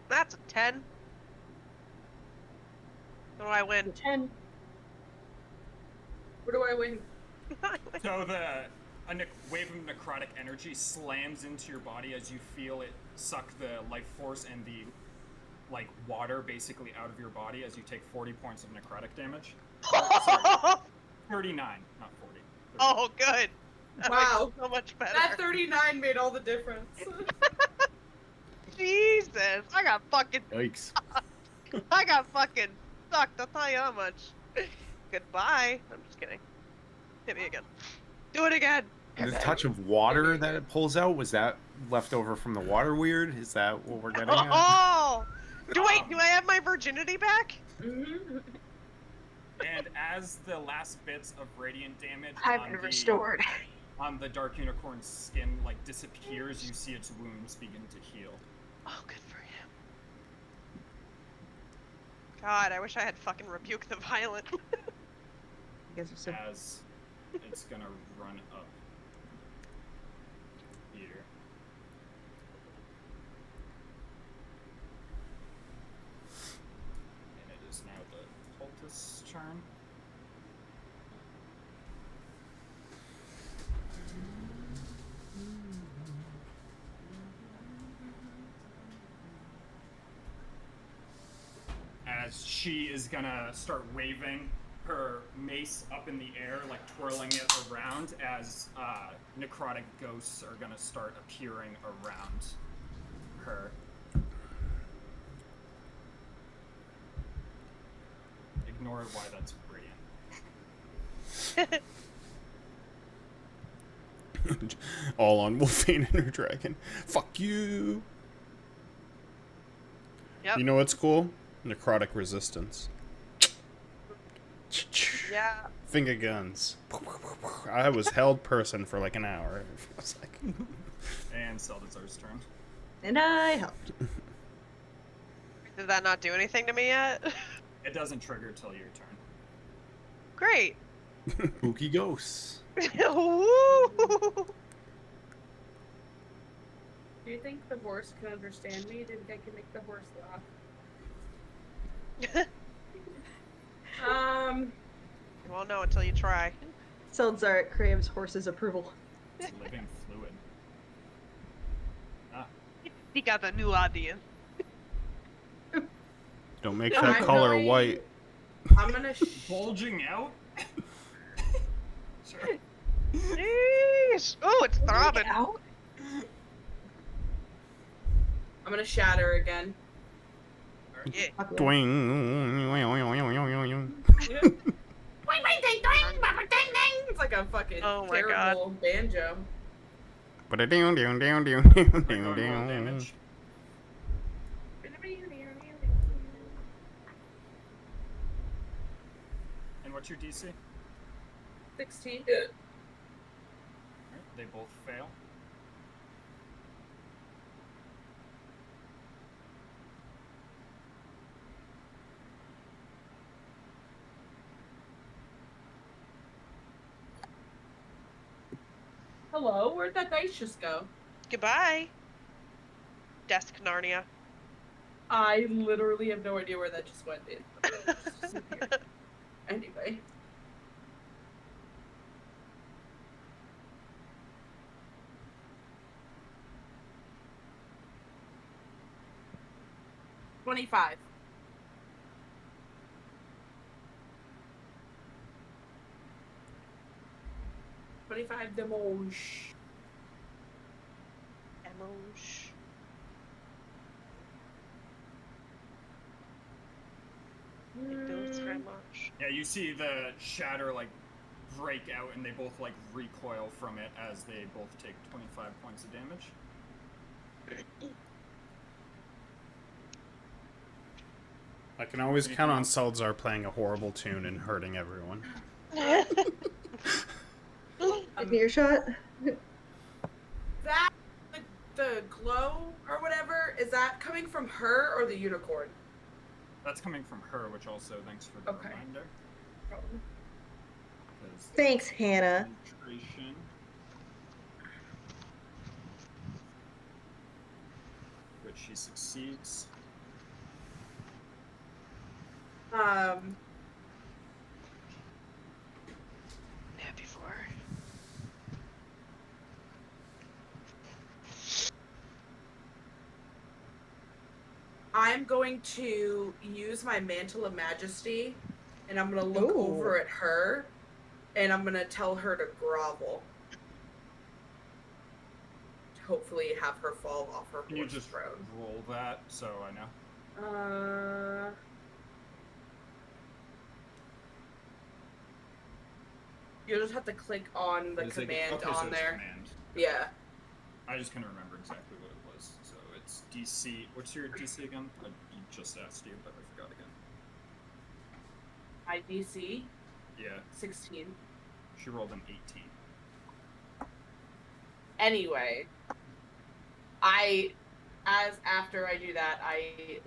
That's a 10. What do I win? 10. Where do I win? So wave of necrotic energy slams into your body as you feel it suck the life force and the water basically out of your body as you take 40 points of necrotic damage. Sorry, 39, not 40. 39. Oh, good. That Wow. makes it so much better. That 39 made all the difference. Jesus, I got fucking Yikes. sucked. I'll tell you how much. Goodbye. I'm just kidding. Hit me again. Do it again. The touch of water that it pulls out, was that left over from the water weird? Is that what we're getting at? Oh! Do I have my virginity back? Mhm. And as the last bits of radiant damage I've on been the, restored. on the Dark Unicorn's skin like disappears, you see its wounds begin to heal. Oh, good for him. God, I wish I had fucking Rebuke the Violent. You guys are so As it's gonna run up here. And it is now the cultist's turn. As she is gonna start waving her mace up in the air, like twirling it around, as necrotic ghosts are gonna start appearing around her. Ignore why that's brilliant. All on Wolfane and her dragon. Fuck you. Yep. You know what's cool? Necrotic resistance. Yeah. Finger guns. I was held person for like an hour. It feels like. And Seldazar's turn. and I helped. Did that not do anything to me yet? It doesn't trigger till your turn. Great. Spooky ghosts. Woo! Do you think the horse can understand me? Do you think I can make the horse laugh? You won't know until you try. Seltzar craves horse's approval. It's living fluid. He got a new audience. Don't make No, that I'm color going- white. I'm gonna Bulging out? Sure. Jeez. Oh, it's throbbing. Out? I'm gonna shatter again. Yeah. Fuck yeah. Twing. It's like a fucking Oh my God. terrible banjo. But down, down, down, down, Am I down, going to roll down. damage? And what's your DC? 16. Alright, they both fail. Hello, where'd that dice just go? Goodbye. Desk Narnia. I literally have no idea where that just went. It just disappeared. Anyway. $25. $25 damage. Emosh. It builds very much. Yeah, you see the shatter like break out and they both like recoil from it as they both take 25 points of damage. I can always count on Saldzar playing a horrible tune and hurting everyone. Give me your shot. That the glow or whatever, is that coming from her or the unicorn? That's coming from her, which also thanks for the Okay. reminder. 'Cause Thanks, Hannah. concentration. Which she succeeds. Yeah, before. I'm going to use my Mantle of Majesty, and I'm going to look Ooh. over at her, and I'm going to tell her to grovel. Hopefully have her fall off her Can you horse just throne. roll that so I know? You'll just have to click on the Is it- command okay, so on it's there. Command. Yeah. I just couldn't remember exactly what it was. So it's DC. What's your DC again? I just asked you, but I forgot again. My DC Yeah, 16. she rolled an 18. Anyway, after I do that, I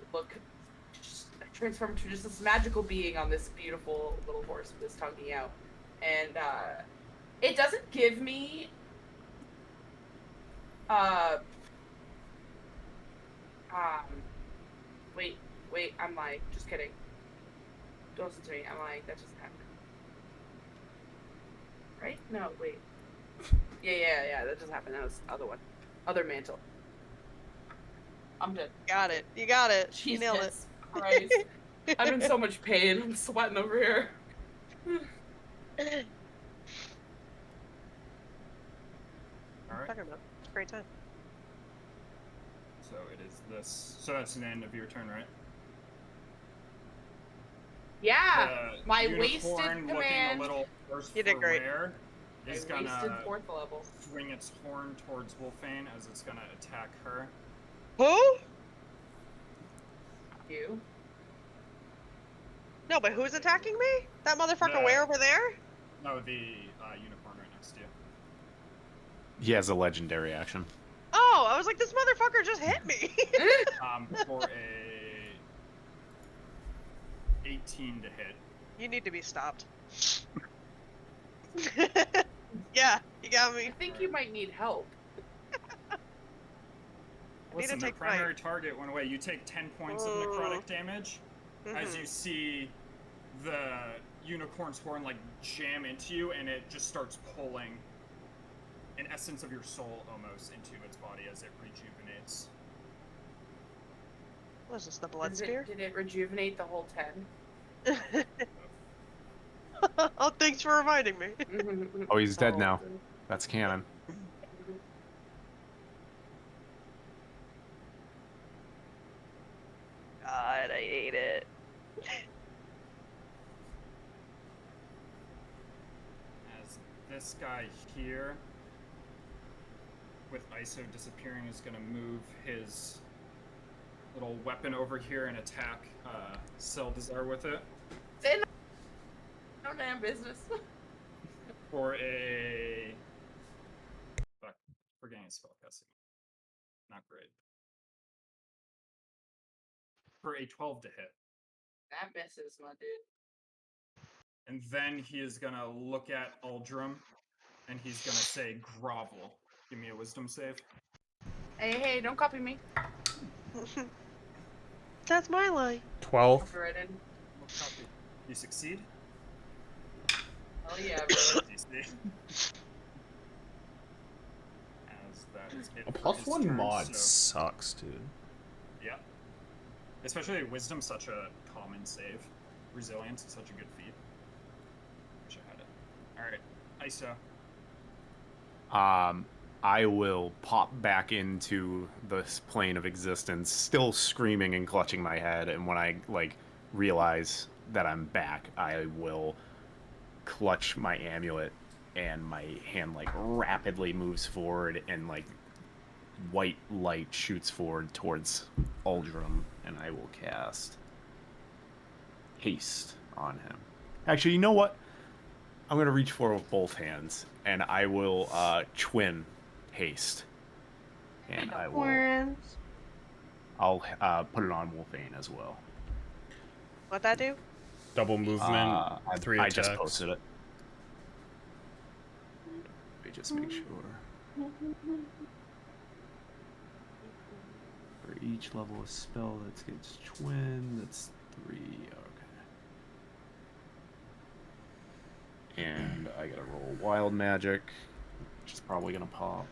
transform to just this magical being on this beautiful little horse with his tonguing out, and it doesn't give me wait, I'm lying. Just kidding. Don't listen to me. I'm lying. That doesn't happen. Right? No, wait. Yeah. That doesn't happen. That was the other one. Other mantle. I'm dead. Got it. You got it. You nailed it. Jesus Christ. I'm in so much pain. I'm sweating over here. All right. Talking about. It's a great time. So it is this. So that's the end of your turn, right? Yeah. The my unicorn wasted looking command. a little worse You did for great. wear is I wasted gonna 4th level. swing its horn towards Wolfane as it's gonna attack her. Who? You. No, but who's attacking me? That motherfucker The- way over there? No, the unicorn right next to you. He has a legendary action. Oh, I was like, this motherfucker just hit me. For a 18 to hit. You need to be stopped. Yeah, you got I me. think you might need help. Listen, the take my- primary target went away. You take 10 points of necrotic damage as Mhm. you see the unicorn's horn like jam into you, and it just starts pulling an essence of your soul almost into its body as it rejuvenates. What is this, the blood Did spear? Did it rejuvenate the whole 10? Oh, thanks for reminding me. Oh, he's dead Oh. now. That's canon. God, I hate it. As this guy here, with ISO disappearing, is going to move his little weapon over here and attack Seldazar with it. Say no damn business. For a... Fuck, forgetting spellcasting. Not great. For a 12 to hit. That misses, my dude. And then he is gonna look at Uldrum, and he's gonna say, grovel. Give me a wisdom save. Hey, don't copy me. That's my line. 12. Go right in. You succeed? Oh yeah, bro. DC. As that is it A for his +1 turn, mod so- sucks, dude. Yeah. Especially wisdom's such a common save. Resilience is such a good feat. Wish I had it. Alright, ISO. I will pop back into this plane of existence, still screaming and clutching my head, and when I realize that I'm back, I will clutch my amulet, and my hand rapidly moves forward, and white light shoots forward towards Uldrum, and I will cast haste on him. Actually, you know what? I'm gonna reach forward with both hands, and I will twin haste, and I will. Horns. I'll put it on Wolfane as well. What'd that do? Double movement, 3 I attacks. just posted it. Let me just make sure. For each level of spell that gets twin, that's 3. Okay. And I gotta roll wild magic, which is probably gonna pop.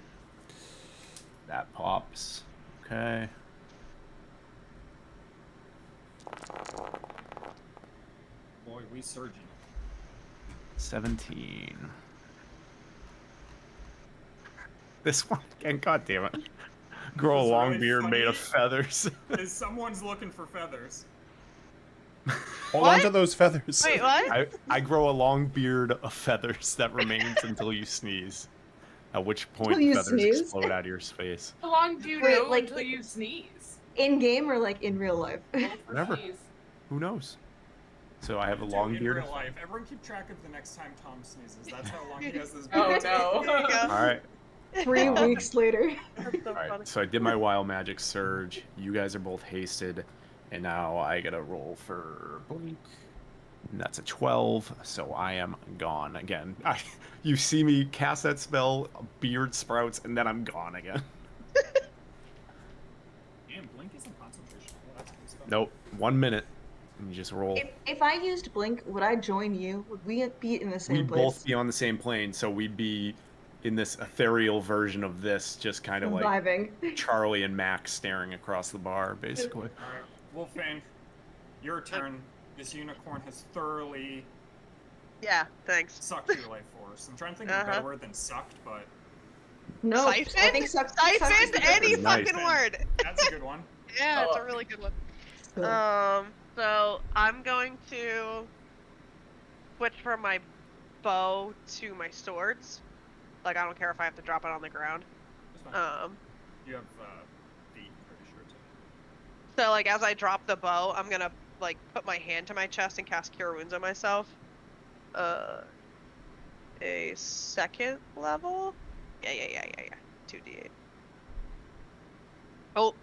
That pops. Okay. Boy, we surging. 17. This one again, god damn it. Grow a It's long really beard made of funny. feathers. Is someone's looking for feathers. Hold What? on to those feathers. Wait, what? I grow a long beard of feathers that remains until you sneeze. At which point Until you feathers sneeze? explode out of your face. How long do you Wait, know like, until it- you sneeze? In game or like in real life? Roll for Whatever. sneeze. Who knows? So I have a Dude, long in beard. real life. Everyone keep track of the next time Tom sneezes. That's how long he has this Oh beard. no. There you go. All right. 3 weeks later. That's so All right. funny. So I did my wild magic surge. You guys are both hasted, and now I gotta roll for blink. And that's a 12, so I am gone again. You see me cast that spell, beard sprouts, and then I'm gone again. Damn, Blink isn't concentration. Oh, that's good stuff. Nope. 1 minute, and you just roll. If I used Blink, would I join you? Would we be in the same We'd place? both be on the same plane, so we'd be in this ethereal version of this, just kind of like Vibing. Charlie and Max staring across the bar, basically. Alright, Wolfbane, your turn. This unicorn has thoroughly Yeah, thanks. sucked your life force. I'm trying to think of a better word than sucked, but No, I Siphoned? think suck. Siphoned? Any Nice. fucking word. that's a good one. Yeah, it's a Oh. really good one. Suck. So I'm going to switch from my bow to my swords. Like, I don't care if I have to drop it on the ground. That's fine. Um, You have feet, pretty sure. Too. so like as I drop the bow, I'm gonna like put my hand to my chest and cast Cure Wounds on myself. A second level? Yeah. 2d8. Oh.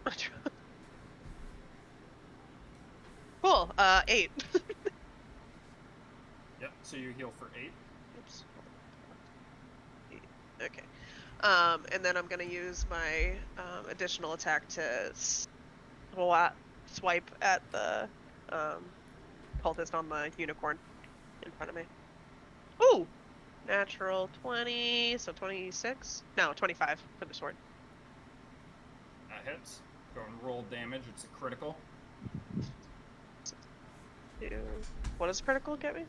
Cool. 8. Yep. So you heal for 8. Oops. Okay. And then I'm gonna use my additional attack to swipe at the cultist on the unicorn in front of me. Ooh! Natural 20, so 26? No, 25 for the sword. That hits. Go and roll damage. It's a critical. What does critical get me?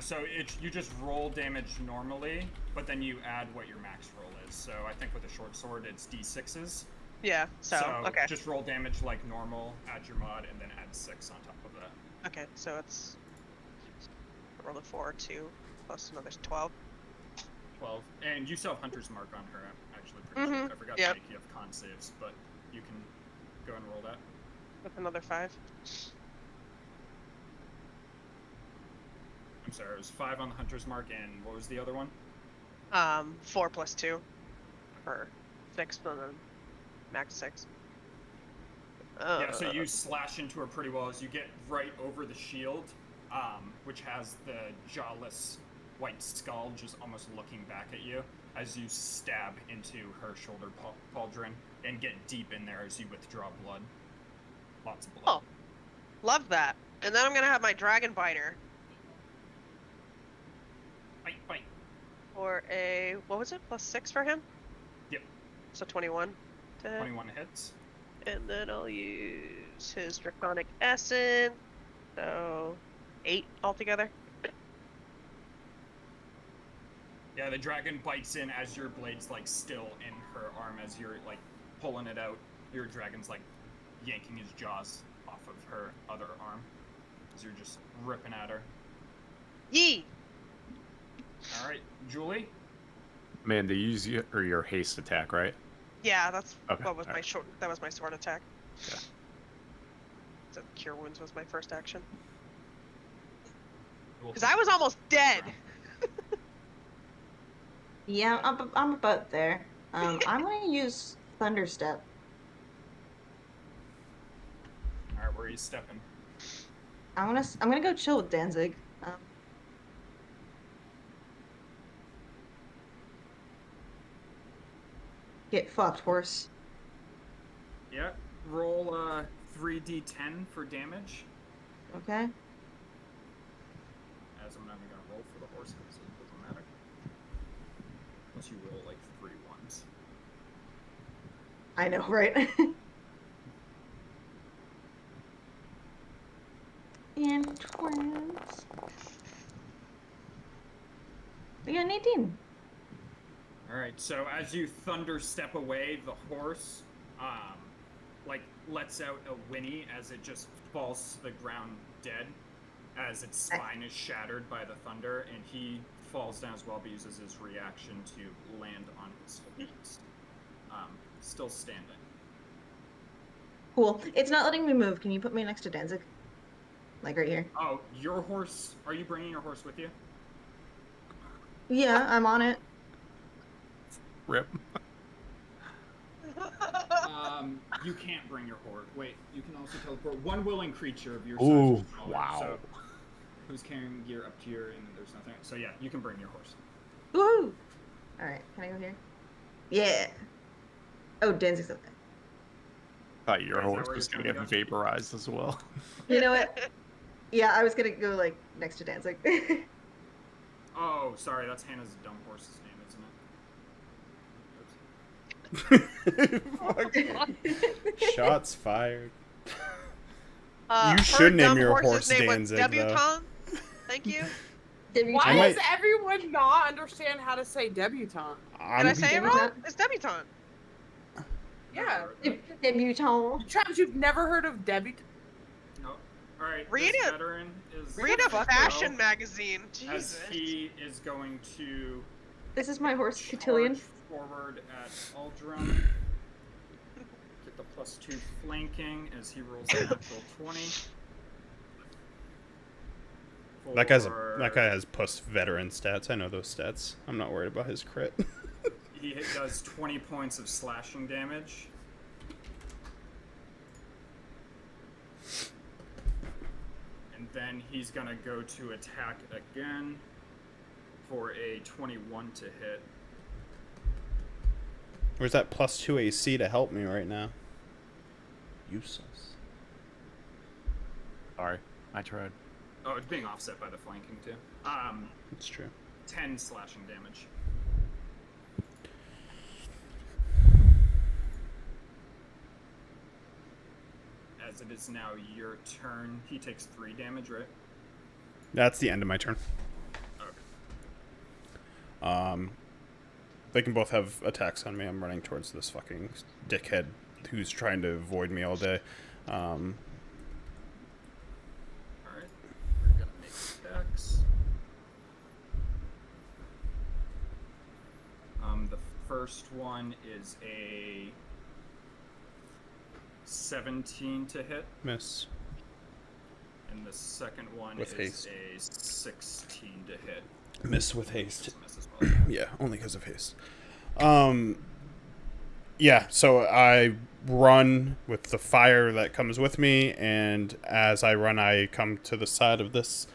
So you just roll damage normally, but then you add what your max roll is. So I think with a short sword, it's d6s. Yeah, so okay. Just roll damage like normal, add your mod, and then add 6 on top of that. Okay, so it's roll a 4, 2, plus another 12. 12. And you still have Hunter's Mark on her, I'm actually pretty sure. I forgot Yep. to make you have con saves, but you can go and roll that. With another 5. I'm sorry, it was 5 on the Hunter's Mark, and what was the other one? 4 plus 2 for 6, and then max 6. Yeah, so you slash into her pretty well as you get right over the shield, which has the jawless white skull just almost looking back at you as you stab into her shoulder pauldron and get deep in there as you withdraw blood. Lots of blood. Oh, love that. And then I'm gonna have my dragon biter Bite. for a what was it? Plus 6 for him. Yep. So 21. 21 hits. And then I'll use his draconic essence. So 8 altogether. Yeah, the dragon bites in as your blade's like still in her arm as you're like pulling it out. Your dragon's like yanking his jaws off of her other arm as you're just ripping at her. Yee! All right, Julie. Amanda, use your haste attack, right? Yeah, that's Okay, what was my alright. short. That was my sword attack. Yeah. So Cure Wounds was my first action. Cool. Because I was almost dead. Yeah, I'm about there. I'm gonna use Thunderstep. All right, where are you stepping? I'm gonna go chill with Danzig. Get fucked, horse. Yeah, roll 3d10 for damage. Okay. As I'm not even gonna roll for the horse because it doesn't matter. Unless you roll like 3 ones. I know, right? And twins. We got an 18. All right, so as you thunder step away, the horse, like lets out a whinny as it just falls to the ground dead, as its spine is shattered by the thunder, and he falls down as well, but uses his reaction to land on his feet. Still standing. Cool. It's not letting me move. Can you put me next to Danzig? Like right here. Oh, your horse. Are you bringing your horse with you? Yeah, I'm on it. Rip. You can't bring your horse. Wait, you can also teleport one willing creature of your Ooh, size. or smaller, wow. So, who's carrying gear up to your, and there's nothing. So yeah, you can bring your horse. Woohoo! Alright, can I go here? Yeah. Oh, Danzig's up there. Thought your Is that horse where was you're gonna trying get to vaporized as well. You know what? Yeah, I was gonna go like next to Danzig. Oh, sorry, that's Hannah's dumb horse's name, isn't Fuck. Shots fired. Her You should name dumb your horse's horse name was Danzig, though. Debutante. Thank you. Why I might- does everyone not understand how to say debutante? Did I say it wrong? Debutante. It's debutante. Yeah. Debutante. Travis, you've never heard of debutante? No. All right. Read this it. Veteran is Read a fuck fashion well, magazine. as Jesus. he is going to This is my horse, Cotillion. charge forward at Aldrum. Get the +2 flanking as he rolls a natural 20. That guy For- has plus veteran stats. I know those stats. I'm not worried about his crit. He does 20 points of slashing damage. And then he's gonna go to attack again for a 21 to hit. Where's that +2 AC to help me right now? Useless. Sorry, I tried. Oh, it's being offset by the flanking too. It's true. 10 slashing damage. As it is now your turn, he takes 3 damage, right? That's the end of my turn. Okay. They can both have attacks on me. I'm running towards this fucking dickhead who's trying to avoid me all day. Alright. We're gonna make attacks. The first one is a 17 to hit, Miss. and the second one With is haste. a 16 to hit. Miss with haste. Just miss as well. Yeah, only because of haste. Yeah, so I run with the fire that comes with me, and as I run, I come to the side of this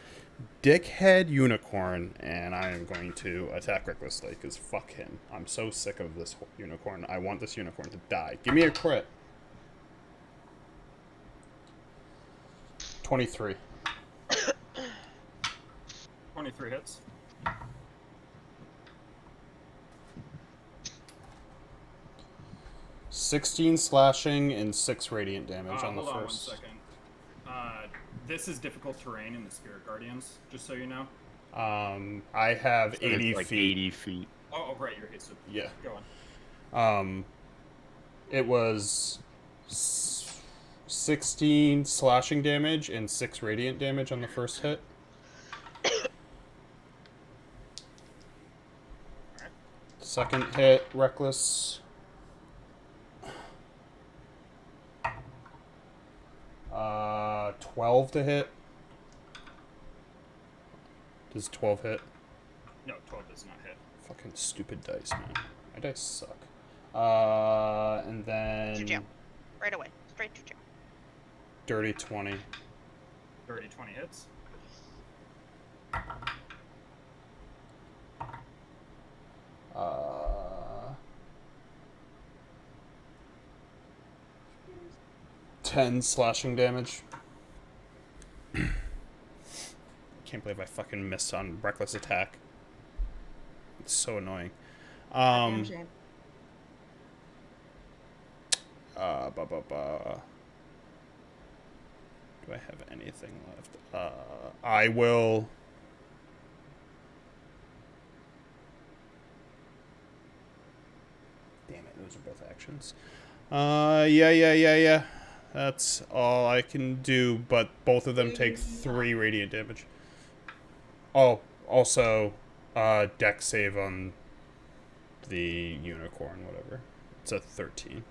dickhead unicorn, and I am going to attack recklessly, because fuck him. I'm so sick of this unicorn. I want this unicorn to die. Give me a crit. 23. 23 hits. $16 slashing and 6 radiant damage on the Hold on 1 first. second. This is difficult terrain in the Spirit Guardians, just so you know. I have 80 It's like feet. 80 feet. Oh, right, you're hasted. Yeah. Go on. It was 16 slashing damage and 6 radiant damage on the first hit. Second hit, reckless. 12 to hit. Does 12 hit? No, 12 does not hit. Fucking stupid dice, man. My dice suck. And then To jail. Right away. Straight to jail. dirty 20. 30, 20 hits. Uh, 10 slashing damage. Can't believe I fucking missed on reckless attack. It's so annoying. Damn shame. Do I have anything left? I will. Damn it, those are both actions. Yeah. That's all I can do, but both of them take 3 radiant damage. Oh, also, dex save on the unicorn, whatever. It's a 13.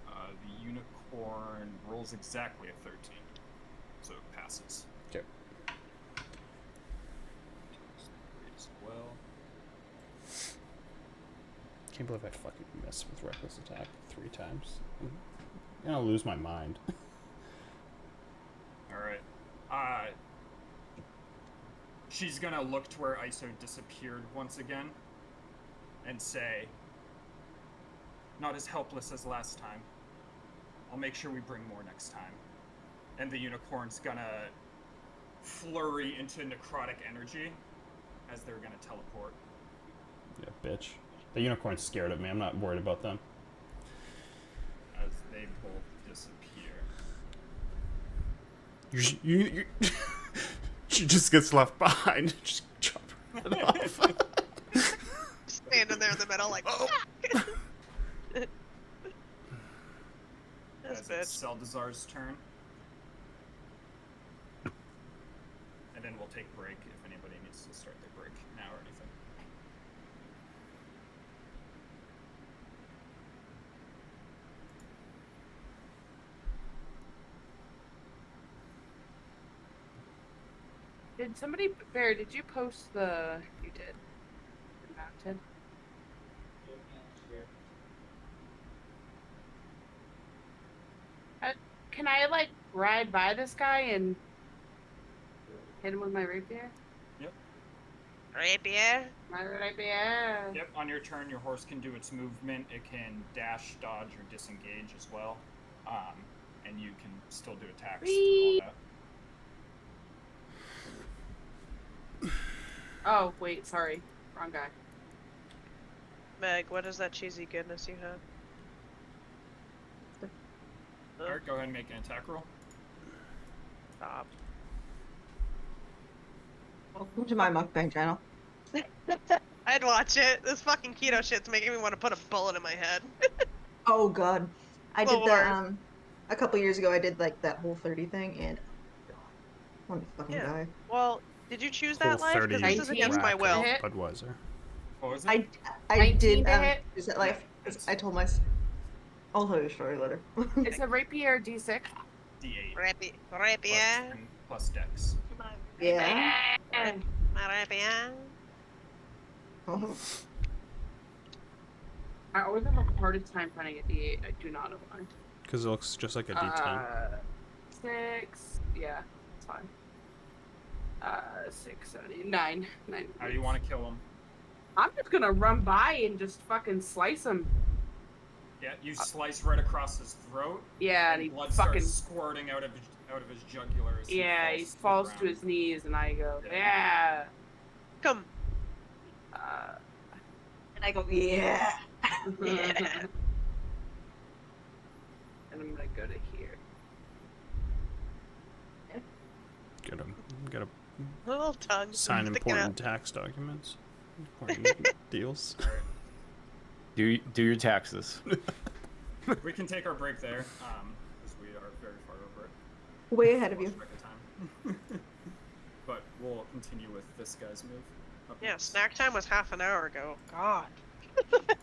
The unicorn rolls exactly a 13, so it passes. Okay. As well. Can't believe I fucking missed with reckless attack 3 times. I'm gonna lose my mind. All right. She's gonna look to where ISO disappeared once again, and say, "Not as helpless as last time. I'll make sure we bring more next time." And the unicorn's gonna flurry into necrotic energy as they're gonna teleport. Yeah, bitch. The unicorn's scared of me. I'm not worried about them. As they both disappear. You she just gets left behind. Just chop her head off. Standing there in the middle, like, oh. This As it's bitch. Seldazar's turn. And then we'll take break if anybody needs to start their break now or anything. Did somebody, Bear, did you post the, you did, the mountain? Can I, like, ride by this guy and hit him with my rapier? Rapier. My rapier. Yep, on your turn, your horse can do its movement. It can dash, dodge, or disengage as well. And you can still do attacks through all that. Oh, wait, sorry. Wrong guy. Meg, what is that cheesy goodness you have? Alright, go ahead and make an attack roll. Stop. Welcome to my mukbang channel. I'd watch it. This fucking keto shit's making me want to put a bullet in my head. Oh god. I did Lord. that a couple years ago. I did like that whole 30 thing and I want to fucking Yeah. die. Well, did you choose Whole that life? 30 Because this is 19 against my rack will. of Hit. Budweiser. What was it? I 19 did to hit? is that life? It's- I told my I'll tell you a story later. It's a rapier D6. D8 Rapier. plus Rapier. 10 plus dex. Yeah. My rapier. I always have a hardest time finding a D8. I do not know why. Because it looks just like a D10. 6. Yeah, it's fine. 6, 7, 8, 9. 9. How do you want to kill him? I'm just gonna run by and just fucking slice him. Yeah, you slice right across his throat. Yeah, and he blood fucking. starts squirting out of his jugular. As Yeah, he falls to the his knees, and I go, Yeah. yeah. Come. And I go, yeah. Yeah. And I'm gonna go to here. Get a Little tongue. sign sticking important out. tax documents. Important deals. Do your taxes. We can take our break there, because we are very far over it. Way ahead of you. Lost track of time. But we'll continue with this guy's move. Up Yeah, next. snack time was half an hour ago. God.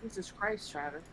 Jesus Christ, Travis.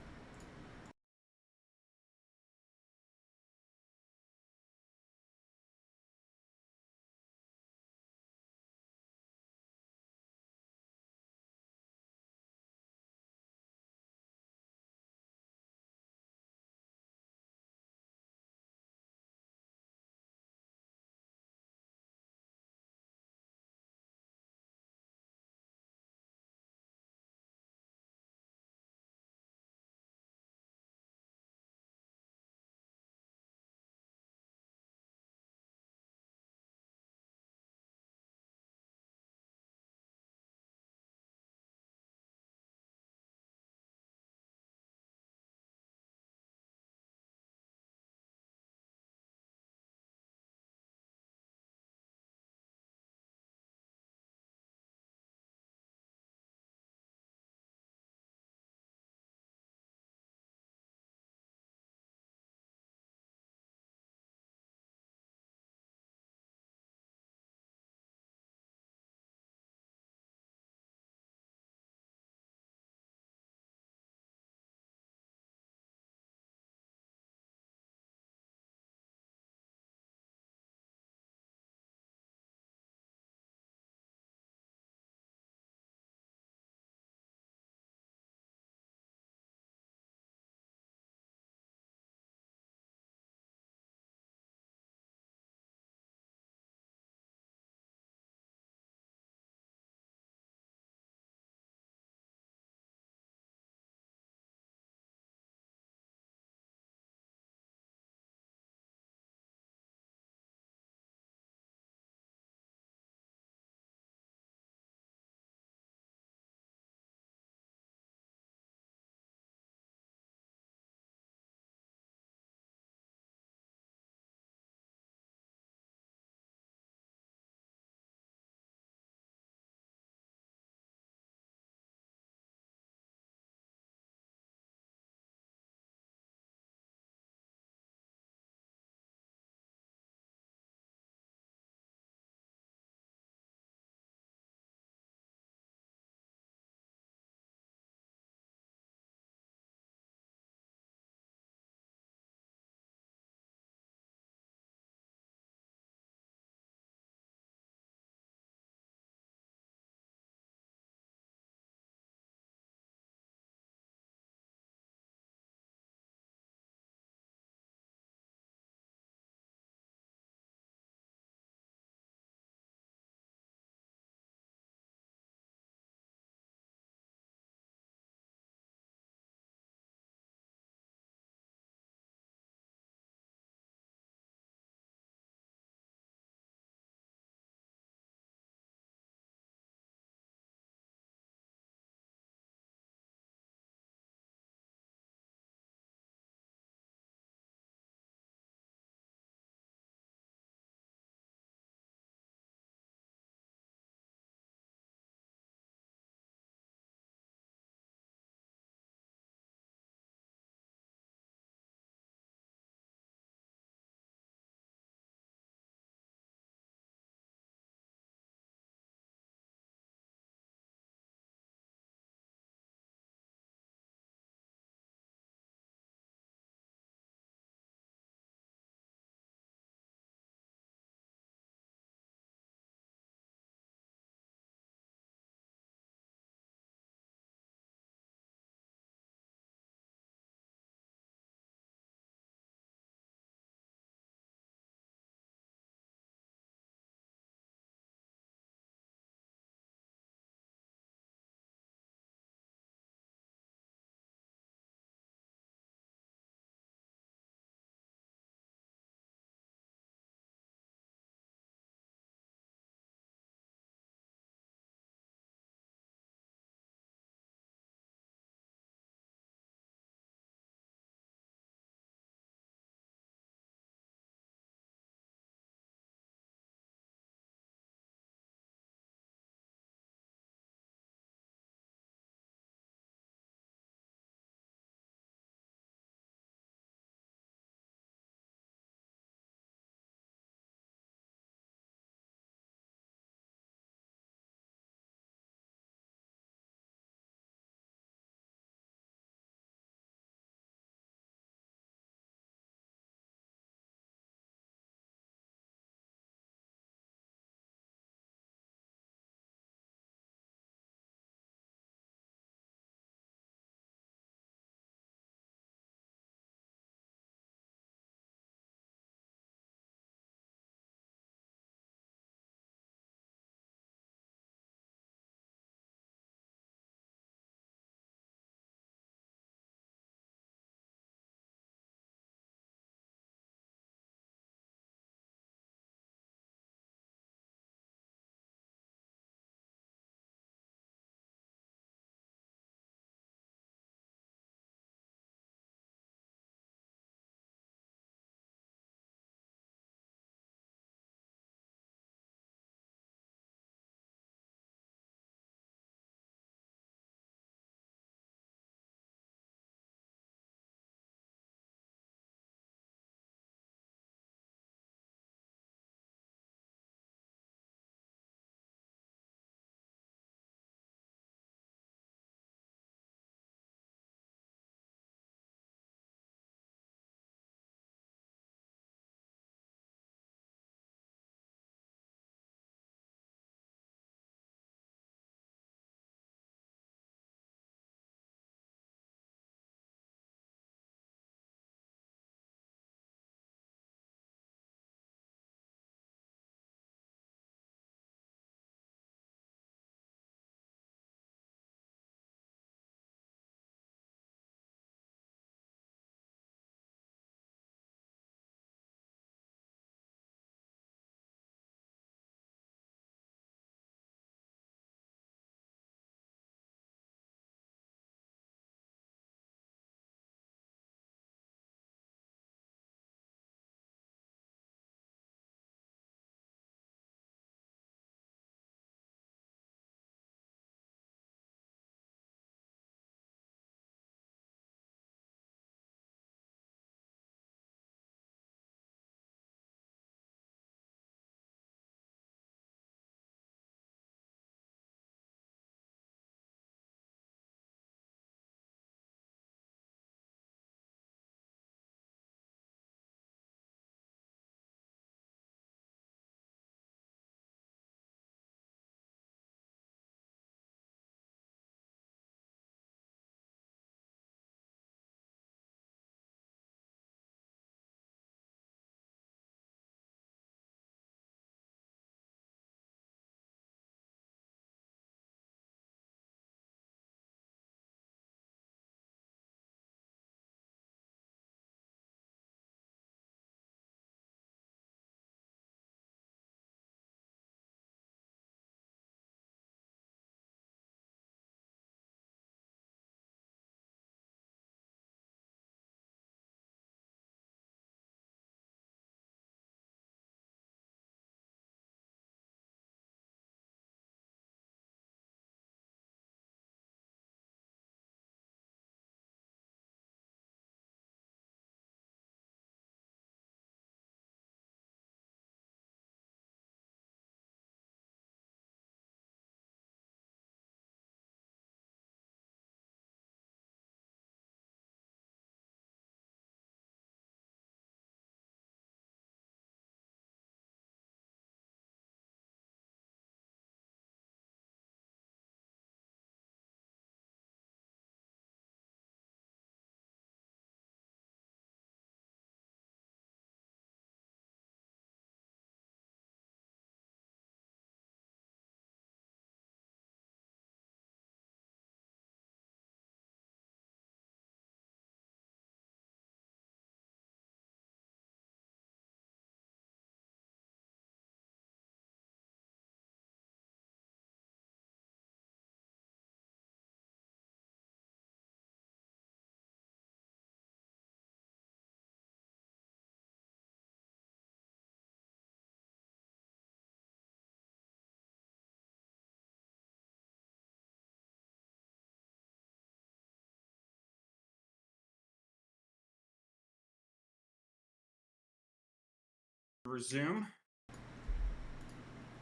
resume.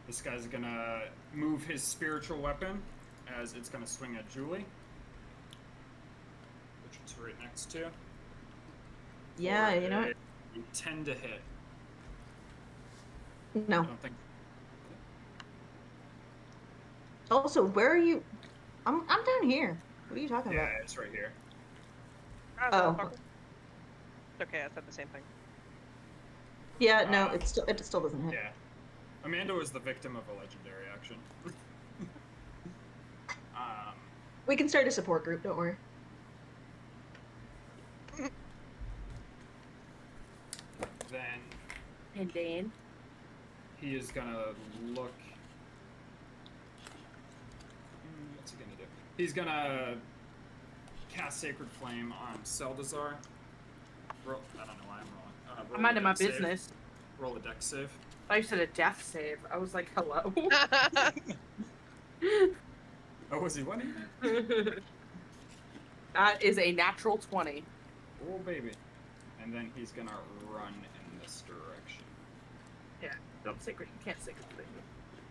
This guy's gonna move his spiritual weapon as it's gonna swing at Julie, which it's right next to. Yeah, for you know what? a 10 to hit. I No. don't think. Also, where are you? I'm down here. What are you talking Yeah, about? it's right here. Oh. Motherfucker. Okay, I said the same thing. Yeah, no, it still doesn't hit. Yeah. Amanda was the victim of a legendary action. We can start a support group. Don't worry. Then And Dane. he is gonna look. What's he gonna do? He's gonna cast Sacred Flame on Seldazar. Roll, I don't know why I'm rolling. Roll I'm a minding my dex save. business. Roll a dex save. I said a death save. I was like, hello. Oh, was he winning? That is a natural 20. Oh, baby. And then he's gonna run in this direction. Yeah, don't sacred. You can't sacred flame.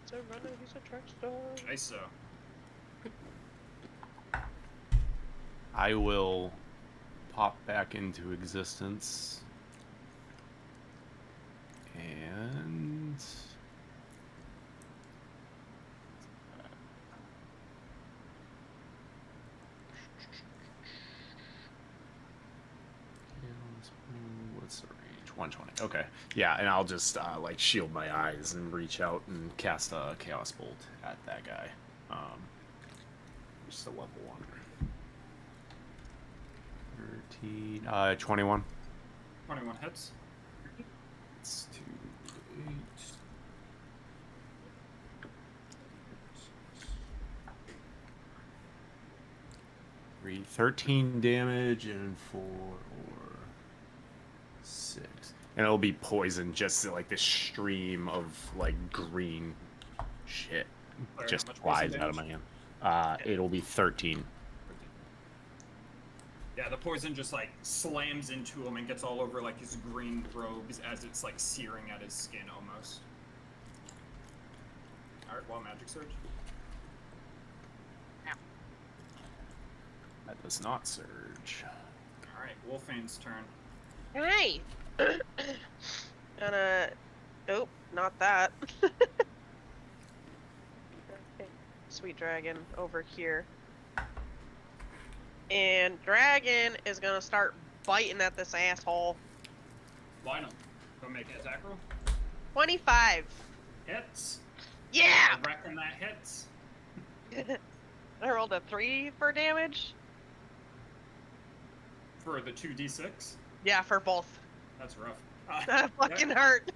He's a runner, he's a track star. ISO. I will pop back into existence. And what's the range? 120. Okay. Yeah, and I'll just like shield my eyes and reach out and cast a chaos bolt at that guy. Just a level 1. 13 21. 21 hits. It's 2, 8. 13 damage and 4 or 6. And it'll be poison, just like this stream of like green shit Sorry, just how much flies poison out of my damage? hand. It'll be 13. Yeah, the poison just like slams into him and gets all over like his green robes as it's like searing at his skin almost. Alright, well, magic surge. That does not surge. Alright, Wolfane's turn. Hey! Gonna. Nope, not that. Okay, Sweet Dragon over here. And Dragon is gonna start biting at this asshole. Line him. Go make an attack roll. 25. Hits. Yeah! I reckon that hits. I rolled a 3 for damage. For the 2d6. Yeah, for both. That's rough. That fucking hurt.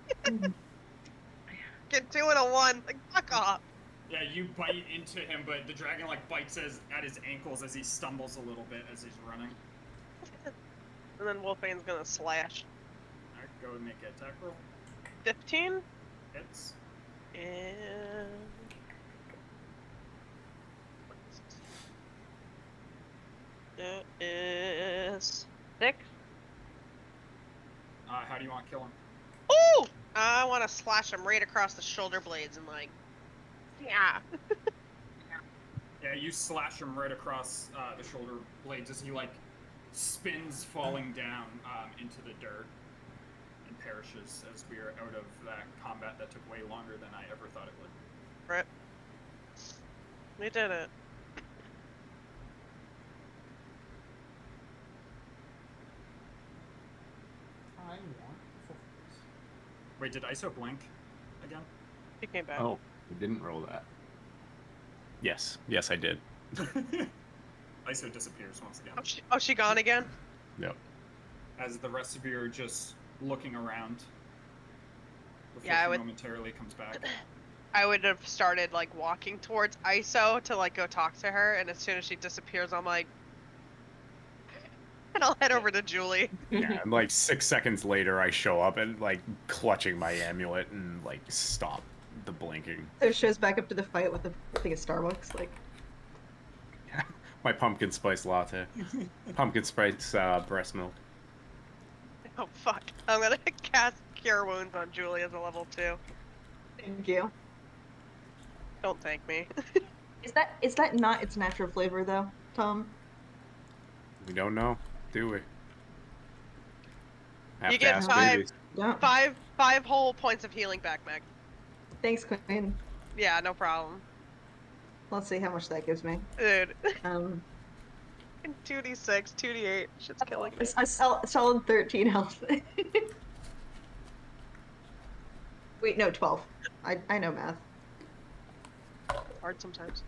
Get 2 and a 1. Like, fuck off. Yeah, you bite into him, but the dragon like bites at his ankles as he stumbles a little bit as he's running. And then Wolfane's gonna slash. Alright, go and make an attack roll. 15. Hits. And. That is 6. How do you want to kill him? Ooh! I want to slash him right across the shoulder blades and like, yeah. Yeah, you slash him right across the shoulder blades as he like spins, falling down into the dirt and perishes as we are out of that combat that took way longer than I ever thought it would. Right. We did it. Wait, did ISO blink again? She came back. Oh, we didn't roll that. Yes, I did. ISO disappears once again. She gone again? Yep. As the rest of you are just looking around before Yeah, I she would- momentarily comes back. I would have started like walking towards ISO to like go talk to her, and as soon as she disappears, I'm like, and I'll head over to Julie. Yeah, and like 6 seconds later, I show up and like clutching my amulet and like stop the blinking. So shows back up to the fight with a thing of Starbucks, like. My pumpkin spice latte, pumpkin spice breast milk. Oh fuck! I'm gonna cast Cure wounds on Julie as a level 2. Thank you. Don't thank me. Is that not its natural flavor though, Tom? We don't know, do we? Have You to get ask five- babies. Don't. five whole points of healing back, Meg. Thanks, Queen. Yeah, no problem. Let's see how much that gives me. Dude. Um, 2d6, 2d8. Shit's killing me. a solid 13 health. Wait, no, 12. I know math. Hard sometimes.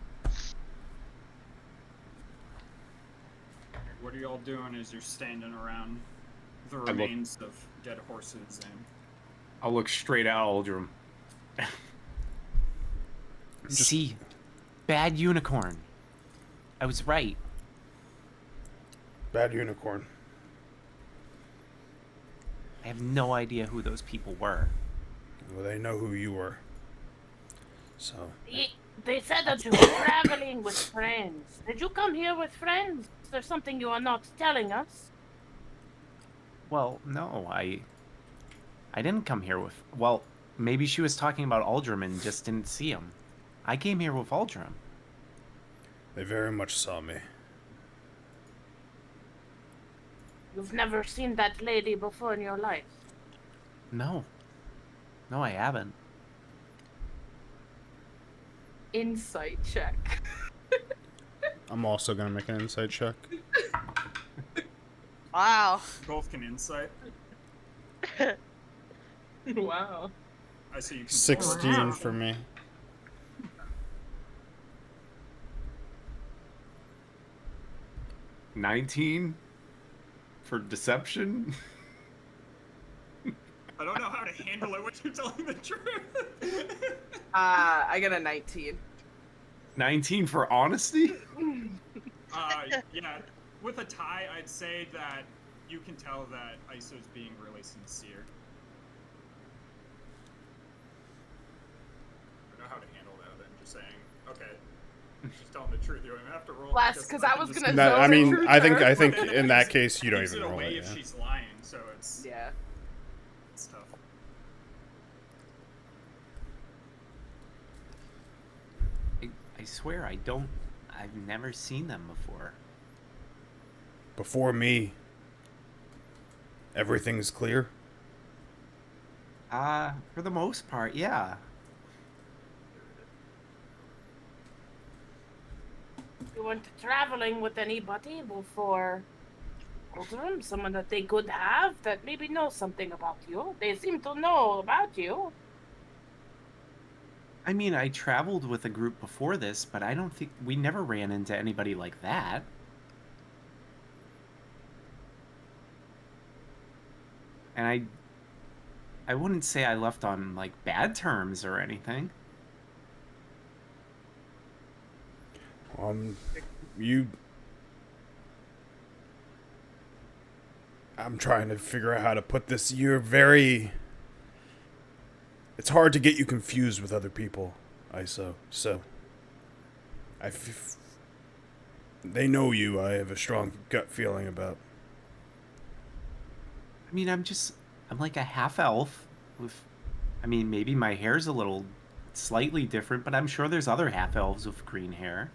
What are y'all doing as you're standing around the look- remains of dead horses and I'll look straight at Aldrum. See, bad unicorn. I was right. Bad unicorn. I have no idea who those people were. Well, they know who you were. So. They said that you were traveling with friends. Did you come here with friends? Is there something you are not telling us? Well, no, I didn't come here with. Well, maybe she was talking about Aldrum and just didn't see him. I came here with Aldrum. They very much saw me. You've never seen that lady before in your life. No. No, I haven't. Insight check. I'm also gonna make an insight check. Wow. both can insight? Wow. I see you can 16 for me. $19 for deception. I don't know how to handle it when you're telling the truth. I got a 19. 19 for honesty. Yeah, with a tie, I'd say that you can tell that Iso's being really sincere. I don't know how to handle that then, just saying, okay, she's telling the truth. You don't even have to roll. Less, because I was gonna. No, I mean, truth I think her. I think But then in it that gives- case you don't gives even it roll away it. if Yeah. she's lying, so it's Yeah. it's tough. I swear I don't. I've never seen them before. Before me, everything's clear. For the most part, yeah. You weren't traveling with anybody before Aldrum? Someone that they could have that maybe knows something about you. They seem to know about you. I mean, I traveled with a group before this, but I don't think we never ran into anybody like that. And I wouldn't say I left on like bad terms or anything. You. I'm trying to figure out how to put this. You're very. It's hard to get you confused with other people, Iso. So. They know you. I have a strong gut feeling about. I mean, I'm like a half elf with, I mean, maybe my hair's a little slightly different, but I'm sure there's other half elves with green hair.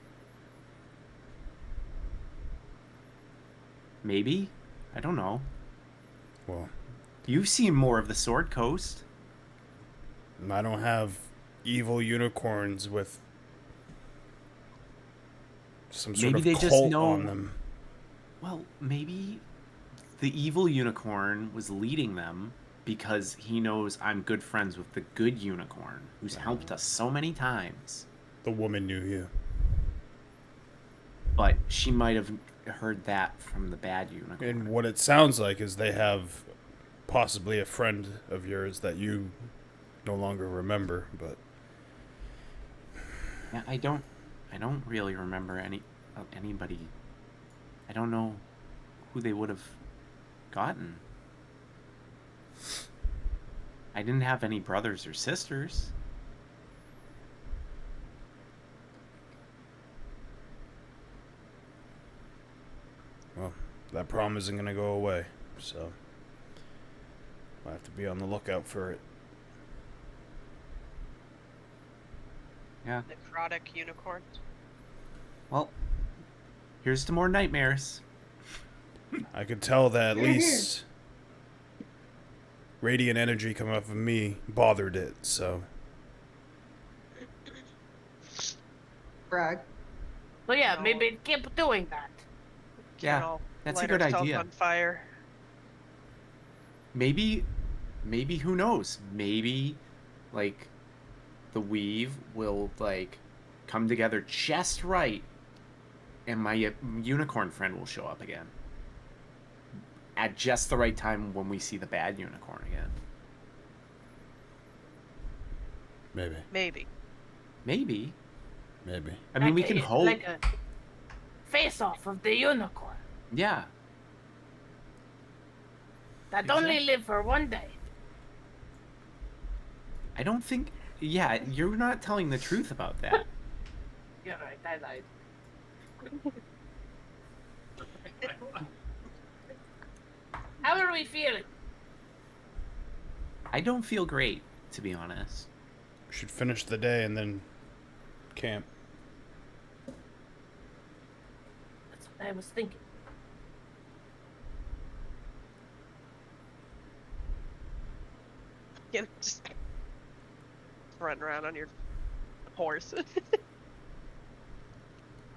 Maybe? I don't know. Well, You've seen more of the Sword Coast. I don't have evil unicorns with some sort Maybe of they cult just know- on them. Well, maybe the evil unicorn was leading them because he knows I'm good friends with the good unicorn who's helped us so many times. The woman knew you. But she might have heard that from the bad unicorn. And what it sounds like is they have possibly a friend of yours that you no longer remember, but Yeah, I don't really remember anybody. I don't know who they would have gotten. I didn't have any brothers or sisters. well, that problem isn't going to go away. So I'll have to be on the lookout for it. Yeah. Necrotic unicorn. Well, here's to more nightmares. I could tell that at least radiant energy coming off of me bothered it, so. Brag. So yeah, No. maybe keep doing that. Yeah, I'll that's a light good ourselves idea. on fire. Maybe who knows? Maybe like the weave will like come together just right, and my unicorn friend will show up again at just the right time when we see the bad unicorn again. Maybe. Maybe. I Like mean, we can hope. like a face-off of the unicorn Yeah. that only live for one day. I don't think. Yeah, you're not telling the truth about that. You're right, I lied. How are we feeling? I don't feel great, to be honest. We should finish the day and then camp. That's what I was thinking. You know, just run around on your horse. How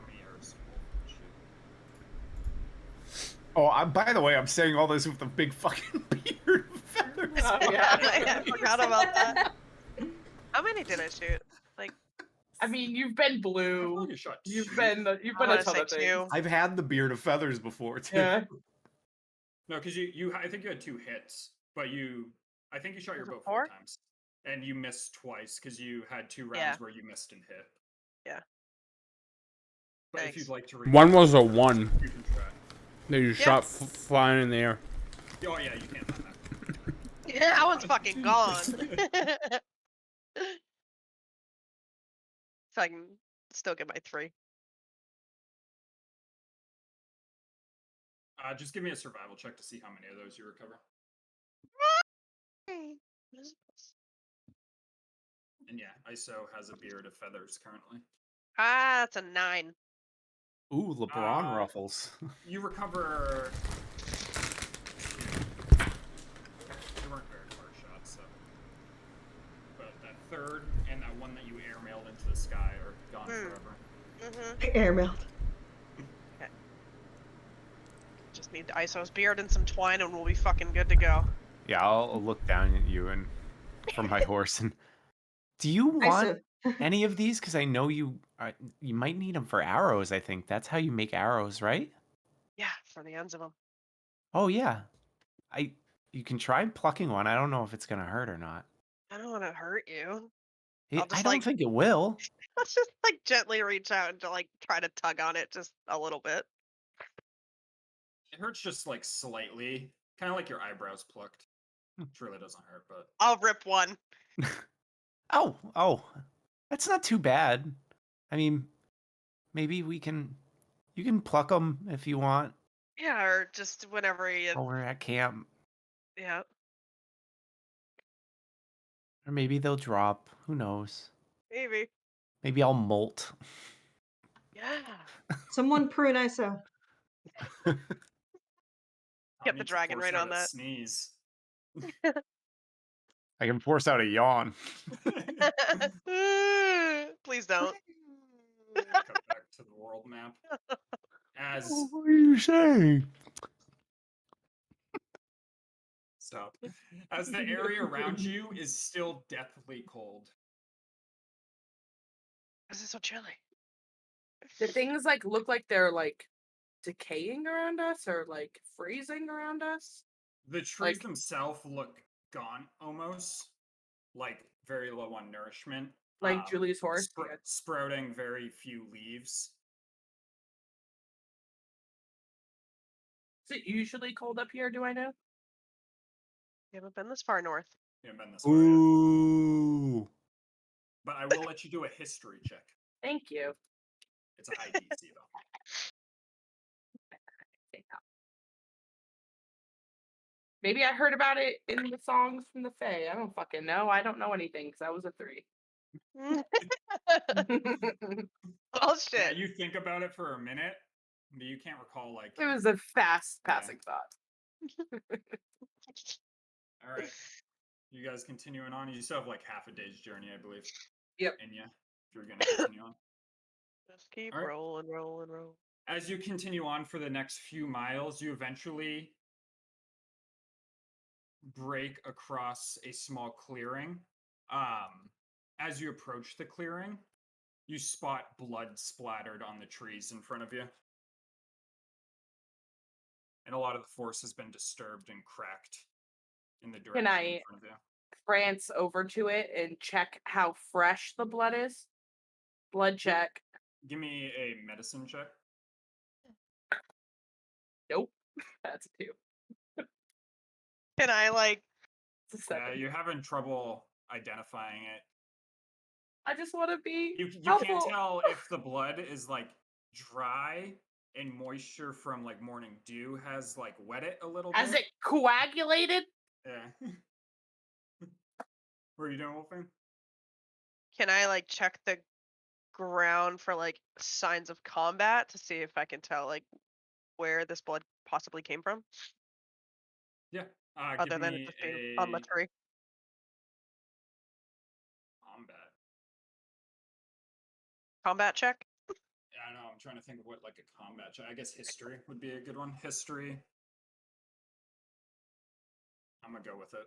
many arrows? Oh, by the way, I'm saying all this with a big fucking beard of feathers. Oh, yeah. I forgot about that. How many did I shoot? Like, I mean, you've been I blue. thought you shot You've two. been I a wanna ton say of things. 2. I've had the beard of feathers before too. Yeah. No, because I think you had 2 hits, but I think you shot your Was it bow 4 4? times, and you missed twice because you had 2 rounds Yeah. where you missed and hit. Yeah. But if Thanks. you'd like to, One was a 1 you can try. that you shot flying in the air. Oh yeah, you can't find that. Yeah, that one's fucking gone. So I can still get my 3. Just give me a survival check to see how many of those you recover. And yeah, ISO has a beard of feathers currently. Ah, that's a 9. Ooh, LeBron Uh, ruffles. You recover. You weren't very far shot, so. But that third and that one that you airmailed into the sky are gone forever. Mm-hmm. Airmailed. Just need Iso's beard and some twine, and we'll be fucking good to go. Yeah, I'll look down at you and from my horse and Do you want ISO. any of these? Because I know you might need them for arrows. I think that's how you make arrows, right? Yeah, for the ends of them. Oh yeah. You can try plucking one. I don't know if it's gonna hurt or not. I don't want to hurt you. I I'll just, don't like- think it will. Let's just like gently reach out and to like try to tug on it just a little bit. It hurts just like slightly, kind of like your eyebrows plucked. Which really doesn't hurt, but I'll rip one. Oh, that's not too bad. I mean, maybe you can pluck them if you want Yeah, or just whenever you. while we're at camp, Yeah. or maybe they'll drop. Who knows? Maybe. Maybe I'll molt. Yeah. Someone prune ISO. I'll Get the need to dragon force right out on a that. Sneeze. I can force out a yawn. Please don't. Cut back to the world map. As What are you saying? stop. As the area around you is still deathly cold. This is so chilly. Do things like look like they're like decaying around us or like freezing around us? The trees Like- themselves look gone almost, like very low on nourishment. Like Julie's horse? Yeah. Sprouting very few leaves. Is it usually cold up here? Do I know? You haven't been this far north. You haven't been this far yet. Ooh. But I will let you do a history check. Thank you. It's a high DC though. Maybe I heard about it in the songs from the Fae. I don't fucking know. I don't know anything because I was a 3. Oh Yeah, shit. you think about it for a minute, but you can't recall like. It was a fast Yeah. passing thought. All right, you guys continuing on. You still have like half a day's journey, I believe. Yep. And yeah, if you're gonna continue on. Just keep All right. rolling. As you continue on for the next few miles, you eventually break across a small clearing. As you approach the clearing, you spot blood splattered on the trees in front of you. And a lot of the forest has been disturbed and cracked in the direction in I- front of you. Prance over to it and check how fresh the blood is. Blood check. Give me a medicine check. Nope. That's a 2. Can I like? It's a 7. You're having trouble identifying it. I just want to be You helpful. can't tell if the blood is like dry and moisture from like morning dew has like wet it a little Has bit. it coagulated? Yeah. What are you doing, Wolfgang? Can I like check the ground for like signs of combat to see if I can tell like where this blood possibly came from, Yeah. other Give than it me just being on the a tree? Combat check. Yeah, I know. I'm trying to think of what like a combat check. I guess history would be a good one. History. I'm gonna go with it.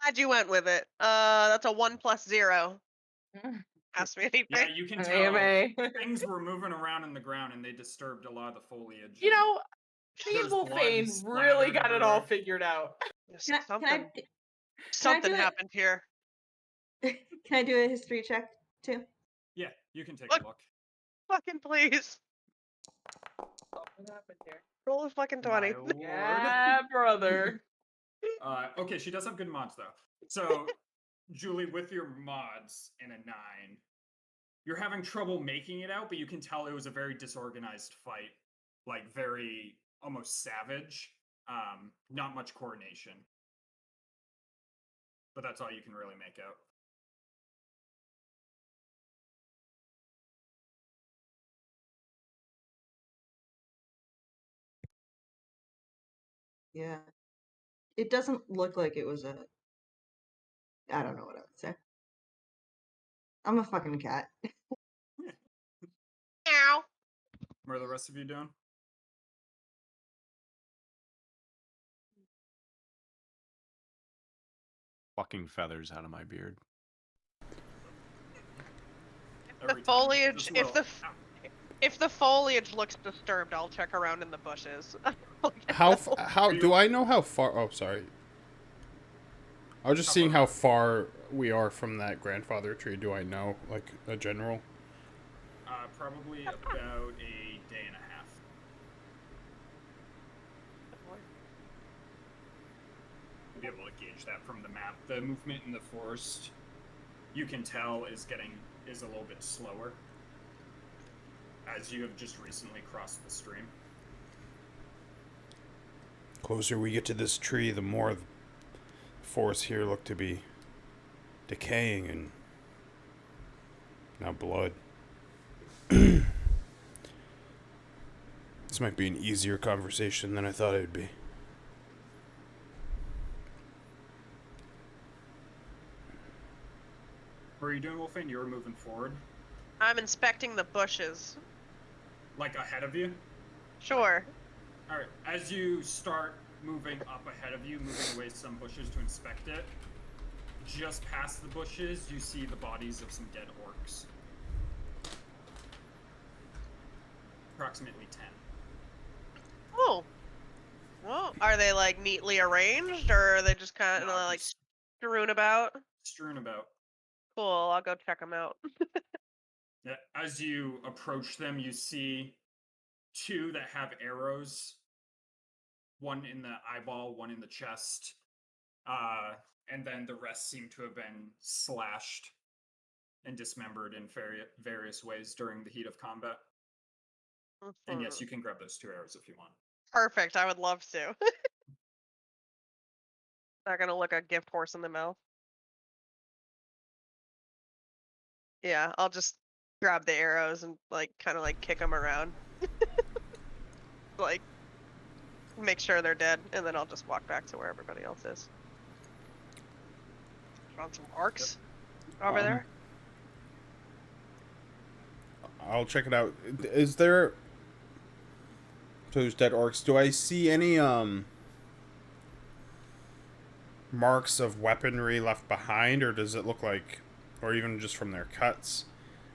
Glad you went with it. That's a 1 + 0. Ask me anything. Yeah, you can An tell AMA. things were moving around in the ground and they disturbed a lot of the foliage. You and know, me there's and blood Wolfane really splattered got it all everywhere. figured out. Yes, Can I, something do something it? happened here. can I do a history check too? Yeah, you can take Look. a look. Fucking please. Something happened here. Roll a fucking My 20. lord. Yeah, brother. Okay, she does have good mods though. So, Julie, with your mods and a 9, you're having trouble making it out, but you can tell it was a very disorganized fight, like very almost savage. Not much coordination, but that's all you can really make out. Yeah. It doesn't look like it was a. I don't know what I would say. I'm a fucking cat. Ow. What are the rest of you doing? Fucking feathers out of my beard. The Every time. foliage. Just a If little- if the foliage looks disturbed, I'll check around in the bushes. How do I know how far? Oh, sorry. I was just seeing how far we are from that grandfather tree. Do I know, like, a general? Probably about a day and a half. You'll be able to gauge that from the map. The movement in the forest, you can tell, is a little bit slower, as you have just recently crossed the stream. Closer we get to this tree, the more the forests here look to be decaying and now blood. This might be an easier conversation than I thought it would be. What are you doing, Wolfane? You were moving forward, I'm inspecting the bushes. like ahead of you. Sure. All right. As you start moving up ahead of you, moving away some bushes to inspect it, just past the bushes, you see the bodies of some dead orcs. Approximately 10. Oh. Well, are they like neatly arranged, or are they just kind of No, like just strewn about? strewn about. Cool. I'll go check them out. Yeah, as you approach them, you see 2 that have arrows. One in the eyeball, one in the chest. And then the rest seem to have been slashed and dismembered in various ways during the heat of combat. And yes, you can grab those 2 arrows if you want. Perfect. I would love to. Not gonna look a gift horse in the mouth. Yeah, I'll just grab the arrows and like kind of like kick them around. Like make sure they're dead, and then I'll just walk back to where everybody else is. Found some orcs over there. I'll check it out. Is there those dead orcs? Do I see any marks of weaponry left behind, or does it look like, or even just from their cuts,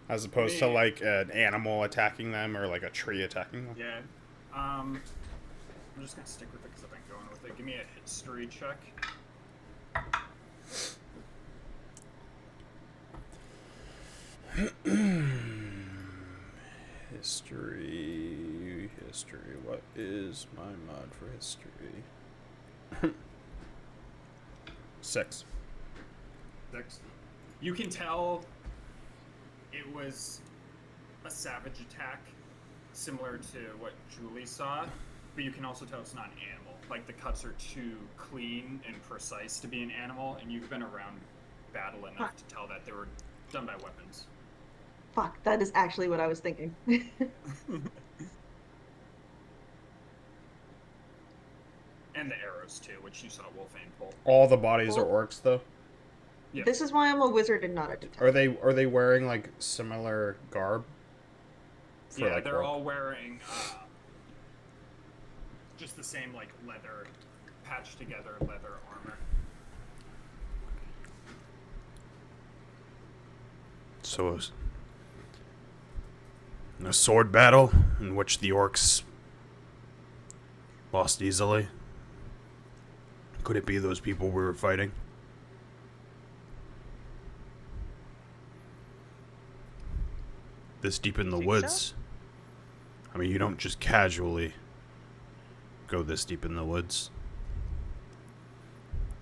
as opposed to like an animal attacking them or like a tree attacking them? Yeah. I'm just gonna stick with it because I've been going with it. Give me a history check. History. What is my mod for history? 6. 6. You can tell it was a savage attack, similar to what Julie saw, but you can also tell it's not an animal. Like, the cuts are too clean and precise to be an animal, and you've been around battle enough to tell that they were done by weapons. Fuck, that is actually what I was thinking. And the arrows, too, which you saw Wolfane pull. All the bodies are orcs, though. Yeah. This is why I'm a wizard and not a detective. Are they wearing like similar garb? Yeah, like, they're orc? all wearing just the same like leather, patched together leather armor. So a sword battle in which the orcs lost easily. Could it be those people we were fighting? This deep in the woods. So? I mean, you don't just casually go this deep in the woods.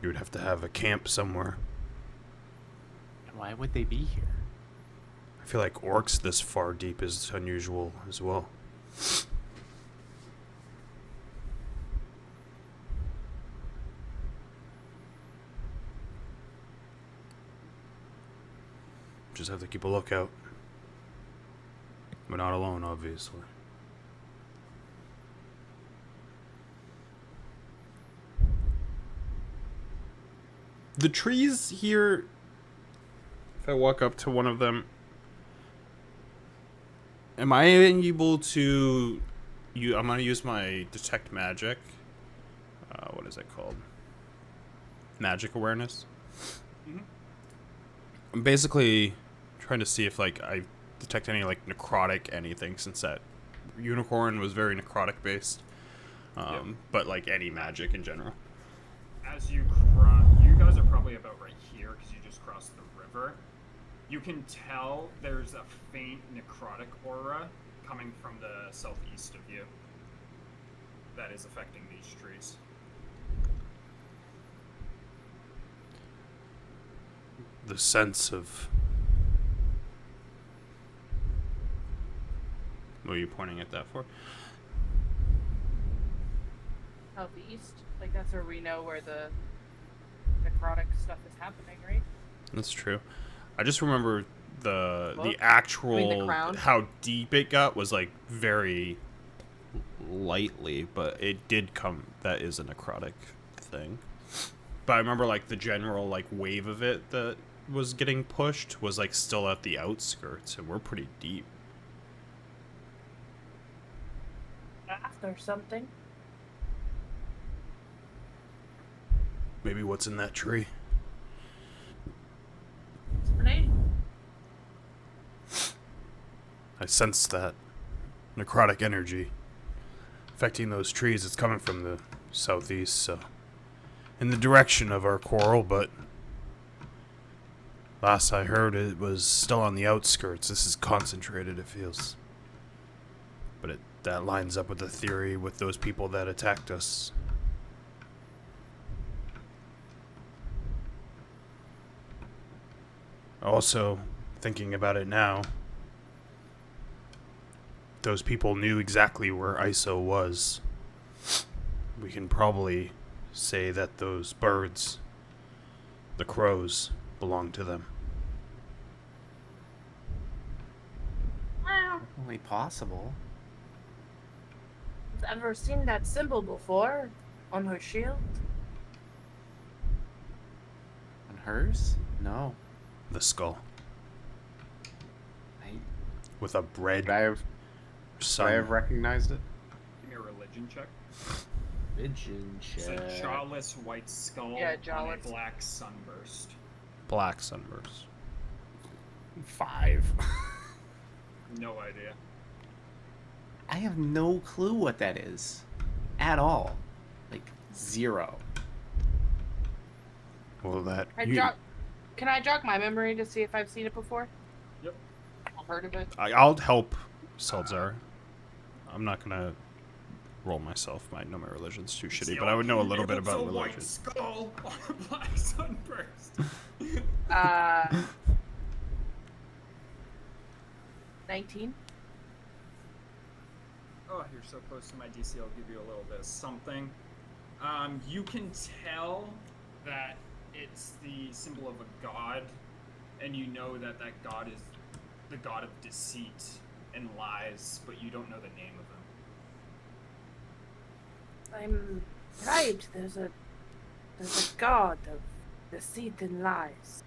You would have to have a camp somewhere. And why would they be here? I feel like orcs this far deep is unusual as well. Just have to keep a lookout. We're not alone, obviously. The trees here, if I walk up to one of them, am I able to... I'm going to use my detect magic. What is it called? Magic awareness. Mm-hmm. I'm basically trying to see if like I detect any like necrotic anything, since that unicorn was very necrotic based. But like any magic in general. As you cross, you guys are probably about right here because you just crossed the river. You can tell there's a faint necrotic aura coming from the southeast of you that is affecting these trees. The sense of... What are you pointing at that for? Southeast, like that's where we know where the necrotic stuff is happening, right? That's true. I just remember the Well, actual I mean the crown. how deep it got was like very lightly, but it did come. That is a necrotic thing. But I remember like the general like wave of it that was getting pushed was like still at the outskirts, and we're pretty deep. After something. maybe what's in that tree. Right? I sense that necrotic energy affecting those trees. It's coming from the southeast, so in the direction of our quarrel, but last I heard it was still on the outskirts. This is concentrated, it feels. But that lines up with the theory with those people that attacked us. Also, thinking about it now, those people knew exactly where ISO was. We can probably say that those birds, the crows, belong to them. Well, Only possible. I've ever seen that symbol before on her shield. On hers? No. The skull I with a red Would I have sun. recognized it? Give me a religion check. Vision It's a jawless white skull Yeah, on a jawless. black sunburst. Black sunburst. 5. No idea. I have no clue what that is. At all. Like, 0. Well, that Can I jog my memory to see if I've seen it before? Yep. I've heard of it. I'll help Seltzar. I'm not gonna roll myself. I know my religion's too shitty, See, but I would know a little it's bit about a white religion. skull on a black sunburst. 19. Oh, you're so close to my DC. I'll give you a little bit of something. You can tell that it's the symbol of a god, and you know that that god is the god of deceit and lies, but you don't know the name of him. I'm right. There's a god of deceit and lies.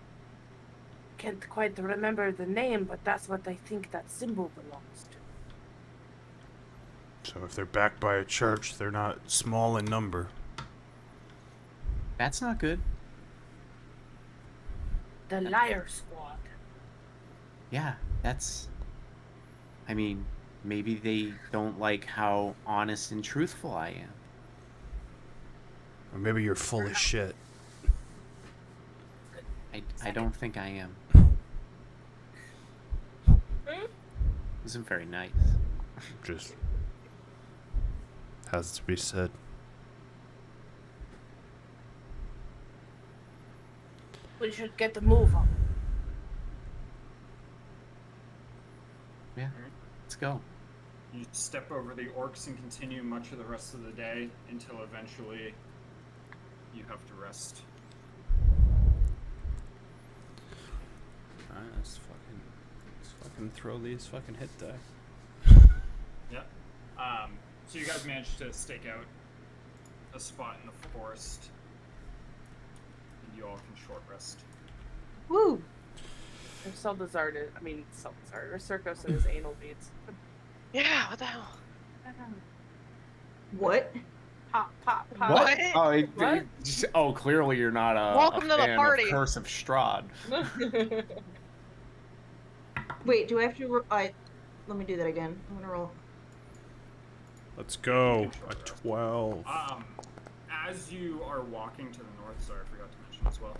Can't quite remember the name, but that's what I think that symbol belongs to. So if they're backed by a church, they're not small in number. That's not good. The Liar Squad. Yeah, that's... I mean, maybe they don't like how honest and truthful I am. Or maybe you're full of shit. I don't think I am. Isn't very nice. Just has to be said. We should get the move on. Yeah, let's go. You step over the orcs and continue much of the rest of the day until eventually you have to rest. Alright, let's fucking throw these fucking hit die. Yep. So you guys managed to stake out a spot in the forest, and you all can short rest. Woo! Or Circus and his anal beads. Yeah, what the hell? What? Pop, pop, pop. What? Oh, clearly you're not a Welcome to the fan party. of Curse of Strahd. Wait, do I have to? Let me do that again. I'm gonna roll. Let's go. A 12. As you are walking to the north, sorry, I forgot to mention as well,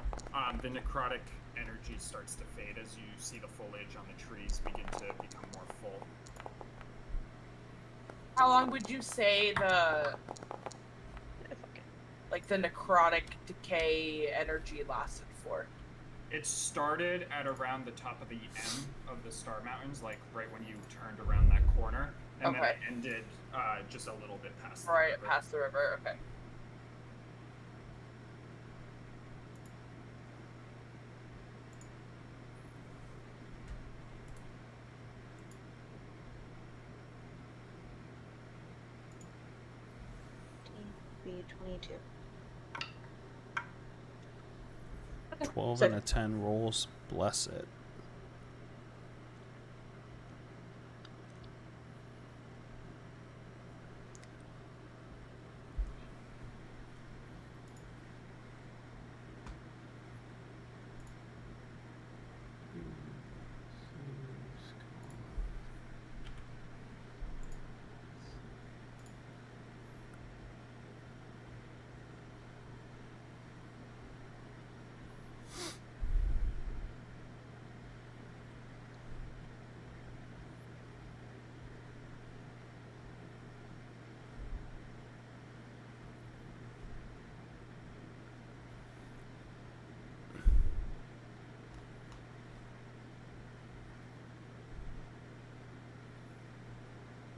the necrotic energy starts to fade as you see the foliage on the trees begin to become more full. How long would you say the necrotic decay energy lasted for? It started at around the top of the M of the Star Mountains, like right when you turned around that corner, and then Okay. it ended just a little bit past the Right, river. past the river. Okay. Be 22. 12 So- and a 10 rolls. Bless it.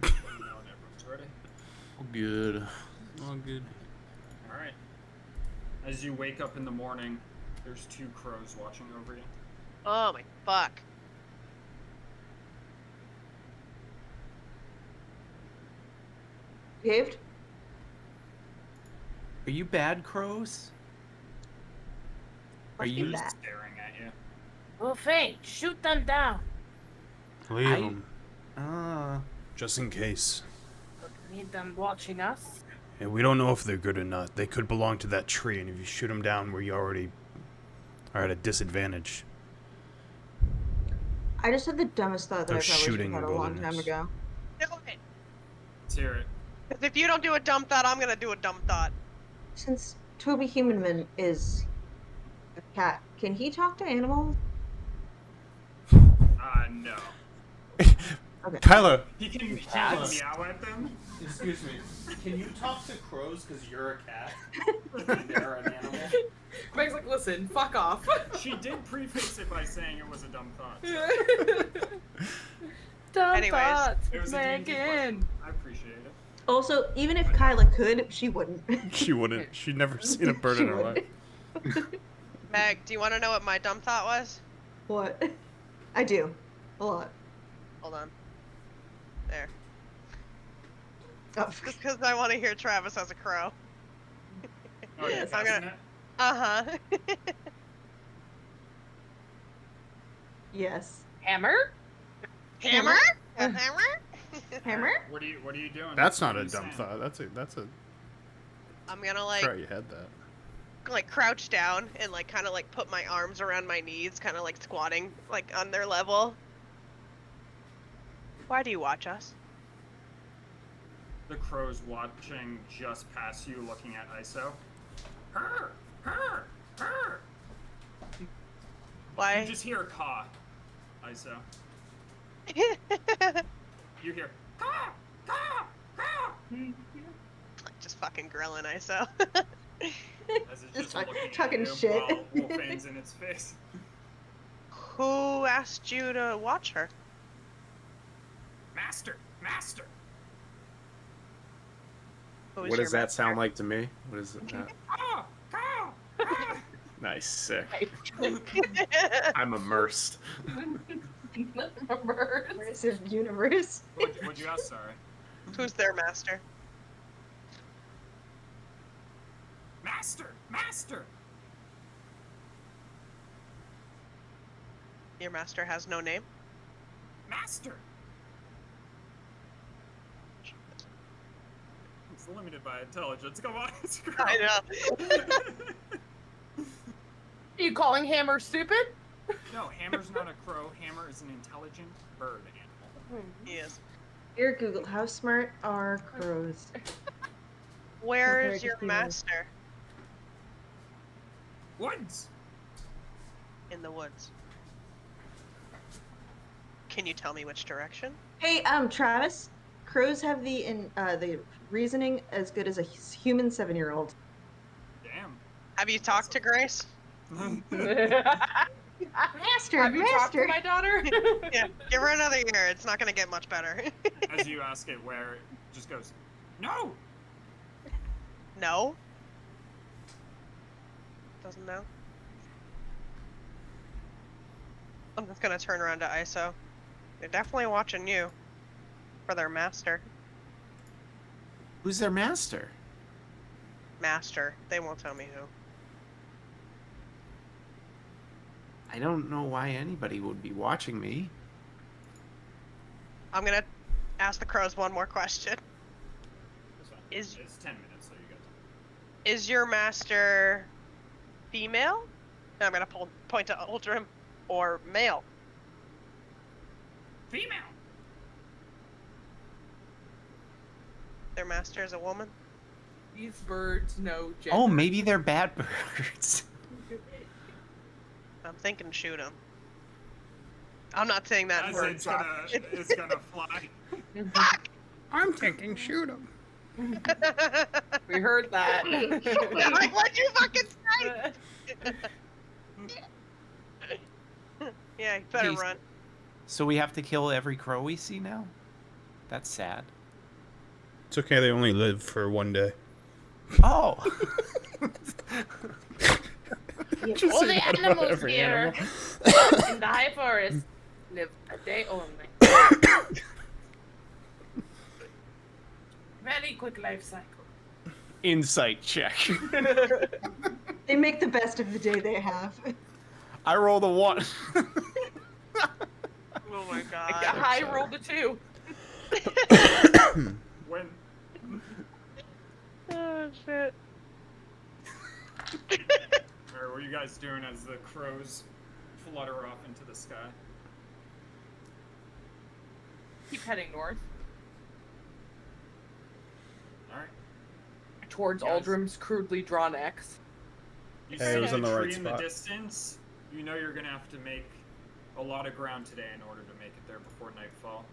Let me know when everyone's ready. Good. All good. All right. As you wake up in the morning, there's 2 crows watching over you. Oh my fuck. Behaved? Are you bad, crows? Are Must be you? bad. Staring at you. Wolfie, shoot them down. Leave I- them, just in case. Need them watching us. And we don't know if they're good or not. They could belong to that tree, and if you shoot them down, we already are at a disadvantage. I just had the dumbest thought that They're I probably should shooting have had a long time wilderness. ago. Do it. Let's hear it. 'Cause if you don't do a dumb thought, I'm gonna do a dumb thought. Since Toby Humanman is a cat, can he talk to animals? No. Okay. Kyla, He can Cats? meow at them. Excuse me. Can you talk to crows because you're a cat? And they're an animal? Meg's like, listen, fuck off. She did preface it by saying it was a dumb thought. Dumb Anyways. thoughts, It was a D&D Megan. question. I appreciate it. Also, even if Kyla could, she wouldn't. she wouldn't. She'd never seen a bird She in her life. wouldn't. Meg, do you want to know what my dumb thought was? What? I do. A lot. Hold on. There. Oh, Just because I want to hear Travis as a crow. Oh, yeah, Yes. I'm isn't gonna- it? Uh-huh. yes. Hammer? Hammer? A Hammer? hammer? Hammer? What are you doing? That's not What are a you dumb saying? thought. That's a. I'm gonna like Try you had that. crouch down and like kind of like put my arms around my knees, kind of like squatting like on their level. Why do you watch us? The crow's watching just past you, looking at ISO. Her! Her! Her! Why? You just hear a caw, ISO. You hear caw! Caw! Caw! Just fucking grilling ISO. As it's Just just looking talking at you shit. while Wolfane's in its face. Who asked you to watch her? Master! Master! Who is What your does that master? sound like to me? What is it? Caw! Caw! Caw! Nice, sick. I'm immersed. Immersive universe. What'd you ask, sorry? Who's their master? Master! Master! Your master has no name? Master! It's limited by intelligence. Come on, it's a girl. I know. Are you calling Hammer stupid? No, Hammer's not a crow. Hammer is an intelligent bird animal. He is. Dear Google, how smart are crows? Where Compared is to your humans. master? Woods! In the woods. Can you tell me which direction? Hey, Travis. Crows have the reasoning as good as a human 7-year-old. Damn. Have you talked to Grace? Master, Have you talked to master. my daughter? Yeah, give her another year. It's not gonna get much better. As you ask it where, it just goes, no! No? Doesn't know? I'm just gonna turn around to ISO. They're definitely watching you. For their master. Who's their master? Master. They won't tell me who. I don't know why anybody would be watching me. I'm gonna ask the crows one more question. It's 10 minutes, so you got Is your master female? And I'm gonna point to Uldrim. Or male? Female! Their master is a woman? These birds know gender. Oh, maybe they're bad birds. I'm thinking shoot him. I'm not saying that As word. it's gonna fly. Fuck! I'm thinking shoot him. We heard that. Like, what'd you fucking say? Yeah, you better Jeez. run. So we have to kill every crow we see now? That's sad. It's okay. They only live for one day. Oh! Just All say the that about animals every here animal. in the high forest live a day only. Very quick life cycle. Insight check. They make the best of the day they have. I rolled a 1. Oh my god. I rolled a 2. When Oh shit. or what are you guys doing as the crows flutter off into the sky? Keep heading north All right. towards Guys. Aldrim's crudely drawn X. You Hey, see it was the in the right tree in the spot. distance. You know you're gonna have to make a lot of ground today in order to make it there before nightfall.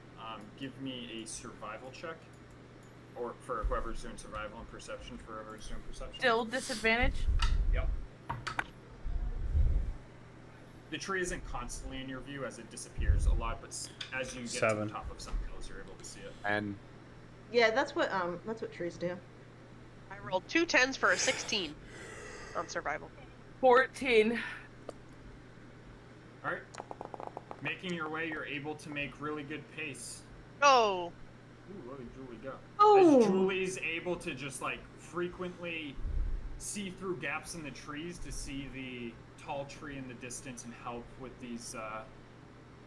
Give me a survival check, or for whoever's doing survival, and perception for whoever's doing perception. Still disadvantage. Yep. The tree isn't constantly in your view as it disappears a lot, but as you get to 7. the top of some hills, you're able to see it. And Yeah, that's what trees do. I rolled 2 10s for a 16 on survival. 14. All right. Making your way, you're able to make really good pace. Oh, Ooh, look at Julie go. Oh. As Julie's able to just like frequently see through gaps in the trees to see the tall tree in the distance and help with these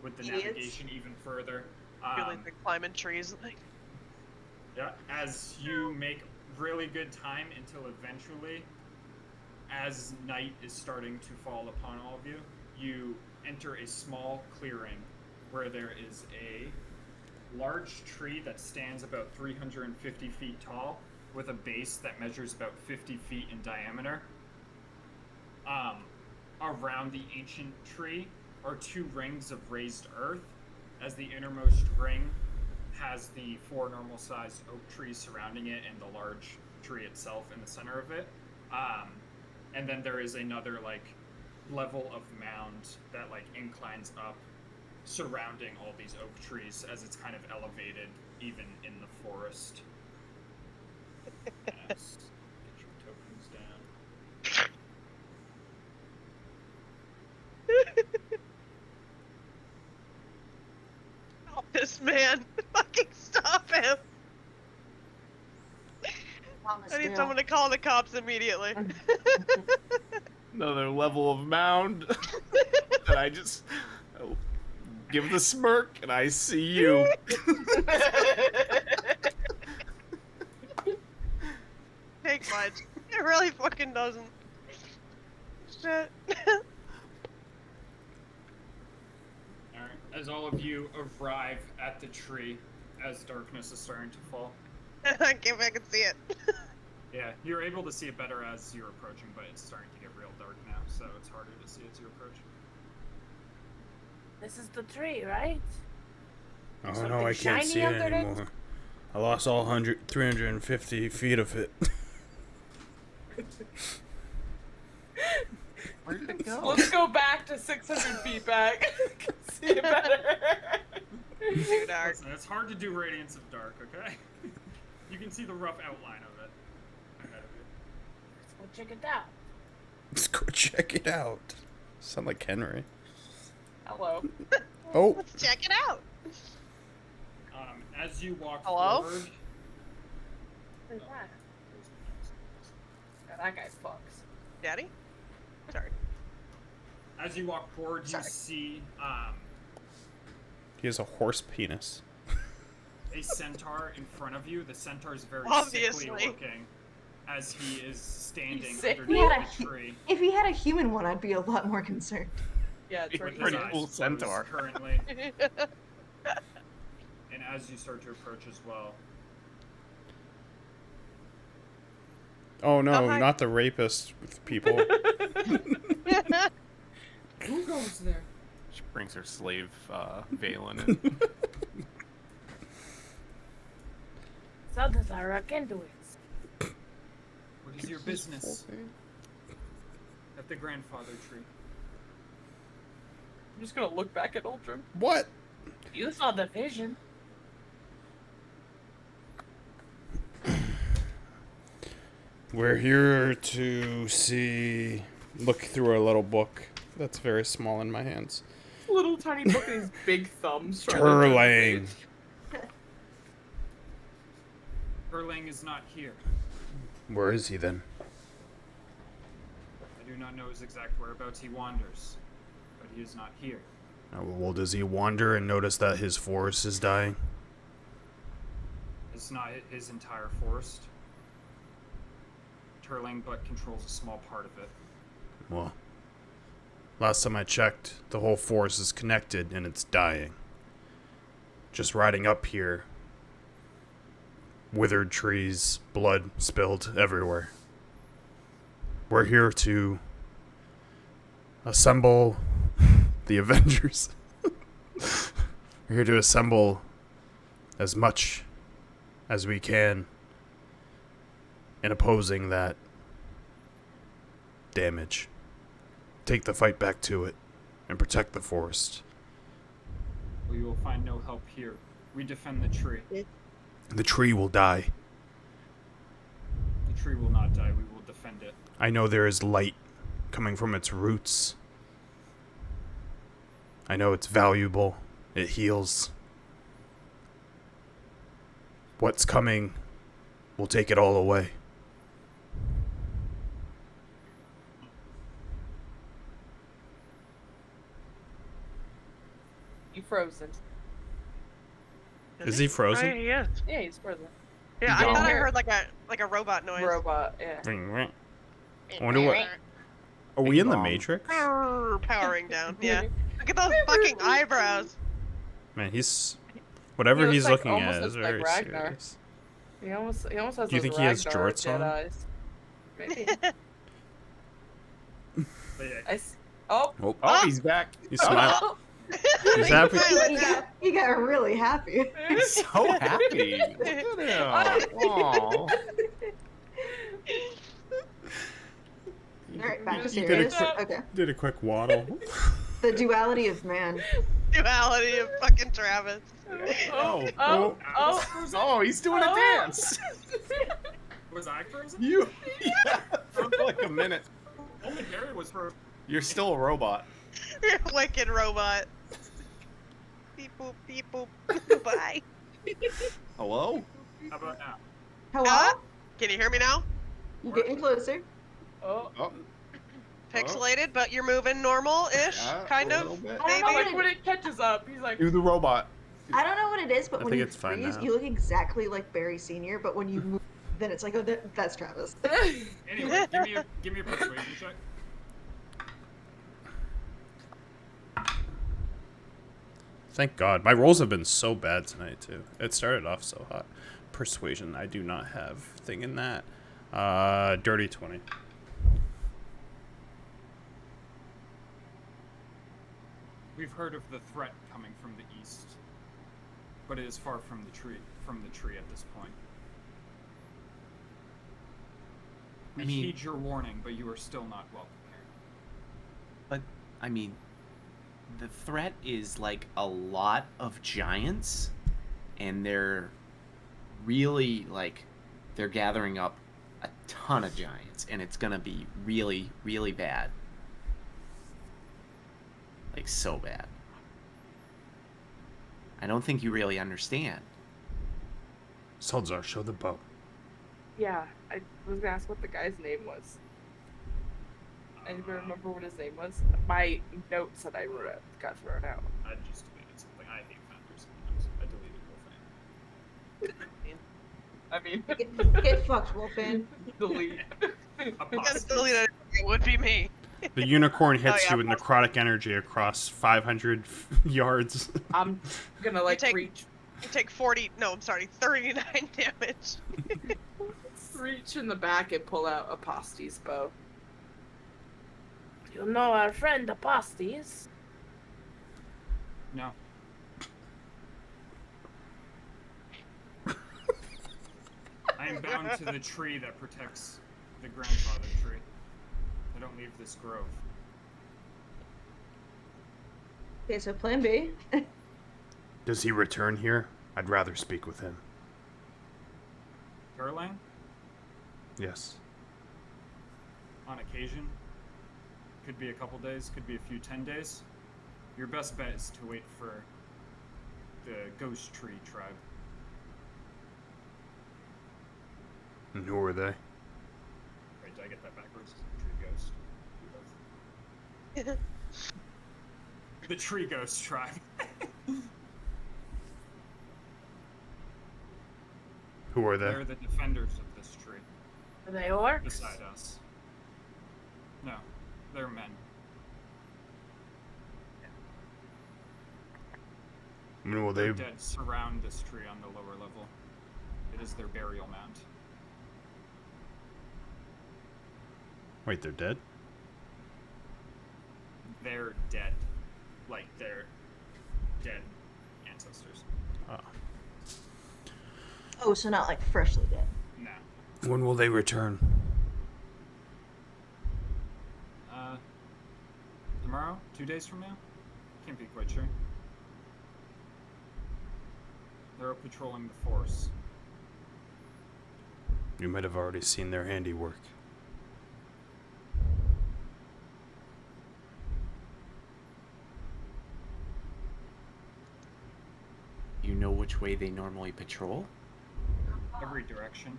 with the Idiots. navigation even further. really big climbing trees. Like, Yeah, as you make really good time until eventually, as night is starting to fall upon all of you, you enter a small clearing where there is a large tree that stands about 350 feet tall with a base that measures about 50 feet in diameter. Around the ancient tree are 2 rings of raised earth, as the innermost ring has the 4 normal-sized oak trees surrounding it and the large tree itself in the center of it. And then there is another like level of mound that like inclines up, surrounding all these oak trees as it's kind of elevated even in the forest. Yes. Get your tokens down. stop this man! Fucking stop him! I need someone to call the cops immediately. another level of mound. And I just give the smirk, and I see you. Take much. It really fucking doesn't. Shit. Alright, as all of you arrive at the tree as darkness is starting to fall. I can't fucking see it. Yeah, you're able to see it better as you're approaching, but it's starting to get real dark now, so it's harder to see as you approach. This is the tree, right? Oh no, Something I can't see shiny it under it? anymore. I lost all 350 feet of it. Where did it go? Let's go back to 600 feet back. Can see it better. Too dark. Listen, it's hard to do Radiance of Dark, okay? You can see the rough outline of it ahead of you. Let's go check it out. Let's go check it out. Sound like Henry. Hello. Oh, Let's check it out. As you walk Hello? forward, Who's that? Yeah, that guy fucks. Daddy? Sorry. as you walk forward, you Sorry. see he has a horse penis. a centaur in front of you. The centaur is very Obviously. sickly looking as he is standing sickly? underneath the tree. If he had a human one, I'd be a lot more concerned. Yeah, it's With right His pretty here. eyes cool closed centaur. currently. And as you start to approach as well, Oh no, Oh, hi. not the rapist with people. Who goes there? She brings her slave, Valen in. So does our Arcanduits. what is your business at the grandfather tree? I'm just gonna look back at Ultram. What? You saw the vision. We're here to see look through a little book that's very small in my hands. Little tiny book and these big thumbs. trying to turn the Turlang. page. Erlang is not here. Where is he then? I do not know his exact whereabouts. He wanders, but he is not here. Well, does he wander and notice that his forest is dying? It's not his entire forest. Turling but controls a small part of it. Well, last time I checked, the whole forest is connected and it's dying. Just riding up here, withered trees, blood spilled everywhere. We're here to assemble the Avengers. We're here to assemble as much as we can in opposing that damage. Take the fight back to it and protect the forest. We will find no help here. We defend the tree. The tree will die. The tree will not die. We will defend it. I know there is light coming from its roots. I know it's valuable. It heals. What's coming will take it all away. You frozen. Is he frozen? Oh, yeah. Yeah, he's frozen. Yeah, You I thought I don't. heard like a robot noise. Robot, yeah. I wonder what. Are we in the Matrix? Powering down. Yeah. Look at those fucking eyebrows. Man, he's. Whatever He he's looks looking almost at is looks like very Ragnar. serious. He almost has Do you those think he has Ragnar jorts on? dead eyes. Maybe. But yeah, Oh, Oh, he's back. He's smiling. He's happy. He got really happy. He's so happy. Look at him. Aw. All right, back to You did serious. a quick- Okay. Did a quick waddle. The duality of man. Duality of fucking Travis. Oh. oh, He's doing a Oh. dance. was I frozen? You. Yeah, for like a minute. Only Harry was frozen. You're still a robot. You're a wicked robot. Beep boop, beep boop. Bye. Hello? How about now? Hello? Can you hear me now? You getting closer? Oh, Oh. Pixelated, but you're moving normal-ish, Yeah, kind a of. little bit. I don't know I what like when it catches up. He's like, Do the robot. I don't know what it is, but I when think you it's fine freeze, now. you look exactly like Barry Senior. But when you move, then it's like, oh, that's Travis. Anyway, give me a persuasion check. Thank God. My rolls have been so bad tonight, too. It started off so hot. Persuasion. I do not have thing in that. Dirty 20. We've heard of the threat coming from the east, but it is far from the tree. At this point. We I mean- heed your warning, but you are still not well prepared. But I mean, the threat is like a lot of giants, and they're really like they're gathering up a ton of giants, and it's gonna be really, really bad. Like so bad. I don't think you really understand. Salzar, show the bow. yeah. I was gonna ask what the guy's name was. Anybody remember what his name was? My notes that I wrote out got thrown out. I just deleted something. I hate founders sometimes. I deleted the whole thing. I mean, Get fucked, Wolfman. delete. Gotta delete it. It would be me. The unicorn hits yeah. you with necrotic energy across 500 yards. I'm gonna like take- reach You take 39 damage. reach in the back and pull out Aposte's bow. You know our friend Apostes. No. I am bound to the tree that protects the grandfather tree. I don't leave this grove. Okay, so plan B. Does he return here? I'd rather speak with him. Erlang, Yes. on occasion, Could be a couple days, could be a few 10 days. Your best bet is to wait for the Ghost Tree tribe. And who are they? Wait, did I get that backwards? Tree Ghost. The Tree Ghost tribe. Who are they? They're the defenders of this tree. Are they orcs? Beside us. No, they're men. When will Their they? dead surround this tree on the lower level. It is their burial mound. Wait, they're dead? They're dead. Like, they're dead ancestors. Oh, so not like freshly dead. No. When will they return? Tomorrow? 2 days from now? Can't be quite sure. They're patrolling the force. You might have already seen their handiwork. You know which way they normally patrol? Every direction.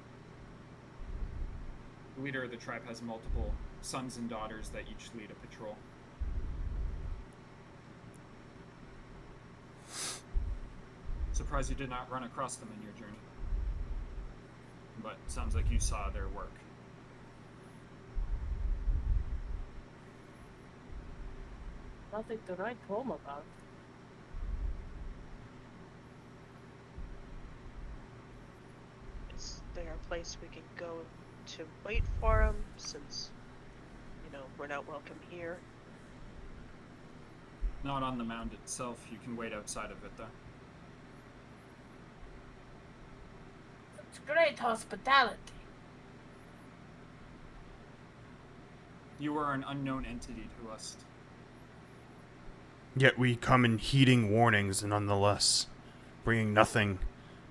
The leader of the tribe has multiple sons and daughters that each lead a patrol. Surprised you did not run across them in your journey. But sounds like you saw their work. Nothing to write home about. Is there a place we can go to wait for him, since, you know, we're not welcome here? Not on the mound itself, you can wait outside of it though. It's great hospitality. You are an unknown entity to us. Yet we come in heeding warnings and nonetheless bringing nothing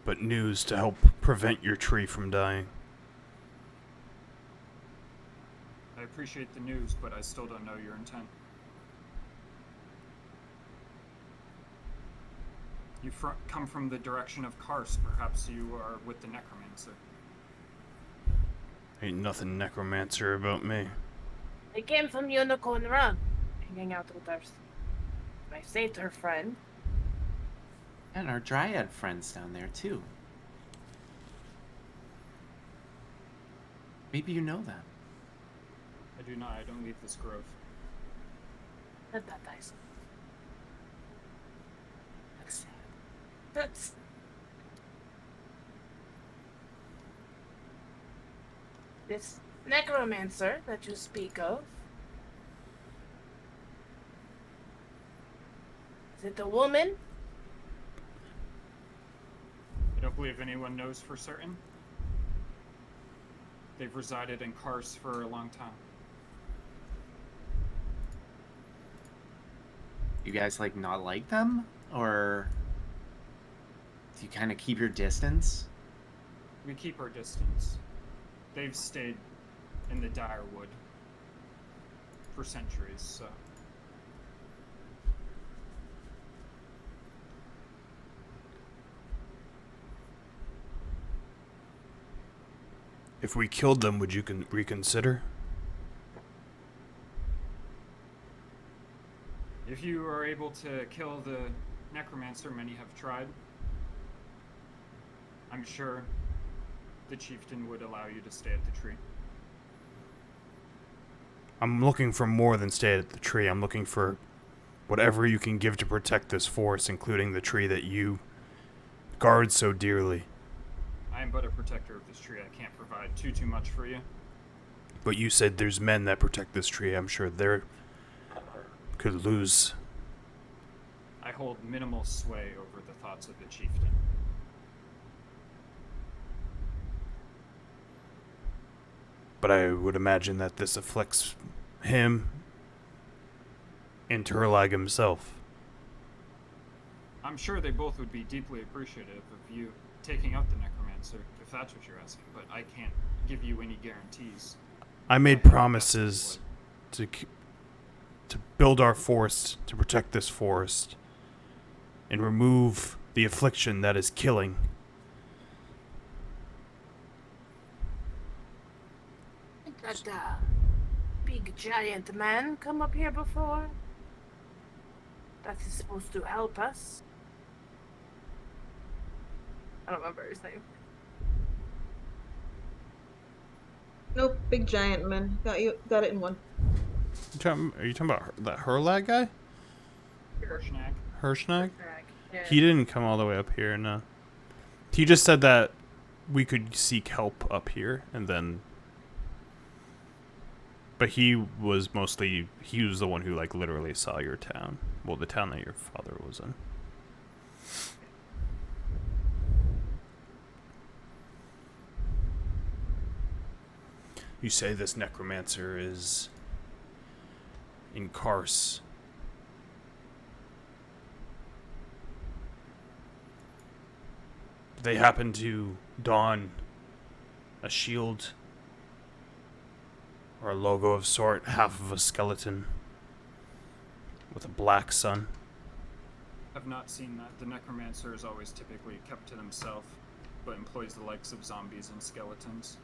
but news to help prevent your tree from dying. I appreciate the news, but I still don't know your intent. You come from the direction of Kars. Perhaps you are with the Necromancer. Ain't nothing necromancer about me. They came from Unicorn Run, hanging out with my satyr friend. And our dryad friends down there too. Maybe you know them. I do not. I don't leave this grove. Let that dice. That's sad. That's. This necromancer that you speak of. Is it a woman? I don't believe anyone knows for certain. They've resided in Kars for a long time. You guys not like them? Or do you kind of keep your distance? We keep our distance. They've stayed in the Dire Wood for centuries, so. If we killed them, would you reconsider? If you are able to kill the Necromancer, many have tried. I'm sure the chieftain would allow you to stay at the tree. I'm looking for more than stay at the tree. I'm looking for whatever you can give to protect this forest, including the tree that you guard so dearly. I am but a protector of this tree. I can't provide too much for you. But you said there's men that protect this tree. I'm sure they could lose. I hold minimal sway over the thoughts of the chieftain. But I would imagine that this afflicts him and Turlag himself. I'm sure they both would be deeply appreciative of you taking out the Necromancer, if that's what you're asking, but I can't give you any guarantees. I made promises to to build our force to protect this forest and remove the affliction that is killing. Did that big giant man come up here before? That is supposed to help us. I don't remember his name. Nope, big giant man. Got it in one. Are you talking about that Herlag guy? Hirschnag. Hirschnag? Yeah. He didn't come all the way up here, no. He just said that we could seek help up here, and then... But he was the one who, like, literally saw your town. Well, the town that your father was in. You say this necromancer is in Kars. They happen to don a shield or a logo of sort, half of a skeleton with a black sun. I've not seen that. The necromancer is always typically kept to themselves, but employs the likes of zombies and skeletons.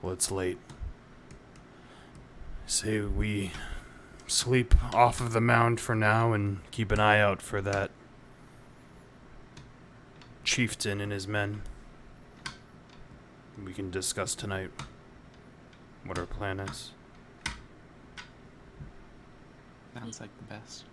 Well, it's late. Say we sleep off of the mound for now and keep an eye out for that chieftain and his men. We can discuss tonight what our plan is. Sounds like the best.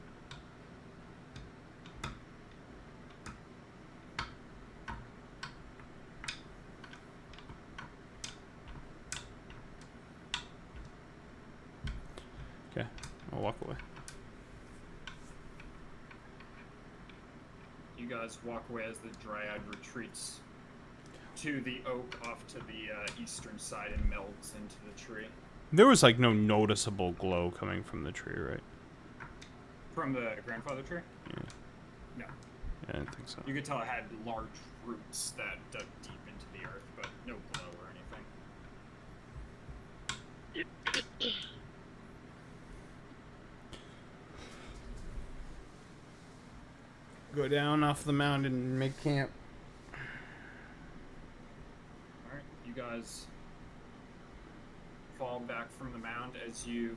Okay, I'll walk away. You guys walk away as the Dryad retreats to the oak off to the eastern side and melds into the tree. There was like no noticeable glow coming from the tree, right? From the grandfather tree? Yeah. No. I didn't think so. You could tell it had large roots that dug deep into the earth, but no glow or anything. Go down off the mountain and make camp. Alright, you guys fall back from the mound as you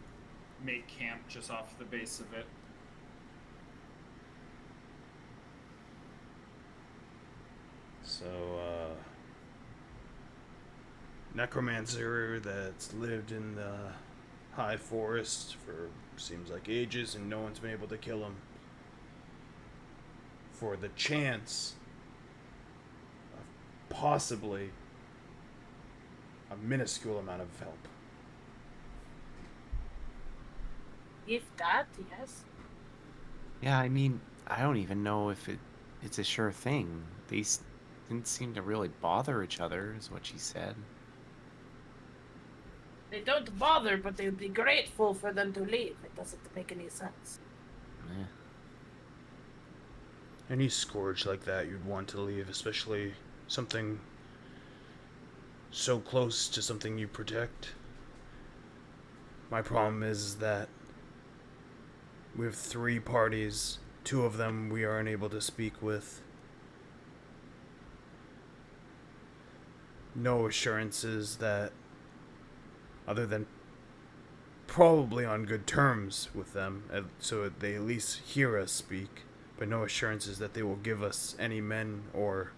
make camp just off the base of it. So, necromancer that's lived in the high forest for seems like ages and no one's been able to kill him. For the chance of possibly a minuscule amount of help. If that, yes. Yeah, I mean, I don't even know if it's a sure thing. They didn't seem to really bother each other, is what she said. They don't bother, but they'd be grateful for them to leave. It doesn't make any sense. Eh. Any scourge like that you'd want to leave, especially something so close to something you protect. My problem is that we have 3 parties, 2 of them we are unable to speak with. No assurances that, other than probably on good terms with them, so they at least hear us speak, but no assurances that they will give us any men or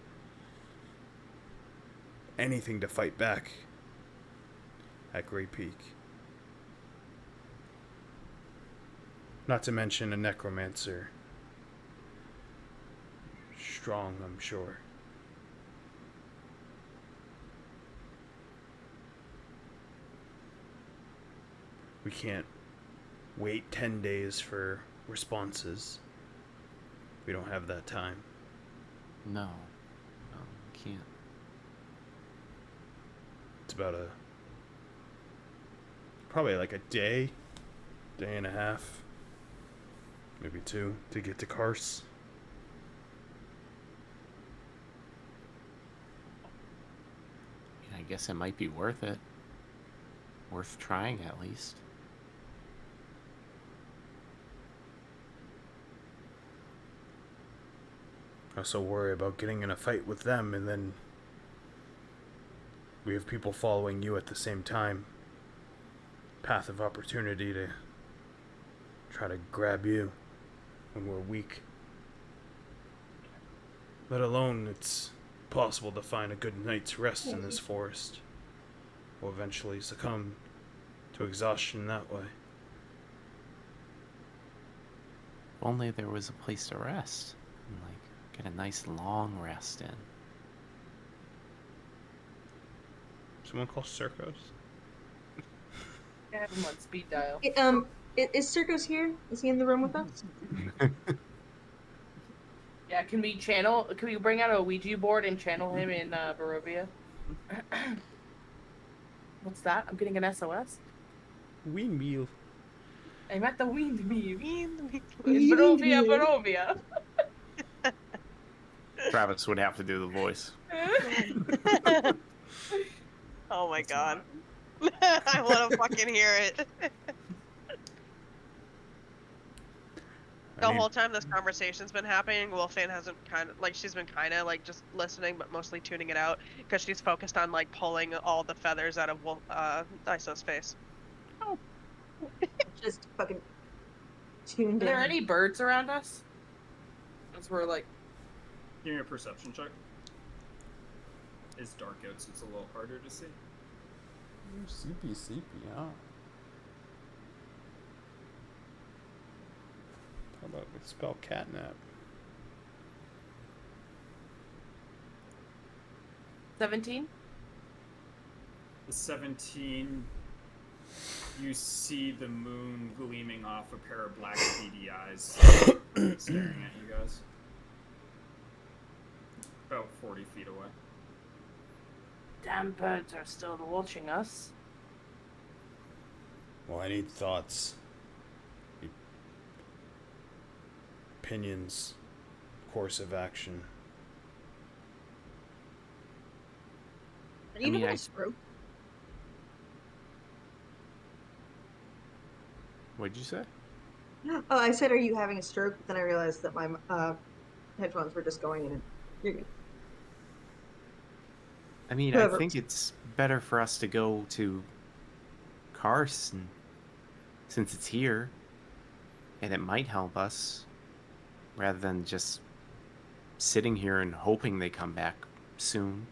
anything to fight back at Great Peak. Not to mention a necromancer. Strong, I'm sure. We can't wait 10 days for responses. We don't have that time. No, can't. It's about probably like a day and a half. maybe 2 to get to Kars. I guess it might be worth it. Worth trying, at least. I also worry about getting in a fight with them, and then we have people following you at the same time. Path of opportunity to try to grab you when we're weak. Let alone it's possible to find a good night's rest in this forest. We'll eventually succumb to exhaustion that way. If only there was a place to rest. And, get a nice long rest in. Someone call Circos? I have him on speed dial. Is Circos here? Is he in the room with us? Yeah, can we bring out a Ouija board and channel him in Barovia? What's that? I'm getting an SOS. Windmill. I'm at the windmill. In Barovia. Travis would have to do the voice. Oh my god. I want to fucking hear it. The whole time this conversation's been happening, Wolfane hasn't she's been just listening, but mostly tuning it out because she's focused on pulling all the feathers out of Iso's face. Oh. Just fucking tuned in. Are there any birds around us? As we're give me a perception check. It's dark out, so it's a little harder to see. CP, huh? How about we spell catnap? 17? The 17, you see the moon gleaming off a pair of black beady eyes staring at you guys. About 40 feet away. Damn birds are still watching us. Well, I need thoughts. Opinions. Course of action. Are you having a stroke? What'd you say? Oh, I said, are you having a stroke? But then I realized that my headphones were just going in. And you're good. I mean, I think it's better for us to go to Carson, since it's here, and it might help us, rather than just sitting here and hoping they come back soon.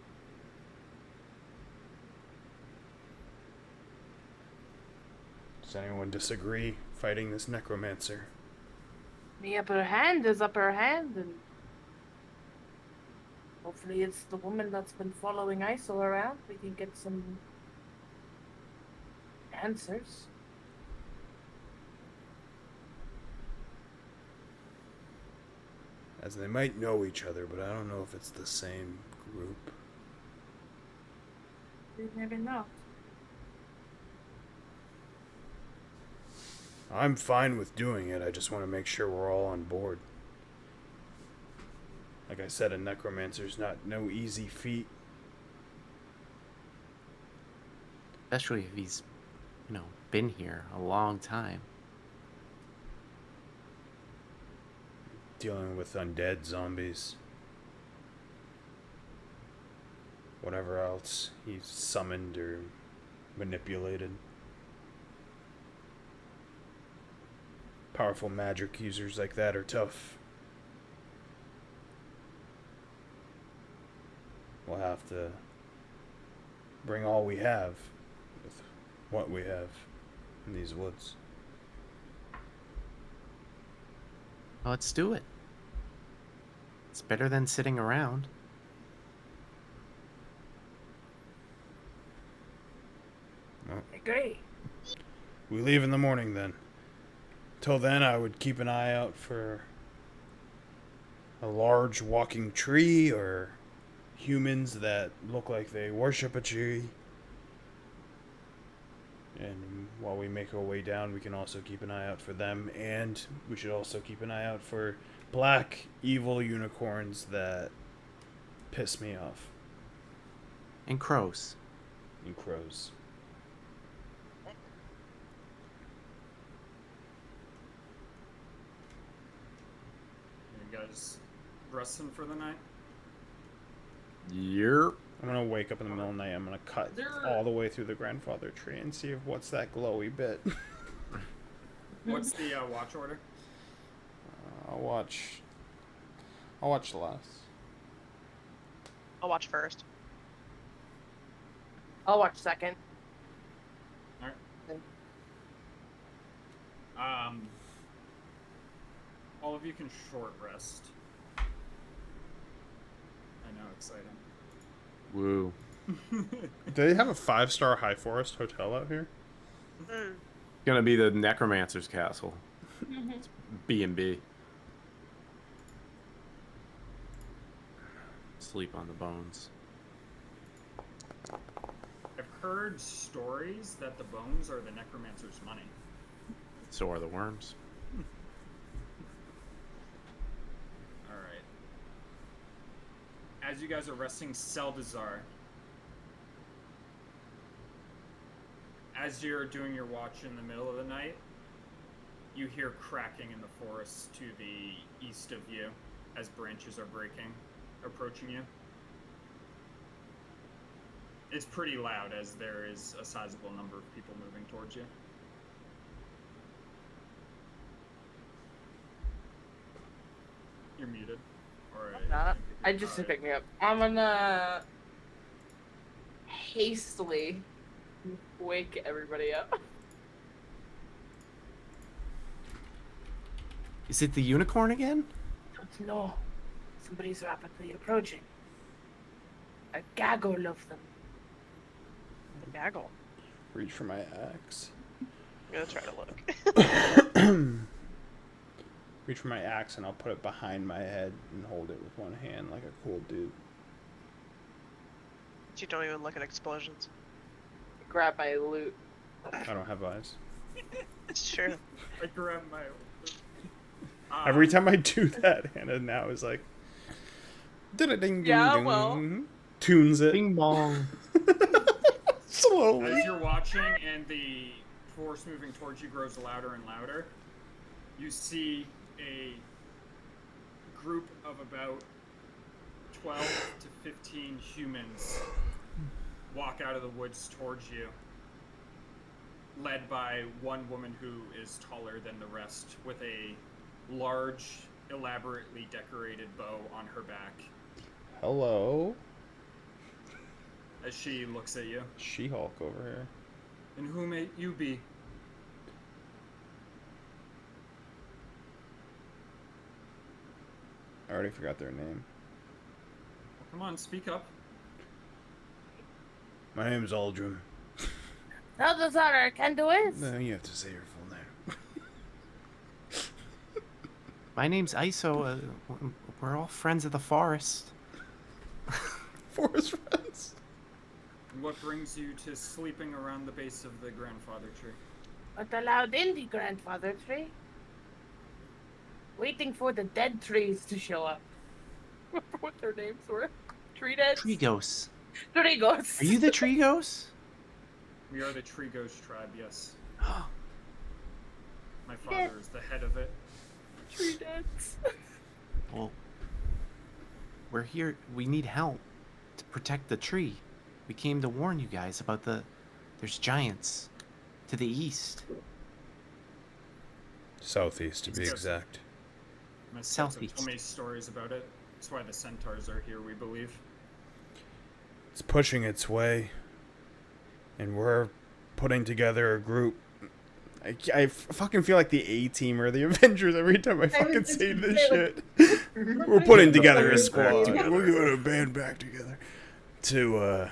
Does anyone disagree fighting this necromancer? The upper hand is upper hand, and hopefully it's the woman that's been following Iso around. We can get some answers. As they might know each other, but I don't know if it's the same group. Maybe not. I'm fine with doing it, I just want to make sure we're all on board. Like I said, a necromancer's no easy feat. Especially if he's, been here a long time. Dealing with undead zombies. Whatever else he's summoned or manipulated. Powerful magic users like that are tough. We'll have to bring all we have with what we have in these woods. Well, let's do it. It's better than sitting around. Well, Agree. we leave in the morning then. Till then, I would keep an eye out for a large walking tree or humans that look like they worship a tree. And while we make our way down, we can also keep an eye out for them, and we should also keep an eye out for black, evil unicorns that piss me off. And crows. And crows. You guys resting for the night? Yep. I'm gonna wake up in the middle of the night. I'm gonna cut all the way through the grandfather tree and see if what's that glowy bit. What's the watch order? I'll watch last. I'll watch first. I'll watch second. All of you can short rest. I know, exciting. Woo. Do they have a 5-star High Forest hotel out here? Gonna be the Necromancer's Castle. It's B&B. Sleep on the bones. I've heard stories that the bones are the necromancer's money. So are the worms. Alright. As you guys are resting, Seldazar, as you're doing your watch in the middle of the night, you hear cracking in the forest to the east of you as branches are breaking, approaching you. It's pretty loud as there is a sizable number of people moving towards you. You're muted. Alright. Not. I just to pick me up. I'm gonna hastily wake everybody up. Is it the unicorn again? Don't know. Somebody's rapidly approaching. A gaggle of them. Gaggle. Reach for my axe. I'm gonna try to look. Reach for my axe and I'll put it behind my head and hold it with one hand like a cool dude. You don't even look at explosions. Grab my loot. I don't have eyes. It's true. I grab my. Every time I do that, Hannah now is like, ding Yeah, ding, well. tunes it Bing bong. slowly. As you're watching and the force moving towards you grows louder and louder, you see a group of about 12 to 15 humans walk out of the woods towards you, led by one woman who is taller than the rest, with a large, elaborately decorated bow on her back. Hello, As she looks at you. She-Hulk over here. And who may you be? I already forgot their name. Come on, speak up. My name's Aldrin. Seldazar, can do it. No, you have to say your full name. My name's Iso. We're all friends of the forest. Forest friends. And what brings you to sleeping around the base of the grandfather tree? But allowed in the grandfather tree. Waiting for the dead trees to show up. Remember what their names were? Tree deads? Tree ghosts. Tree ghosts. Are you the tree ghosts? We are the Tree Ghost tribe, yes. My father is the head of it. Tree deads? Well, we're here. We need help to protect the tree. We came to warn you guys about there's giants to the east. Southeast, to be Yes. exact. My stepson Southeast. told me stories about it. That's why the centaurs are here, we believe. It's pushing its way, and we're putting together a group. I fucking feel like the A-Team or the Avengers every time I fucking say this shit. We're putting together a squad. We're gonna band back together to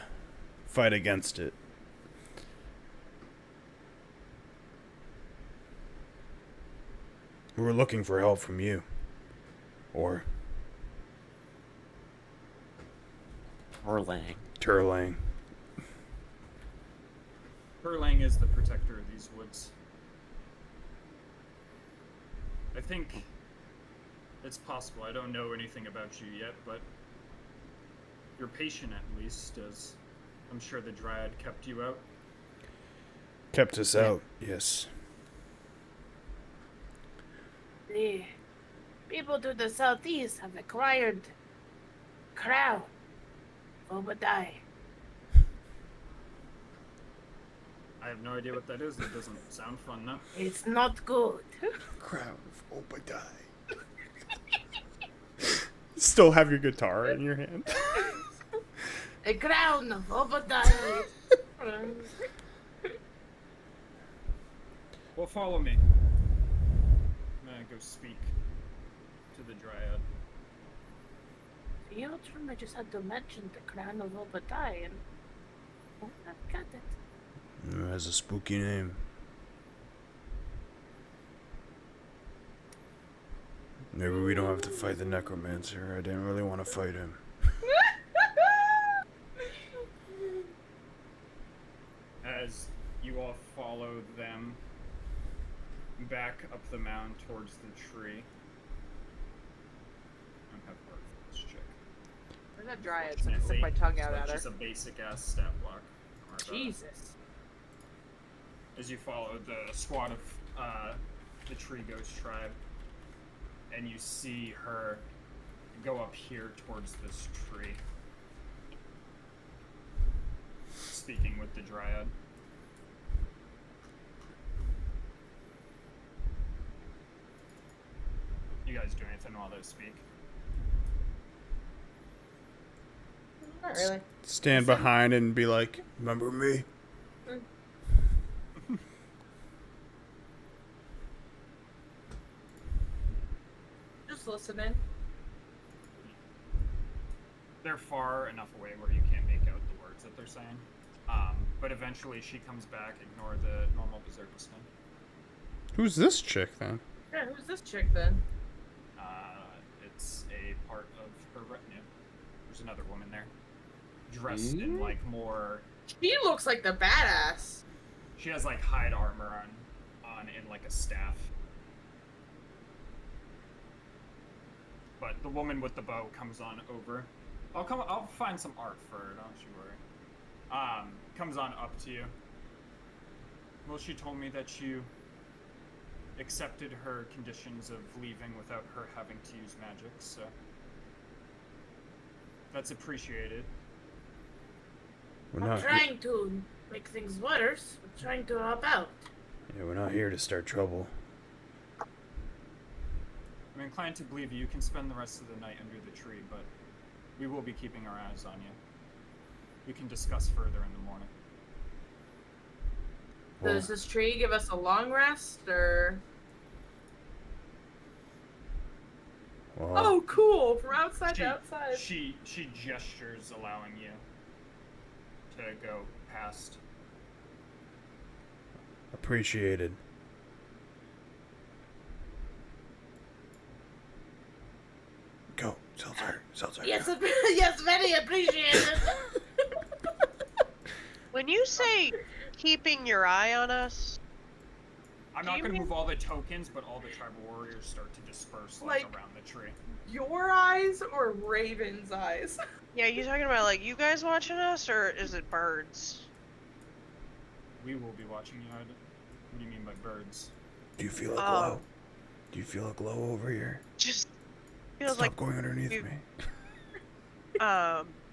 fight against it. We were looking for help from you, or Or Lang. Turlang. Perlang is the protector of these woods. I think it's possible. I don't know anything about you yet, but you're patient at least, as I'm sure the Dryad kept you out. Kept us out, yes. The people to the southeast have acquired Crown Obadiah. I have no idea what that is. It doesn't sound fun, no? It's not good. Crown of Obadiah. Still have your guitar in your hand. A crown of Obadiah. Well, follow me. I'm gonna go speak to the Dryad. The Eldrum, I just had to mention the crown of Obadiah, and I got it. It has a spooky name. Maybe we don't have to fight the necromancer. I didn't really want to fight him. As you all follow them back up the mound towards the tree. I don't have heart for this chick. Where's that Dryad? So I can stick my tongue out It's at her. just a basic ass stat block. Jesus. As you follow the squad of the Tree Ghost tribe, and you see her go up here towards this tree, speaking with the Dryad. You guys do anything while they speak? Not really. Stand behind and be like, remember me? Just listening. They're far enough away where you can't make out the words that they're saying. But eventually she comes back, ignore the normal berserker name. Who's this chick then? Yeah, who's this chick then? It's a part of her retinue. There's another woman there, dressed in like more. She looks like the badass. She has like hide armor on in like a staff. But the woman with the bow comes on over. I'll find some art for her. Don't you worry. Comes on up to you. Well, she told me that you accepted her conditions of leaving without her having to use magic, so that's appreciated. We're I'm not. trying to make things worse. I'm trying to help out. Yeah, we're not here to start trouble. I'm inclined to believe you can spend the rest of the night under the tree, but we will be keeping our eyes on you. We can discuss further in the morning. Well, Does this tree give us a long rest, or? well, Oh, cool! From outside She, to outside. she gestures, allowing you to go past. appreciated. Go, Seltzer. Yes, yes, very appreciated. When you say keeping your eye on us, I'm Do not you going to mean- move all the tokens, but all the tribal warriors start to disperse Like- around the tree. Your eyes or Raven's eyes? yeah, you talking about like you guys watching us, or is it birds? We will be watching you. What do you mean by birds? Do you feel a Oh. glow? Do you feel a glow over here? Just feels Stop like going underneath you- me.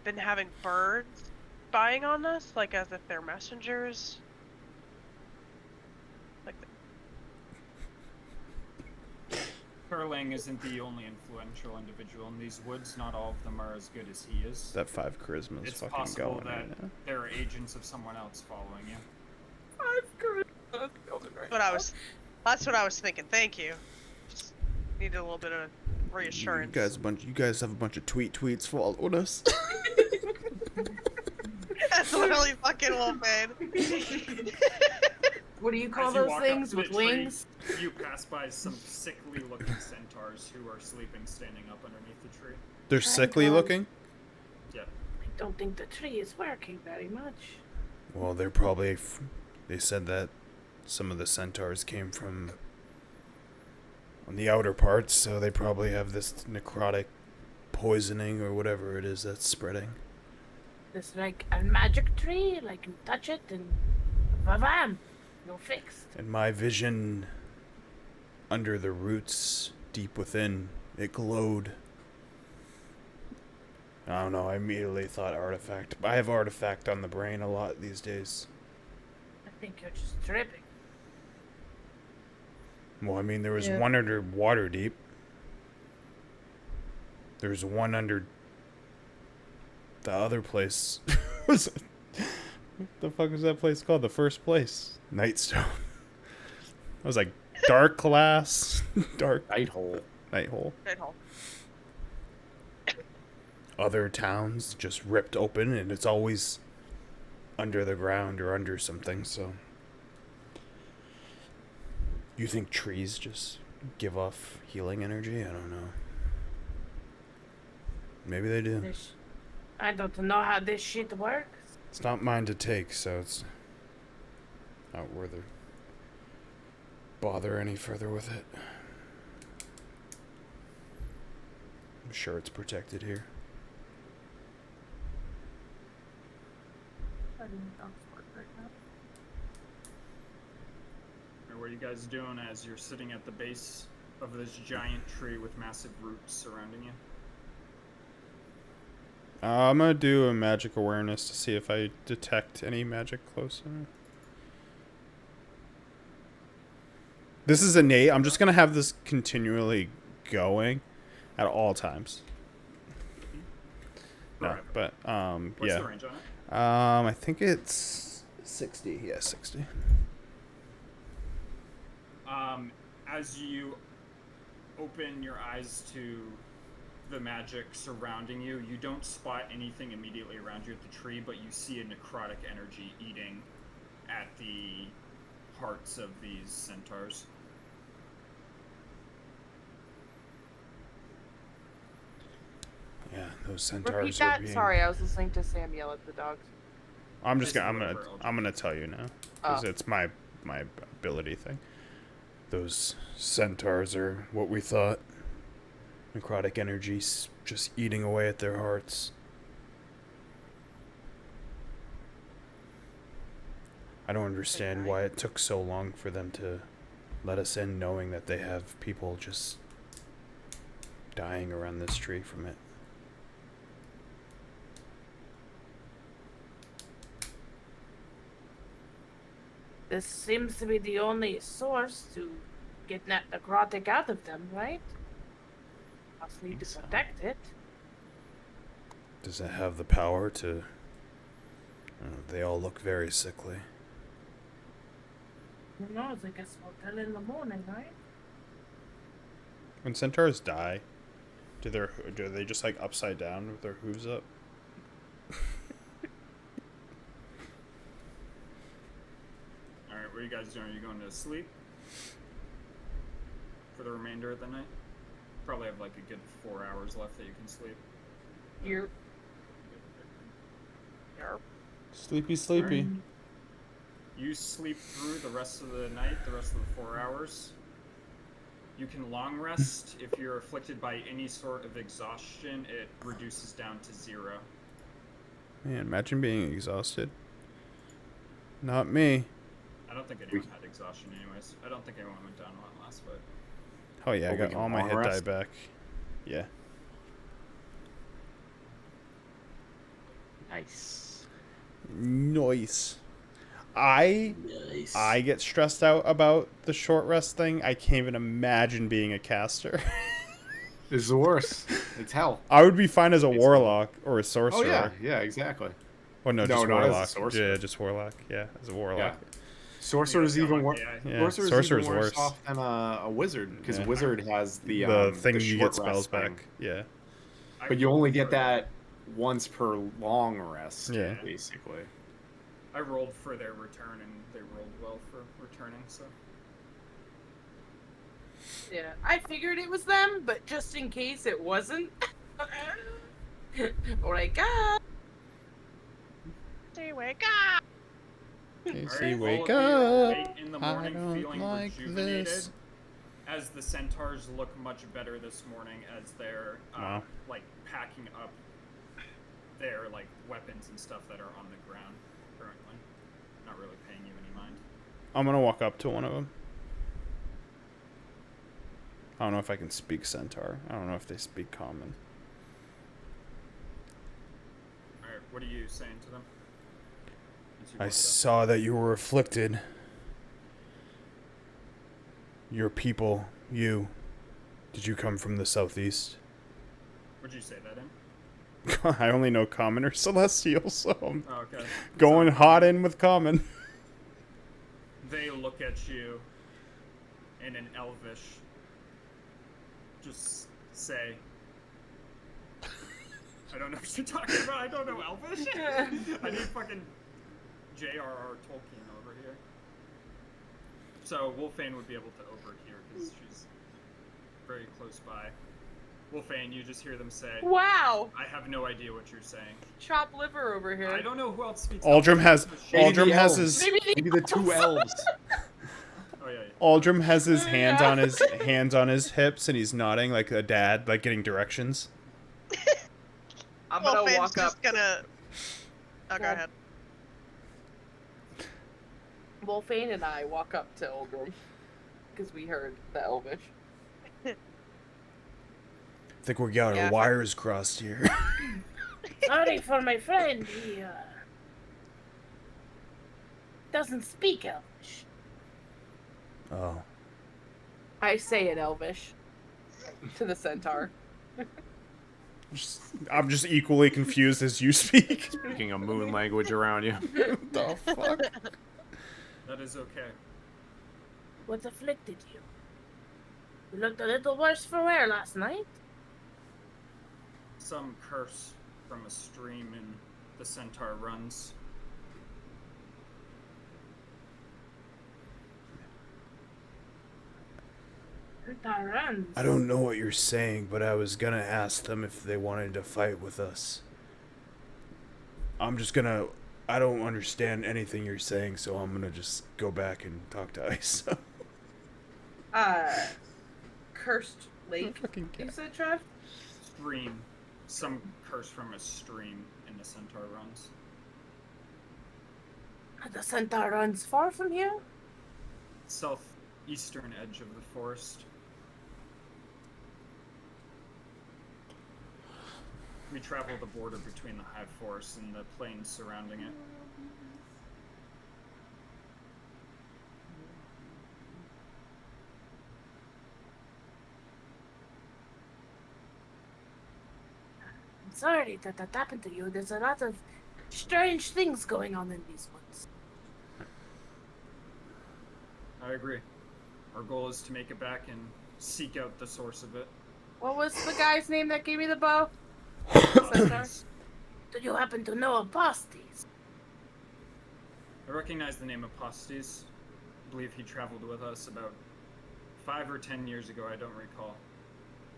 been having birds spying on us, like as if they're messengers. Like Perlang isn't the only influential individual in these woods. Not all of them are as good as he is. That 5 charisma is It's fucking possible going that right now. there are agents of someone else following you. that's what I was thinking. Thank you. Just needed a little bit of reassurance. You guys have a bunch of tweets following us. That's literally fucking Wolfman. What do you call As you those walk up things to the with tree, wings? You pass by some sickly-looking centaurs who are sleeping, standing up underneath the tree. They're sickly looking? Yeah. I don't think the tree is working very much. Well, they're probably They said that some of the centaurs came from on the outer parts, so they probably have this necrotic poisoning or whatever it is that's spreading. It's like a magic tree, like you touch it and bam, you're fixed. In my vision, under the roots, deep within, it glowed. I don't know, I immediately thought artifact. I have artifact on the brain a lot these days. I think you're just tripping. Well, I mean, there was Yeah. one under water deep. There's one under the other place. What the fuck was that place called? The first place? Nightstone. I was like, dark class. Dark Nighthole. Nighthole. Nighthole. Other towns just ripped open, and it's always under the ground or under something, so. You think trees just give off healing energy? I don't know. Maybe they do. I don't know how this shit works. It's not mine to take, so it's not worth it. Bother any further with it. I'm sure it's protected here. Or what are you guys doing as you're sitting at the base of this giant tree with massive roots surrounding you? I'm gonna do a magic awareness to see if I detect any magic closer. This is innate. I'm just gonna have this continually going at all times. No, Alright. but What's yeah. the range on it? I think it's 60. Yeah, 60. As you open your eyes to the magic surrounding you, you don't spot anything immediately around you at the tree, but you see a necrotic energy eating at the hearts of these centaurs. Yeah, those centaurs Repeat are that. being... Sorry, I was listening to Sam yell at the dogs. I'm just This gonna is whatever I'm gonna tell you now because Oh. it's my ability thing. Those centaurs are what we thought. Necrotic energies just eating away at their hearts. I don't understand why it took so long for them to let us in, knowing that they have people just dying around this tree from it. This seems to be the only source to get that necrotic out of them, right? Must need to protect it. Does it have the power to... they all look very sickly. Who knows? I guess we'll tell in the morning, right? When centaurs die, do they just like upside down with their hooves up? Alright, what are you guys doing? Are you going to sleep for the remainder of the night? Probably have like a good 4 hours left that you can sleep. You're Sleepy, sleepy. Alright. You sleep through the rest of the night, the rest of the 4 hours. You can long rest. If you're afflicted by any sort of exhaustion, it reduces down to 0. Man, imagine being exhausted. Not me. I don't think anyone had exhaustion anyways. I don't think anyone went down one last fight. Oh yeah, I Oh, we got can all my long hit die rest? back. Yeah. Nice. Nice. I get stressed out about the short rest thing. I can't even imagine being a caster. This is the worst. It's hell. I would be fine as a It's warlock or a sorcerer. Oh yeah, yeah, exactly. Well, no, No, just not as a warlock. sorcerer. Yeah, just warlock. Yeah, as a warlock. Sorcerer's Yeah, even yeah, worse. yeah. Yeah, Sorcerer's sorcerer's even worse worse. off than a wizard because Yeah. wizard has the thing the you short get spells rest thing. back. Yeah. I But you rolled only get for- that once per long rest. Yeah. basically. I rolled for their return, and they rolled well for returning. So yeah. I figured it was them, but just in case it wasn't. Say wake up! Casey, Alright, wake all of you up. wake in the I morning don't feeling like rejuvenated. this. As the centaurs look much better this morning as they're Wow. like packing up their like weapons and stuff that are on the ground currently. Not really paying you any mind. I'm gonna walk up to one of them. I don't know if I can speak Centaur. I don't know if they speak Common. Alright, what are you saying to them? As you I walk up? saw that you were afflicted. Your people, you. Did you come from the southeast? Would you say that in? I only know Common or Celestial, so I'm Oh, okay. going So, hot in with Common. They look at you in an elvish. Just say. I don't know what you're talking about. I don't know elvish. I need fucking J.R.R. Tolkien over here. So Wolfane would be able to overhear because she's very close by. Wolfane, you just hear them say, Wow! I have no idea what you're saying. Chop liver over here. I don't know who else speaks Aldrim has Maybe Aldrim the has elves. his Maybe the two elves. Oh yeah. Aldrim has his Oh, hands yeah. on his hands on his hips and he's nodding like a dad, like getting directions. I'm gonna Wolfane's walk up. just gonna. Oh, go Yeah. ahead. Wolfane and I walk up to Eldrum because we heard the Elvish. I think we got Yeah. our wires crossed here. Sorry for my friend. He doesn't speak Elvish. Oh. I say it Elvish to the centaur. I'm just equally confused as you speak. Speaking a moon language around you. What the fuck? That is okay. What afflicted you? You looked a little worse for wear last night. Some curse from a stream in the centaur runs. Centaur runs. I don't know what you're saying, but I was gonna ask them if they wanted to fight with us. I don't understand anything you're saying, so I'm gonna just go back and talk to Ice. Cursed lake. Fucking You cat. said, Trev? Stream. Some curse from a stream in the centaur runs. The centaur runs far from here. Southeastern edge of the forest. We travel the border between the high forest and the plains surrounding it. I'm sorry that happened to you. There's a lot of strange things going on in these woods. I agree. Our goal is to make it back and seek out the source of it. What was the guy's name that gave me the bow? Centaur? Do you happen to know of Pasties? I recognize the name of Postes. I believe he traveled with us about 5 or 10 years ago, I don't recall.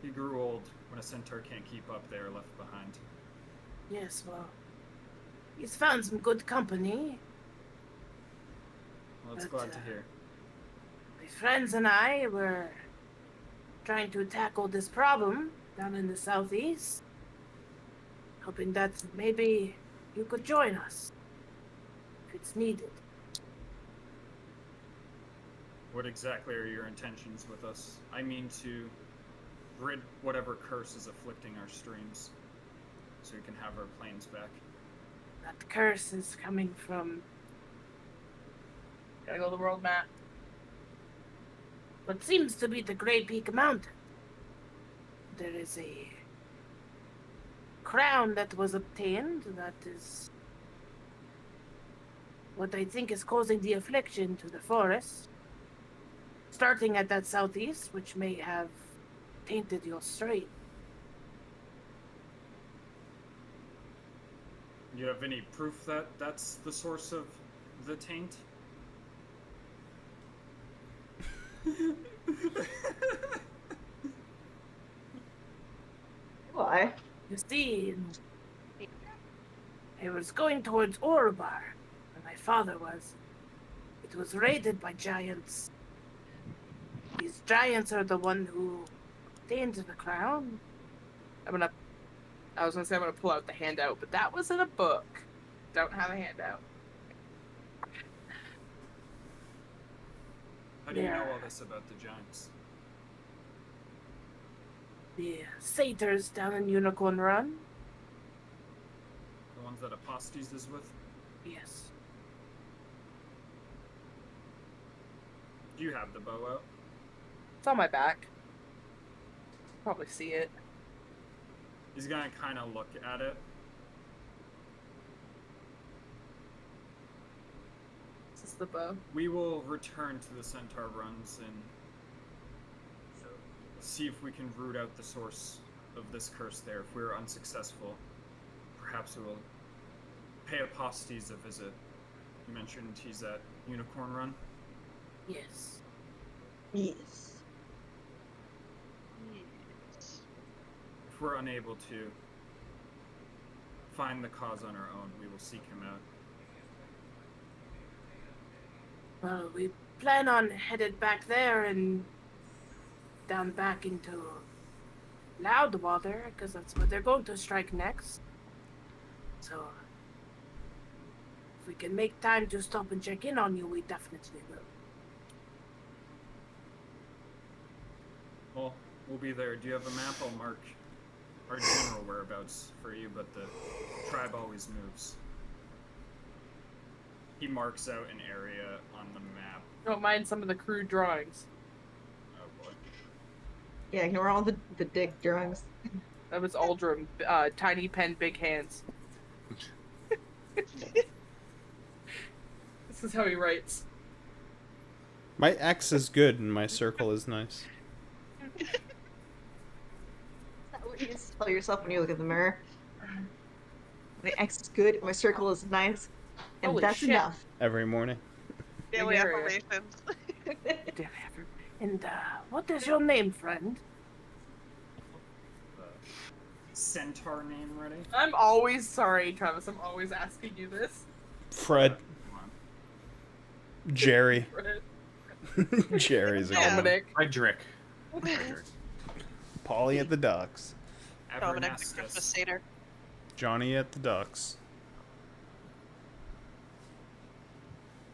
He grew old. When a centaur can't keep up, they are left behind. Yes, well, he's found some good company. Well, that's But, glad to hear. My friends and I were trying to tackle this problem down in the southeast, hoping that maybe you could join us if it's needed. What exactly are your intentions with us? I mean to rid whatever curse is afflicting our streams, so we can have our plains back. That curse is coming from Gotta go to the world map. what seems to be the Great Peak Mountain. There is a crown that was obtained that is what I think is causing the affliction to the forest. Starting at that southeast, which may have tainted your stream. You have any proof that that's the source of the taint? Why? You see, I was going towards Orobar, where my father was. it was raided by giants. These giants are the one who obtained the crown. I was gonna say I'm gonna pull out the handout, but that was in a book. Don't have a handout. How do you know Yeah. all this about the giants? The satyrs down in Unicorn Run. The ones that Apostes is with? Yes. Do you have the bow out? It's on my back. Probably see it. He's gonna kind of look at it. Is this the bow? We will return to the Centaur runs and see if we can root out the source of this curse there. If we're unsuccessful, perhaps we will pay Apostes a visit. You mentioned he's at Unicorn Run. Yes. Yes. If we're unable to find the cause on our own, we will seek him out. Well, we plan on headed back there and down back into Loudwater, because that's where they're going to strike next. So, if we can make time to stop and check in on you, we definitely will. Well, we'll be there. Do you have a map? I'll mark our general whereabouts for you, but the tribe always moves. He marks out an area on the map. Don't mind some of the crude drawings. Oh boy. Yeah, ignore all the dick drawings. That was Aldrum. Tiny pen, big hands. This is how he writes. My X is good and my circle is nice. Is that what you tell yourself when you look in the mirror? My X is good, my circle is nice, and Holy that's shit. enough. Every morning. Daily Big area. affirmations. And, what is your name, friend? Centaur name ready? I'm always sorry, Travis. I'm always asking you this. Fred. Come on. Jerry. Right? Jerry's a good one. Dominic. Frederick. Frederick. Polly at the Ducks. Dominic the Avernastus. Christmas Satyr. Johnny at the Ducks.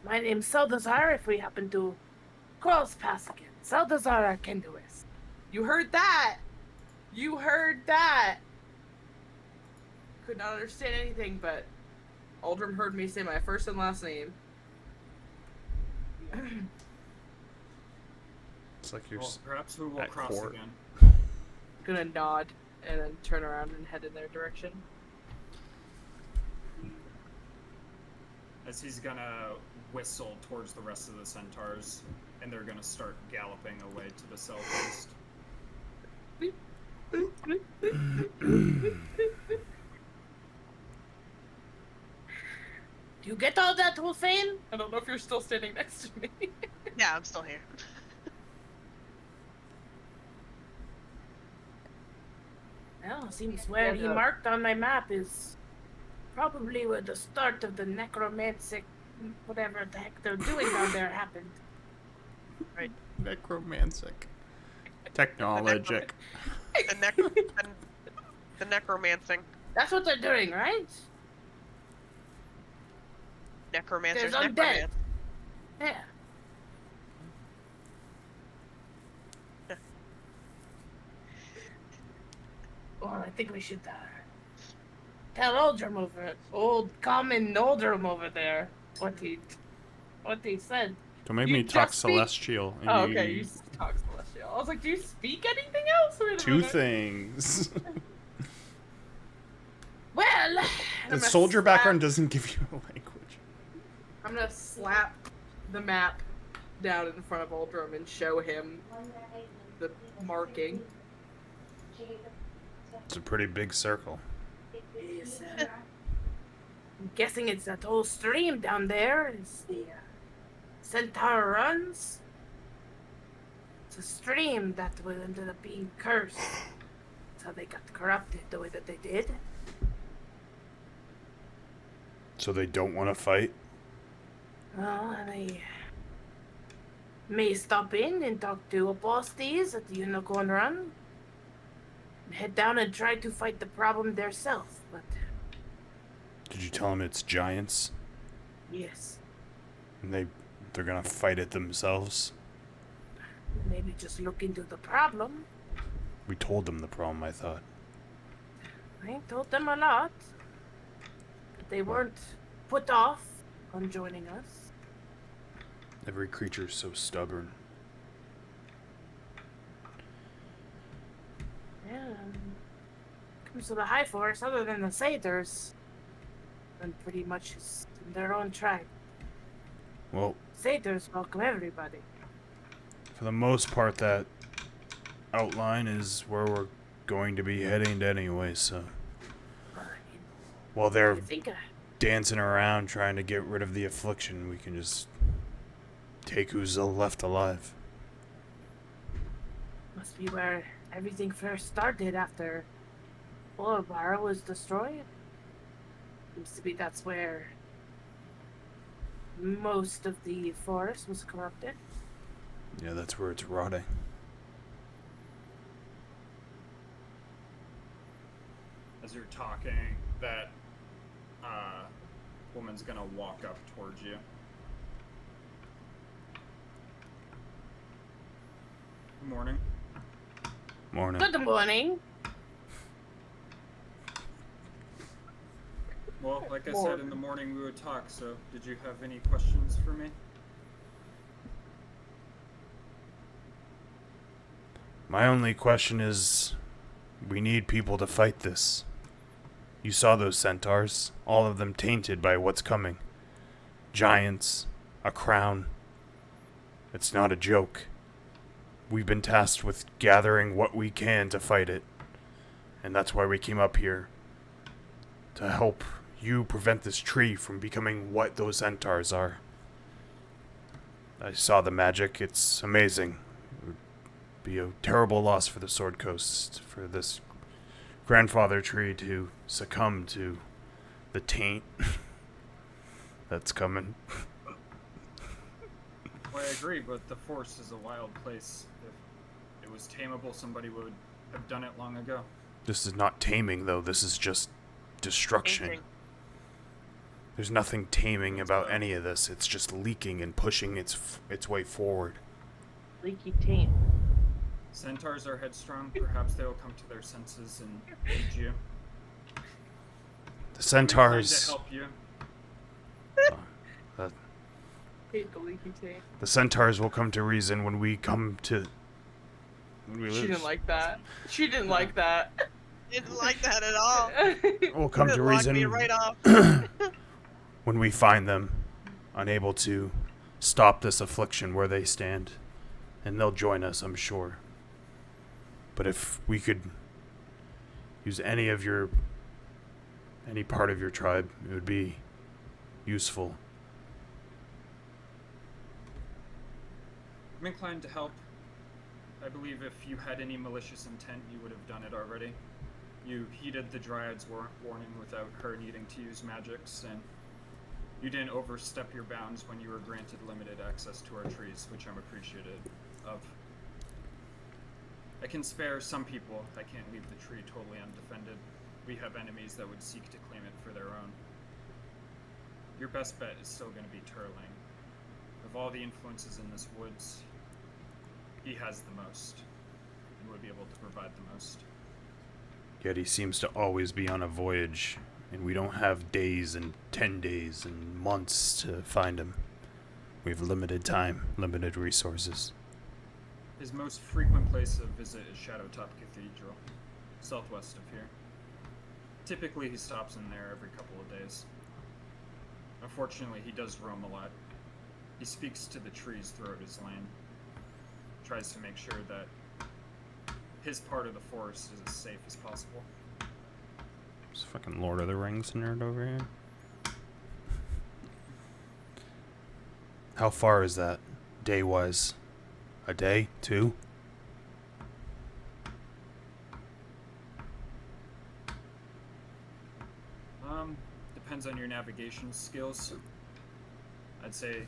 My name's Seldazar, if we happen to cross paths again. Seldazar Arkenduis. You heard that! You heard that! Could not understand anything, but Aldrum heard me say my first and last name. It's like you're. Well, perhaps we will at cross court. again. Gonna nod and then turn around and head in their direction. As he's gonna whistle towards the rest of the centaurs, and they're gonna start galloping away to the southeast. Do you get all that, Wolfane? I don't know if you're still standing next to me. Yeah, I'm still here. Well, seems where he marked on my map is probably where the start of the necromantic, whatever the heck they're doing down there happened. Necromantic. Technologic. The necromancing. That's what they're doing, right? Necromancer's There's undead. necromant. Yeah. Well, I think we should tell Aldrum old common Aldrum over there, what he said. Don't make You me talk just speak- celestial. Oh, okay, you talk celestial. I was like, do you speak anything else? Wait a Two minute. things. Well, I'm The gonna soldier slap- background doesn't give you a language. I'm gonna slap the map down in front of Aldrum and show him the marking. It's a pretty big circle. Yes, I'm guessing it's that whole stream down there. It's the Centaur Runs. It's a stream that will ended up being cursed. That's how they got corrupted the way that they did. So they don't want to fight? Well, they may stop in and talk to Apostes at the Unicorn Run. Head down and try to fight the problem theirself, but Did you tell them it's giants? yes, And they're gonna fight it themselves? maybe just look into the problem. We told them the problem, I thought. I told them a lot, but they weren't put off on joining us. Every creature's so stubborn. Yeah. Comes to the High Forest, other than the Satyrs, and pretty much is in their own tribe. Well, Satyrs welcome everybody. for the most part, that outline is where we're going to be heading anyway, so. While they're I think dancing around trying to get rid of the affliction, we can just take who's left alive. must be where everything first started after Orbar was destroyed. Seems to be that's where most of the forest was corrupted. Yeah, that's where it's rotting. As you're talking, that woman's gonna walk up towards you. Good morning. Morning. Good morning. Well, like I said, in the morning we would talk, so did you have any questions for me? My only question is, we need people to fight this. You saw those centaurs, all of them tainted by what's coming. Giants, a crown. It's not a joke. We've been tasked with gathering what we can to fight it. And that's why we came up here. To help you prevent this tree from becoming what those centaurs are. I saw the magic, it's amazing. It would be a terrible loss for the Sword Coast, for this grandfather tree to succumb to the taint that's coming. Well, I agree, but the forest is a wild place. If it was tameable, somebody would have done it long ago. This is not taming, though. This is just destruction. Painting. There's nothing taming about any of this. It's just leaking and pushing its way forward. Leaky taint. Centaurs are headstrong. Perhaps they will come to their senses and aid you. The centaurs. To help you. Hate the leaky taint. The centaurs will come to reason when we come to. When we She lose. didn't like that. She didn't like that. Didn't like that at all. We'll come to Locked me reason right off. when we find them unable to stop this affliction where they stand, and they'll join us, I'm sure. But if we could use any part of your tribe, it would be useful. I'm inclined to help. I believe if you had any malicious intent, you would have done it already. You heeded the Dryad's warning without her needing to use magics, and you didn't overstep your bounds when you were granted limited access to our trees, which I'm appreciative of. I can spare some people. I can't leave the tree totally undefended. We have enemies that would seek to claim it for their own. Your best bet is still going to be Turling. Of all the influences in this woods, he has the most, and would be able to provide the most. Yet he seems to always be on a voyage, and we don't have days and 10 days and months to find him. We have limited time, limited resources. His most frequent place of visit is Shadowtop Cathedral, southwest of here. Typically he stops in there every couple of days. Unfortunately, he does roam a lot. He speaks to the trees throughout his land. Tries to make sure that his part of the forest is as safe as possible. It's fucking Lord of the Rings nerd over here. How far is that, day-wise? A day? 2? Depends on your navigation skills. I'd say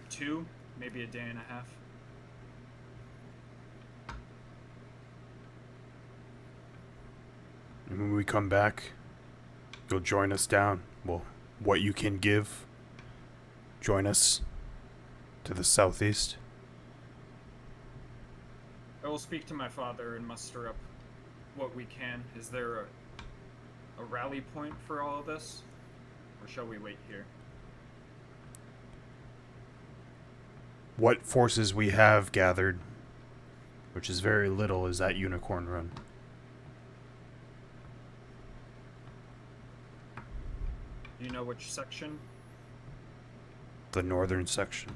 2, maybe a day and a half. And when we come back, you'll join us down. Well, what you can give, join us to the southeast. I will speak to my father and muster up what we can. Is there a rally point for all of this? Or shall we wait here? What forces we have gathered, which is very little, is that Unicorn Run. Do you know which section? The northern section.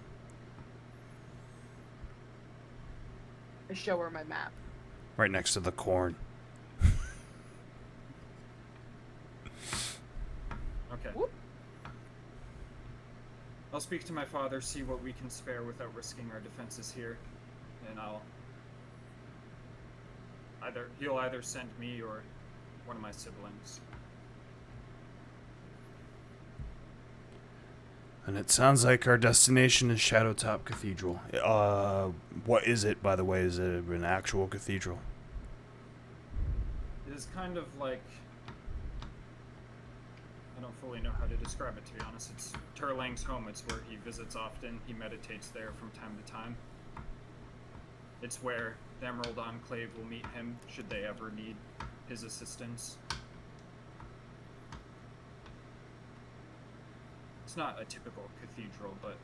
I show her my map. Right next to the corn. Okay. Whoop. I'll speak to my father, see what we can spare without risking our defenses here, and he'll either send me or one of my siblings. And it sounds like our destination is Shadowtop Cathedral. What is it, by the way? Is it an actual cathedral? It is kind of like... I don't fully know how to describe it, to be honest. It's Turlang's home. It's where he visits often. He meditates there from time to time. It's where the Emerald Enclave will meet him, should they ever need his assistance. It's not a typical cathedral, but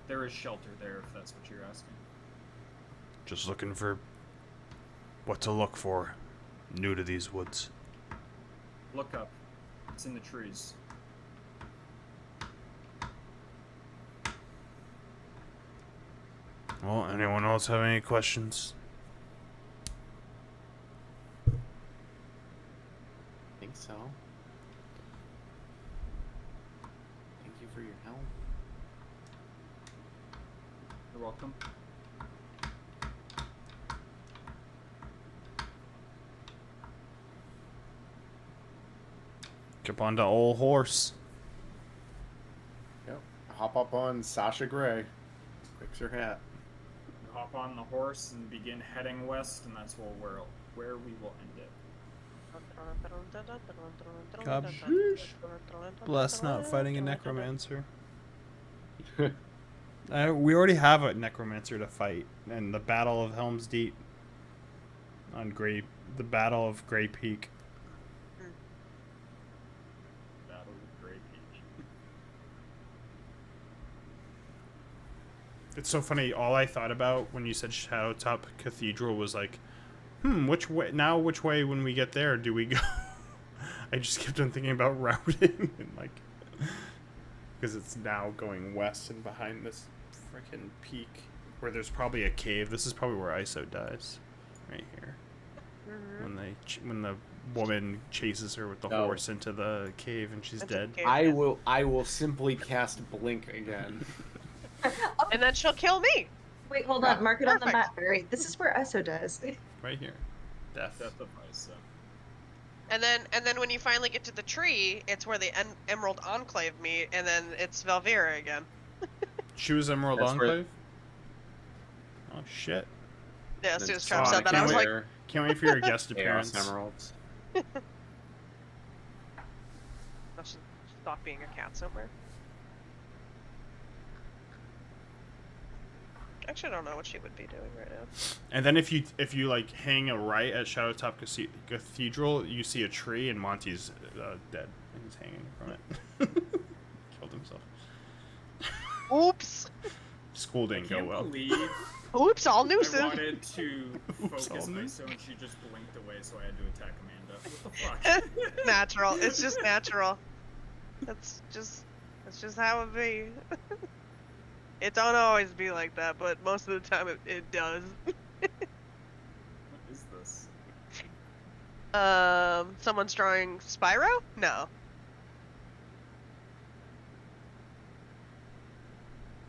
there is shelter there, if that's what you're asking. Just looking for what to look for. New to these woods. Look up. It's in the trees. Well, anyone else have any questions? I think so. Thank you for your help. You're welcome. Jump onto old horse. Yep. Hop up on Sasha Grey. Fix your hat. You hop on the horse and begin heading west, and that's where we will end it. God, bless not fighting a necromancer. We already have a necromancer to fight, and the Battle of Helm's Deep on the Battle of Grey Peak. Battle of Grey Peak. It's so funny. All I thought about when you said Shadowtop Cathedral was like, which way when we get there do we go? I just kept on thinking about routing and like, because it's now going west and behind this freaking peak where there's probably a cave. This is probably where Iso dies, right here. When the woman chases her with the horse into the cave and she's dead. I will simply cast Blink again. And then she'll kill me. Wait, hold on. Mark it on the Perfect. map, Barry. This is where Iso does. Right here. Death. Death of Iso. And then when you finally get to the tree, it's where the Emerald Enclave meet, and then it's Velvira again. She was Emerald That's where- Enclave? Oh shit. Yeah, as soon Then as Trav said Sonic that, I was like, Can't wait for your guest Chaos appearance. Emeralds. I should stop being a cat somewhere. Actually, I don't know what she would be doing right now. And then if you like hang a right at Shadowtop Cathedral, you see a tree and Monty's dead and he's hanging from it. Killed himself. Oops. School didn't go Can't well. believe Oops, all I nooses. wanted to focus all Iso and she just blinked away, so I had to attack Amanda. What the fuck? Natural. It's just natural. That's just how it be. It don't always be like that, but most of the time it does. What is this? Someone's drawing Spyro? No.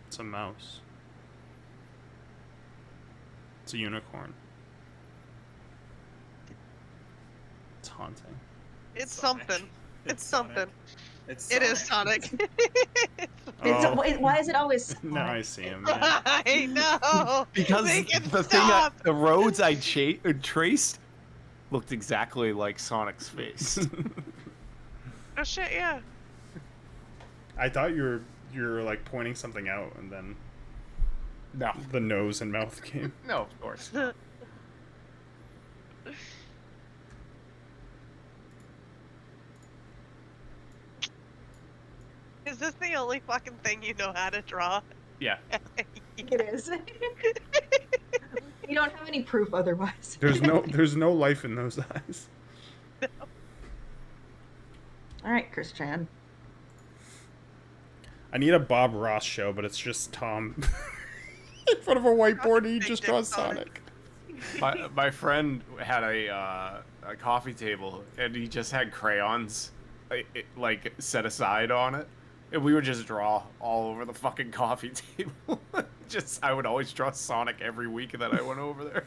It's a mouse. It's a unicorn. It's haunting. It's Sonic. something. It's Sonic. something. It's It is Sonic. Sonic. Why is it always Now I Sonic? see him. Yeah. I know. Because Make it the stop. the roads I traced looked exactly like Sonic's face. Oh shit, yeah. I thought you were like pointing something out, and then No. the nose and mouth came. No, of course. Is this the only fucking thing you know how to draw? Yeah. It is. You don't have any proof otherwise. There's no life in those eyes. All right, Chris Chan. I need a Bob Ross show, but it's just Tom in front of a whiteboard and he just draws Sonic. My friend had a coffee table and he just had crayons like set aside on it, and we would just draw all over the fucking coffee table. I would always draw Sonic every week that I went over there.